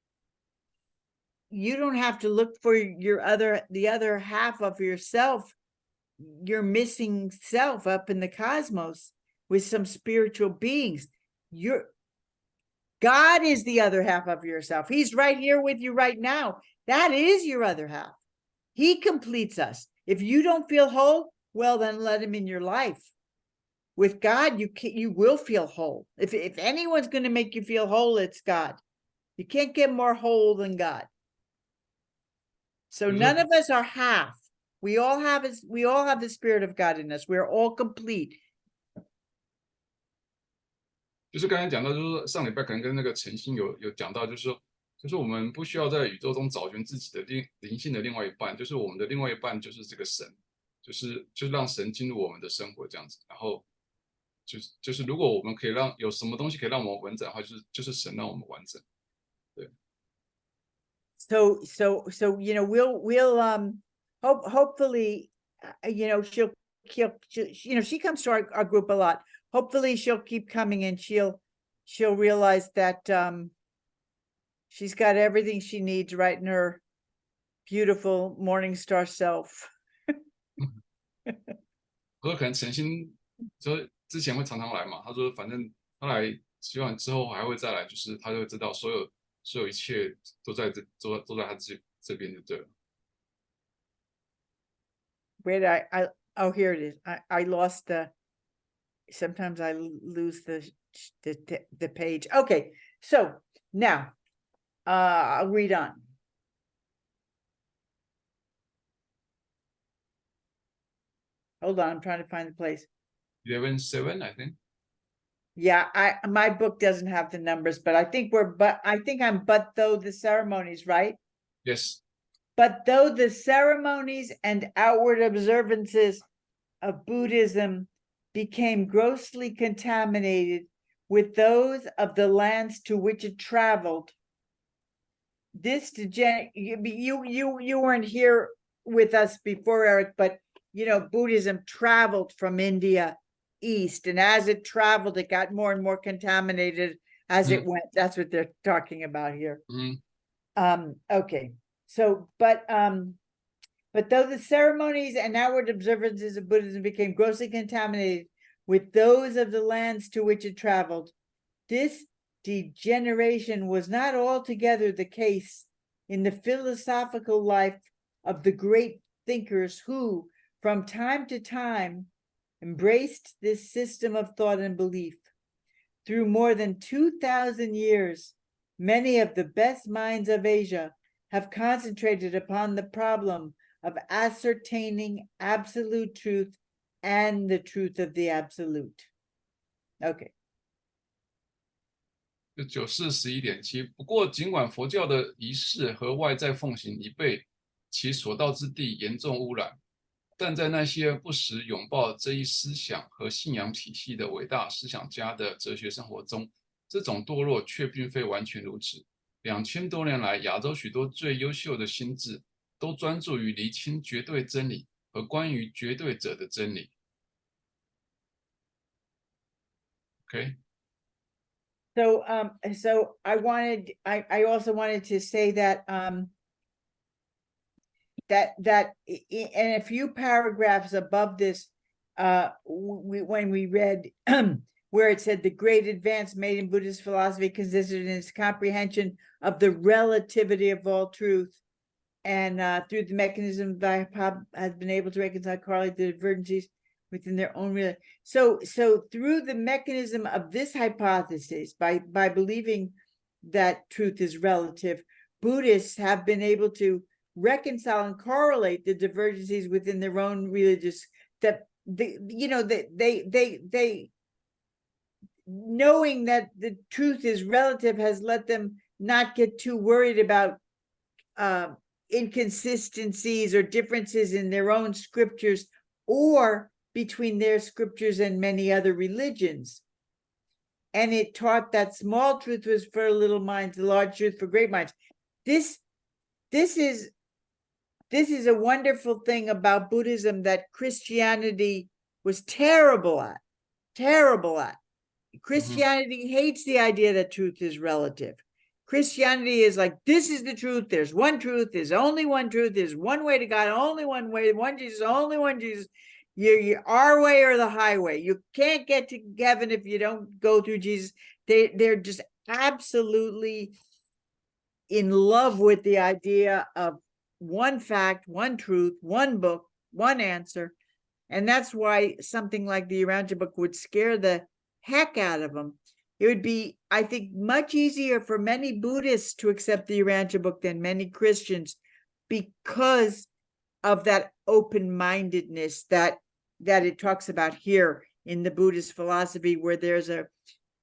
you don't have to look for the other half of yourself, your missing self up in the cosmos with some spiritual beings. God is the other half of yourself. He's right here with you right now. That is your other half. He completes us. If you don't feel whole, well, then let him in your life. With God, you will feel whole. If anyone's going to make you feel whole, it's God. You can't get more whole than God. So none of us are half. We all have the Spirit of God in us. We're all complete. 就是刚才讲到，就是说上礼拜可能跟那个晨星有讲到，就是说，就是我们不需要在宇宙中找寻自己的灵性的另外一半，就是我们的另外一半就是这个神，就是让神进入我们的生活这样子。然后就是如果我们可以有什么东西可以让我们完整的话，就是神让我们完整。对。So you know we'll hopefully you know she'll you know she comes to our group a lot. Hopefully she'll keep coming, and she'll realize that she's got everything she needs right in her beautiful Morning Star self. 我说可能晨星说之前会常常来嘛，他说反正他来，希望之后还会再来，就是他就会知道所有一切都在他这边就对了。Wait, oh, here it is. I lost the. Sometimes I lose the page. Okay, so now I'll read on. Hold on, I'm trying to find the place. 11:7, I think. Yeah, my book doesn't have the numbers, but I think I'm but though the ceremonies, right? Yes. But though the ceremonies and outward observances of Buddhism became grossly contaminated with those of the lands to which it traveled, this you weren't here with us before, Eric, but you know, Buddhism traveled from India east, and as it traveled, it got more and more contaminated as it went. That's what they're talking about here. Okay, so but though the ceremonies and outward observances of Buddhism became grossly contaminated with those of the lands to which it traveled, this degeneration was not altogether the case in the philosophical life of the great thinkers who, from time to time, embraced this system of thought and belief. Through more than 2,000 years, many of the best minds of Asia have concentrated upon the problem of ascertaining absolute truth and the truth of the absolute. Okay. 9:11.7。不过，尽管佛教的仪式和外在奉行已被其所到之地严重污染，但在那些不时拥抱这一思想和信仰体系的伟大思想家的哲学生活中，这种堕落却并非完全如此。2000多年来，亚洲许多最优秀的心智都专注于厘清绝对真理和关于绝对者的真理。Okay. So I also wanted to say that that in a few paragraphs above this, when we read where it said the great advance made in Buddhist philosophy consisted in its comprehension of the relativity of all truth, and through the mechanism that has been able to reconcile, correlate the divergencies within their own real. So through the mechanism of this hypothesis, by believing that truth is relative, Buddhists have been able to reconcile and correlate the divergencies within their own religious, that they knowing that the truth is relative has let them not get too worried about inconsistencies or differences in their own scriptures or between their scriptures and many other religions. And it taught that small truth was for little minds, the large truth for great minds. This is a wonderful thing about Buddhism that Christianity was terrible at. Christianity hates the idea that truth is relative. Christianity is like, this is the truth. There's one truth. There's only one truth. There's one way to God, only one way, one Jesus, only one Jesus. You're our way or the highway. You can't get to heaven if you don't go through Jesus. They're just absolutely in love with the idea of one fact, one truth, one book, one answer. And that's why something like the Urantia book would scare the heck out of them. It would be, I think, much easier for many Buddhists to accept the Urantia book than many Christians, because of that open-mindedness that it talks about here in the Buddhist philosophy, where there's a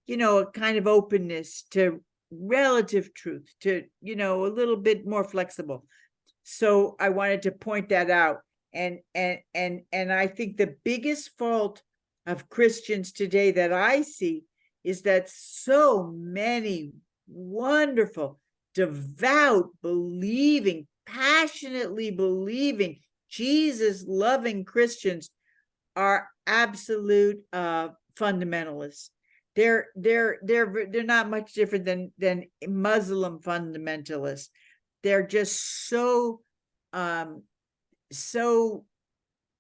kind of openness to relative truth, to, a little bit more flexible. So I wanted to point that out. And I think the biggest fault of Christians today that I see is that so many wonderful, devout, believing, passionately believing, Jesus-loving Christians are absolute fundamentalists. They're not much different than Muslim fundamentalists. They're just so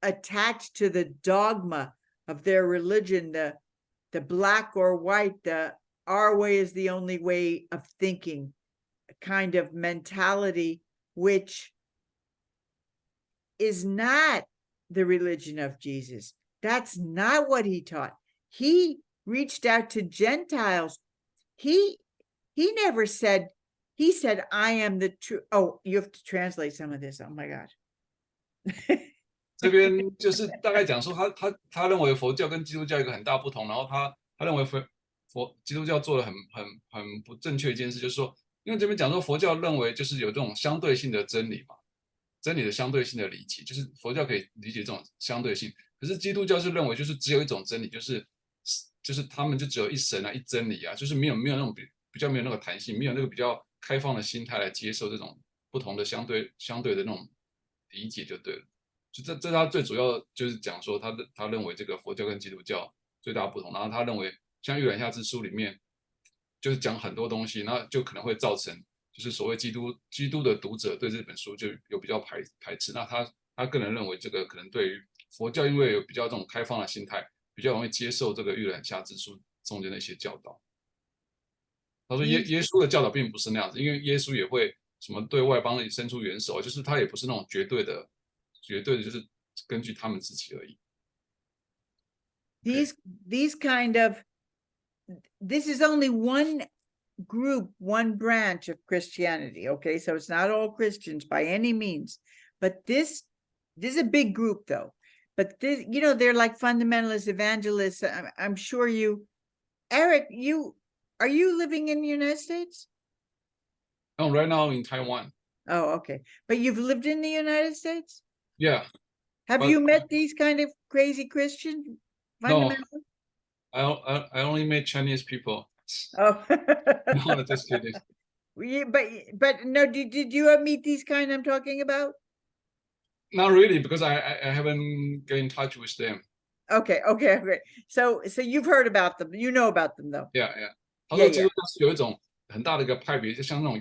attached to the dogma of their religion, the black or white, our way is the only way of thinking kind of mentality, which is not the religion of Jesus. That's not what he taught. He reached out to Gentiles. He never said, he said, I am the true. Oh, you have to translate some of this. Oh my God. 这边就是大概讲说他认为佛教跟基督教一个很大不同，然后他认为基督教做了很不正确一件事，就是说，因为这边讲说佛教认为就是有这种相对性的真理嘛，真理的相对性的理解，就是佛教可以理解这种相对性，可是基督教是认为就是只有一种真理，就是他们就只有一神啊，一真理啊，就是没有那种比较没有那个弹性，没有那个比较开放的心态来接受这种不同的相对的那种理解就对了。就这他最主要就是讲说他认为这个佛教跟基督教最大不同，然后他认为像《玉苒厦之书》里面就是讲很多东西，那就可能会造成就是所谓基督的读者对这本书就有比较排斥。那他个人认为这个可能对于佛教，因为有比较这种开放的心态，比较容易接受这个《玉苒厦之书》中间的一些教导。他说耶稣的教导并不是那样子，因为耶稣也会什么对外邦人伸出援手，就是他也不是那种绝对的，就是根据他们自己而已。These kind of, this is only one group, one branch of Christianity. Okay, so it's not all Christians by any means, but this is a big group though. But this, they're like fundamentalist evangelists. I'm sure Eric, are you living in the United States? No, right now in Taiwan. Oh, okay. But you've lived in the United States? Yeah. Have you met these kind of crazy Christian fundamentalists? No, I only met Chinese people. Oh. No, just kidding. But no, did you meet these kind I'm talking about? Not really, because I haven't get in touch with them. Okay. So you've heard about them, you know about them though. Yeah. 他说基督教是有一种很大的一个派别，就像那种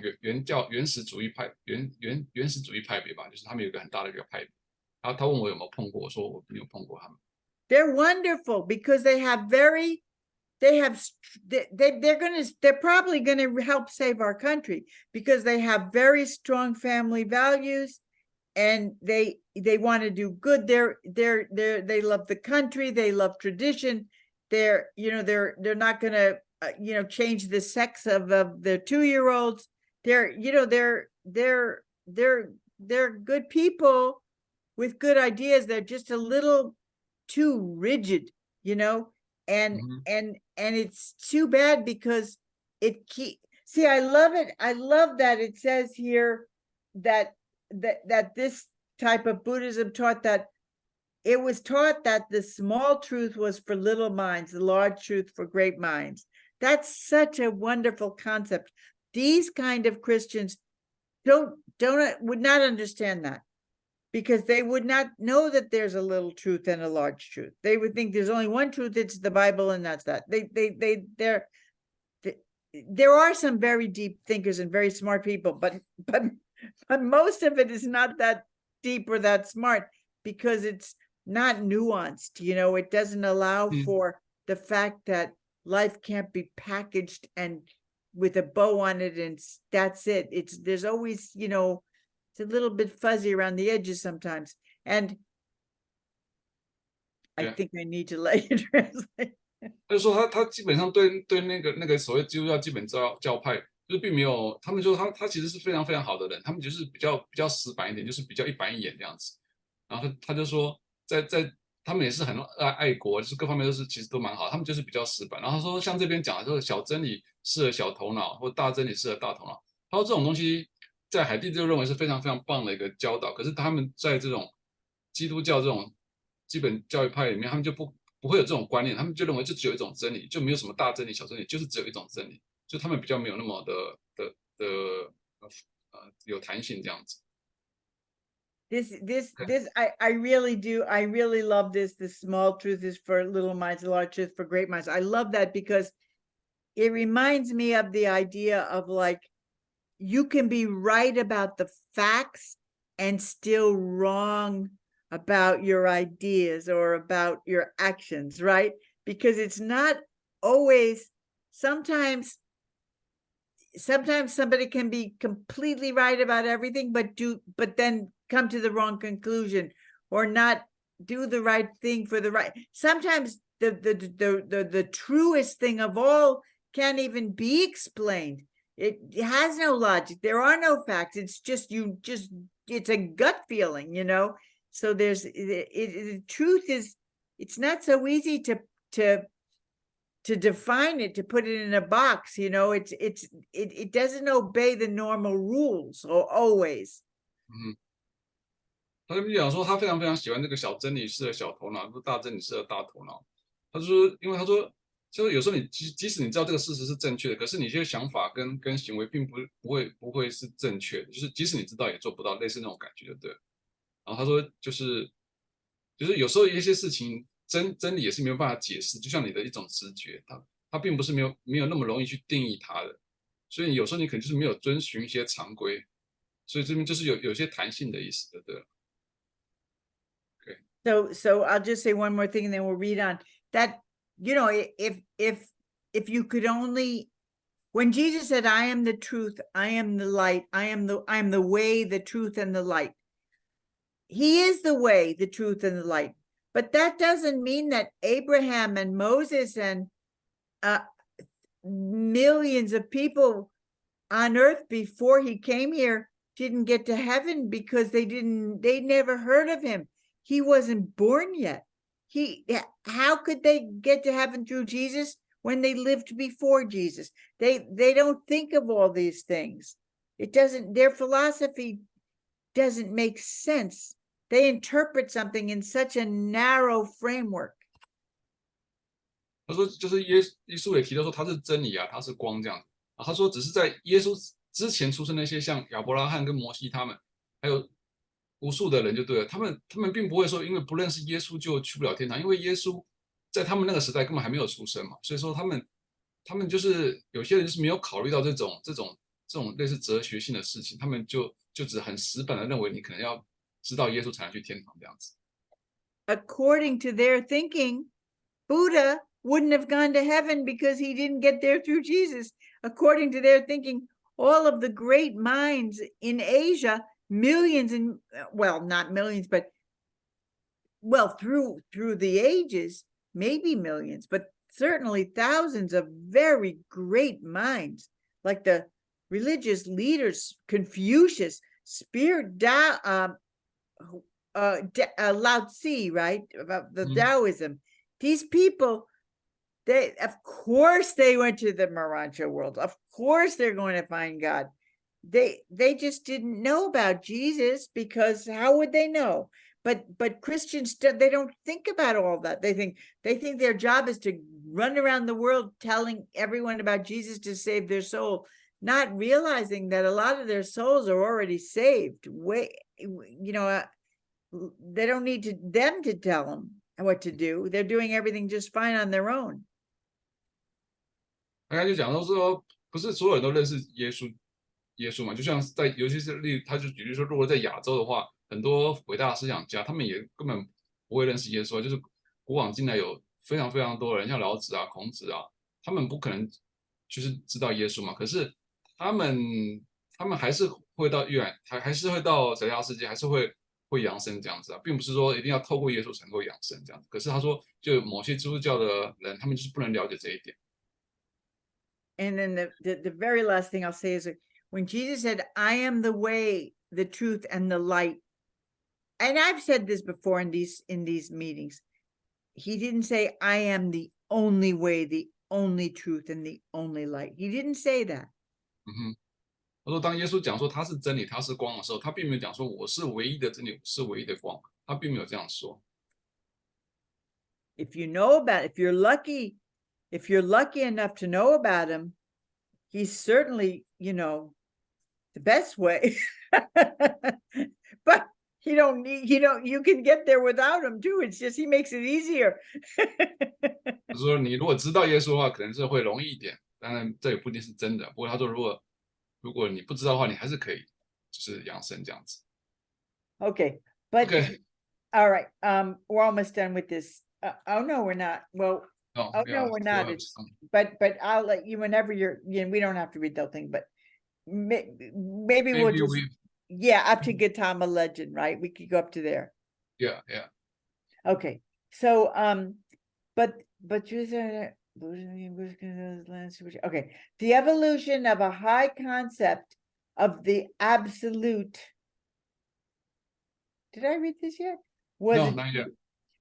原始主义派别吧，就是他们有一个很大的一个派别。然后他问我有没有碰过，我说我没有碰过他们。They're wonderful because they're probably gonna help save our country because they have very strong family values and they want to do good. They love the country, they love tradition. They're not gonna change the sex of their 2-year-olds. They're good people with good ideas. They're just a little too rigid, and it's too bad because I love it. I love that it says here that this type of Buddhism taught that it was taught that the small truth was for little minds, the large truth for great minds. That's such a wonderful concept. These kind of Christians would not understand that, because they would not know that there's a little truth and a large truth. They would think there's only one truth, it's the Bible, and that's that. There are some very deep thinkers and very smart people, but most of it is not that deep or that smart because it's not nuanced. It doesn't allow for the fact that life can't be packaged and with a bow on it and that's it. There's always, it's a little bit fuzzy around the edges sometimes. And I think I need to let you translate. 他就说他基本上对那个所谓基督教基本教派，就是并没有，他们说他其实是非常非常好的人，他们就是比较死板一点，就是比较一板一眼这样子。然后他就说在他们也是很爱国，就是各方面其实都蛮好，他们就是比较死板。然后他说像这边讲的说小真理适合小头脑，或大真理适合大头脑。他说这种东西在海地就认为是非常非常棒的一个教导，可是他们在这种基督教这种基本教育派里面，他们就不会有这种观念，他们就认为就只有一种真理，就没有什么大真理、小真理，就是只有一种真理，就他们比较没有那么的有弹性这样子。I really do. I really love this. The small truth is for little minds, the large truth for great minds. I love that because it reminds me of the idea of like, you can be right about the facts and still wrong about your ideas or about your actions, right? Because it's not always, sometimes somebody can be completely right about everything, but then come to the wrong conclusion or not do the right thing for the right. Sometimes the truest thing of all can't even be explained. It has no logic. There are no facts. It's just it's a gut feeling, So the truth is, it's not so easy to define it, to put it in a box, it doesn't obey the normal rules or always. 他就讲说他非常非常喜欢这个小真理适合小头脑，大真理适合大头脑。他说，因为他说，就是有时候你即使你知道这个事实是正确的，可是你一些想法跟行为并不会是正确的，就是即使你知道也做不到，类似那种感觉，对。然后他说，就是有时候一些事情真理也是没有办法解释，就像你的一种直觉，它并不是没有那么容易去定义它的，所以有时候你可能就是没有遵循一些常规，所以这边就是有些弹性的意思的，对。So I'll just say one more thing and then we'll read on that. If you could only, when Jesus said, I am the truth, I am the light, I am the way, the truth, and the light. He is the way, the truth, and the light. But that doesn't mean that Abraham and Moses and millions of people on earth before he came here didn't get to heaven because they never heard of him. He wasn't born yet. How could they get to heaven through Jesus when they lived before Jesus? They don't think of all these things. Their philosophy doesn't make sense. They interpret something in such a narrow framework. 他他说就是耶稣也提到说他是真理啊，他是光这样子啊。他说只是在耶稣之前出生那些像亚伯拉罕跟摩西他们，还有无数的人就对了，他们并不会说因为不认识耶稣就去不了天堂，因为耶稣在他们那个时代根本还没有出生嘛，所以说他们就是有些人就是没有考虑到这种类似哲学性的事情，他们就只很死板的认为你可能要知道耶稣才能去天堂这样子。According to their thinking, Buddha wouldn't have gone to heaven because he didn't get there through Jesus. According to their thinking, all of the great minds in Asia, millions and, well, not millions, but, well, through the ages, maybe millions, but certainly thousands of very great minds, like the religious leaders, Confucius, Lao Tzu, right, about the Taoism. These people, of course they went to the Marancha world. Of course they're going to find God. They just didn't know about Jesus, because how would they know? But Christians, they don't think about all that. They think their job is to run around the world telling everyone about Jesus to save their soul, not realizing that a lot of their souls are already saved. They don't need them to tell them what to do. They're doing everything just fine on their own. 大概就讲到说，不是所有人都认识耶稣嘛，就像尤其是他就举例说，如果在亚洲的话，很多伟大的思想家，他们也根本不会认识耶稣，就是古往今来有非常非常多人，像老子啊、孔子啊，他们不可能就是知道耶稣嘛，可是他们还是会到还是会到其他世界，还是会扬升这样子啊，并不是说一定要透过耶稣才能够扬升这样子。可是他说，就某些基督教的人，他们就是不能了解这一点。And then the very last thing I'll say is, when Jesus said, "I am the way, the truth, and the light," and I've said this before in these meetings, he didn't say, "I am the only way, the only truth, and the only light." He didn't say that. 他说，当耶稣讲说他是真理，他是光的时候，他并没有讲说我是唯一的真理，我是唯一的光，他并没有这样说。If you know about, if you're lucky enough to know about him, he's certainly, the best way. But you can get there without him too. It's just he makes it easier. 他说，你如果知道耶稣的话，可能是会容易一点，当然这也不一定是真的。不过他说，如果你不知道的话，你还是可以就是扬升这样子。Okay, but Okay. All right. We're almost done with this. Oh no, we're not. Well, no, we're not. But I'll let you whenever we don't have to read the whole thing, but maybe we'll just up to Gautama legend, right? We could go up to there. Yeah. Okay. So but okay. The evolution of a high concept of the absolute. Did I read this yet? No, not yet.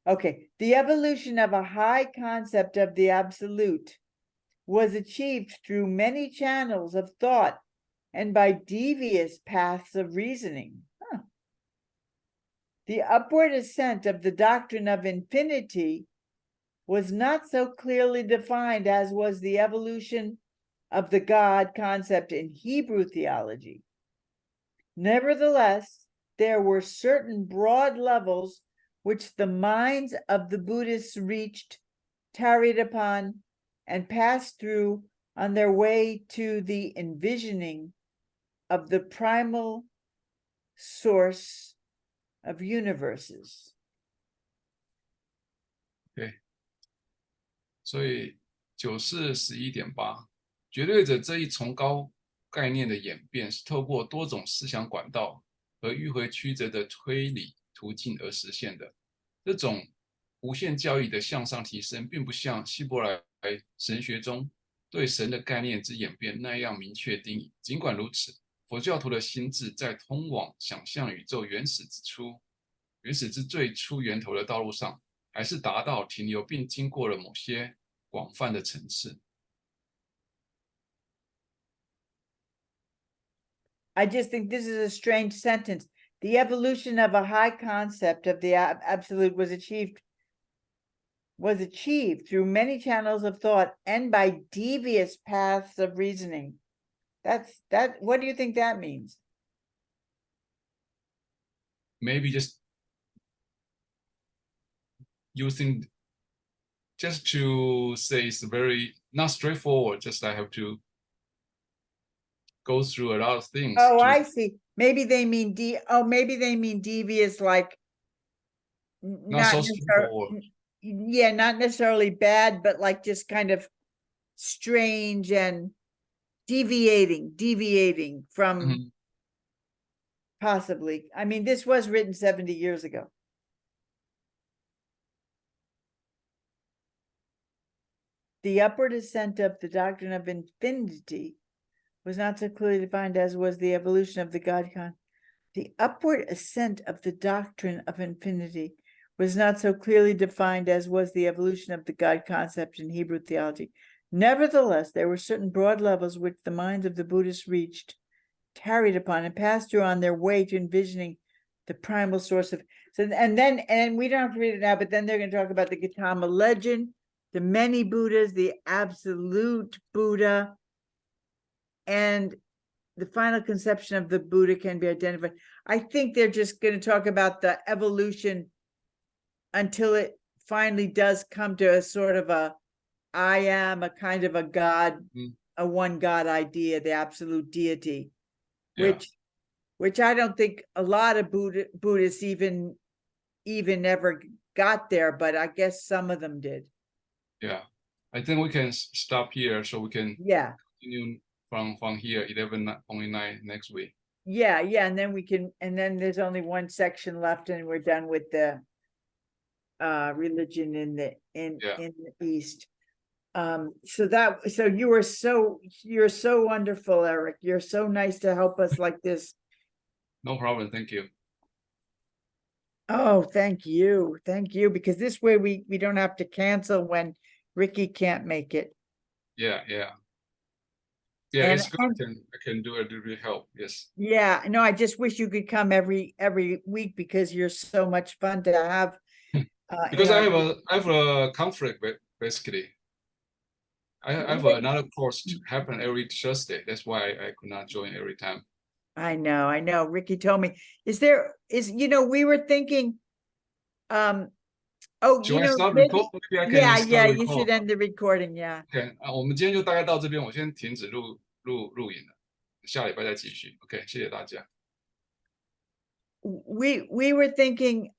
Okay. The evolution of a high concept of the absolute was achieved through many channels of thought and by devious paths of reasoning. The upward ascent of the doctrine of infinity was not so clearly defined as was the evolution of the God concept in Hebrew theology. Nevertheless, there were certain broad levels which the minds of the Buddhists reached, tarried upon, and passed through on their way to the envisioning of the primal source of universes. Okay. 所以9:11.8，绝对者这一崇高概念的演变是透过多种思想管道和迂回曲折的推理途径而实现的。这种无限教义的向上提升，并不像希伯来神学中对神的概念之演变那样明确定义。尽管如此，佛教徒的心智在通往想象宇宙原始之最初源头的道路上，还是达到停留并经过了某些广泛的层次。I just think this is a strange sentence. The evolution of a high concept of the absolute was achieved was achieved through many channels of thought and by devious paths of reasoning. What do you think that means? Maybe just using, just to say it's very not straightforward, just I have to go through a lot of things. Oh, I see. Maybe they mean maybe they mean devious, like not so straightforward. Yeah, not necessarily bad, but like just kind of strange and deviating from possibly. I mean, this was written 70 years ago. The upward ascent of the doctrine of infinity was not so clearly defined as was the evolution of the God-con. The upward ascent of the doctrine of infinity was not so clearly defined as was the evolution of the God concept in Hebrew theology. Nevertheless, there were certain broad levels which the minds of the Buddhists reached, carried upon, and passed through on their way to envisioning the primal source of. So, and we don't have to read it now, but then they're going to talk about the Gautama legend, the many Buddhas, the absolute Buddha, and the final conception of the Buddha can be identified. I think they're just going to talk about the evolution until it finally does come to a sort of I am a kind of a God, a one God idea, the absolute deity, which I don't think a lot of Buddhists even ever got there, but I guess some of them did. Yeah, I think we can stop here so we can continue from here 11.9 next week. Yeah, and then there's only one section left and we're done with the religion in the East. So you're so wonderful, Eric. You're so nice to help us like this. No problem. Thank you. Oh, thank you, because this way we don't have to cancel when Ricky can't make it. Yeah, it's good. I can do a little help. Yes. Yeah, no, I just wish you could come every week because you're so much fun to have. Because I have a conflict basically. I have another course to happen every Thursday. That's why I could not join every time. I know. Ricky told me. We were thinking. Should I start recording? Maybe I can start you should end the recording. Yeah. OK， 我们今天就大概到这边，我先停止录影了，下礼拜再继续。OK， 谢谢大家。We were thinking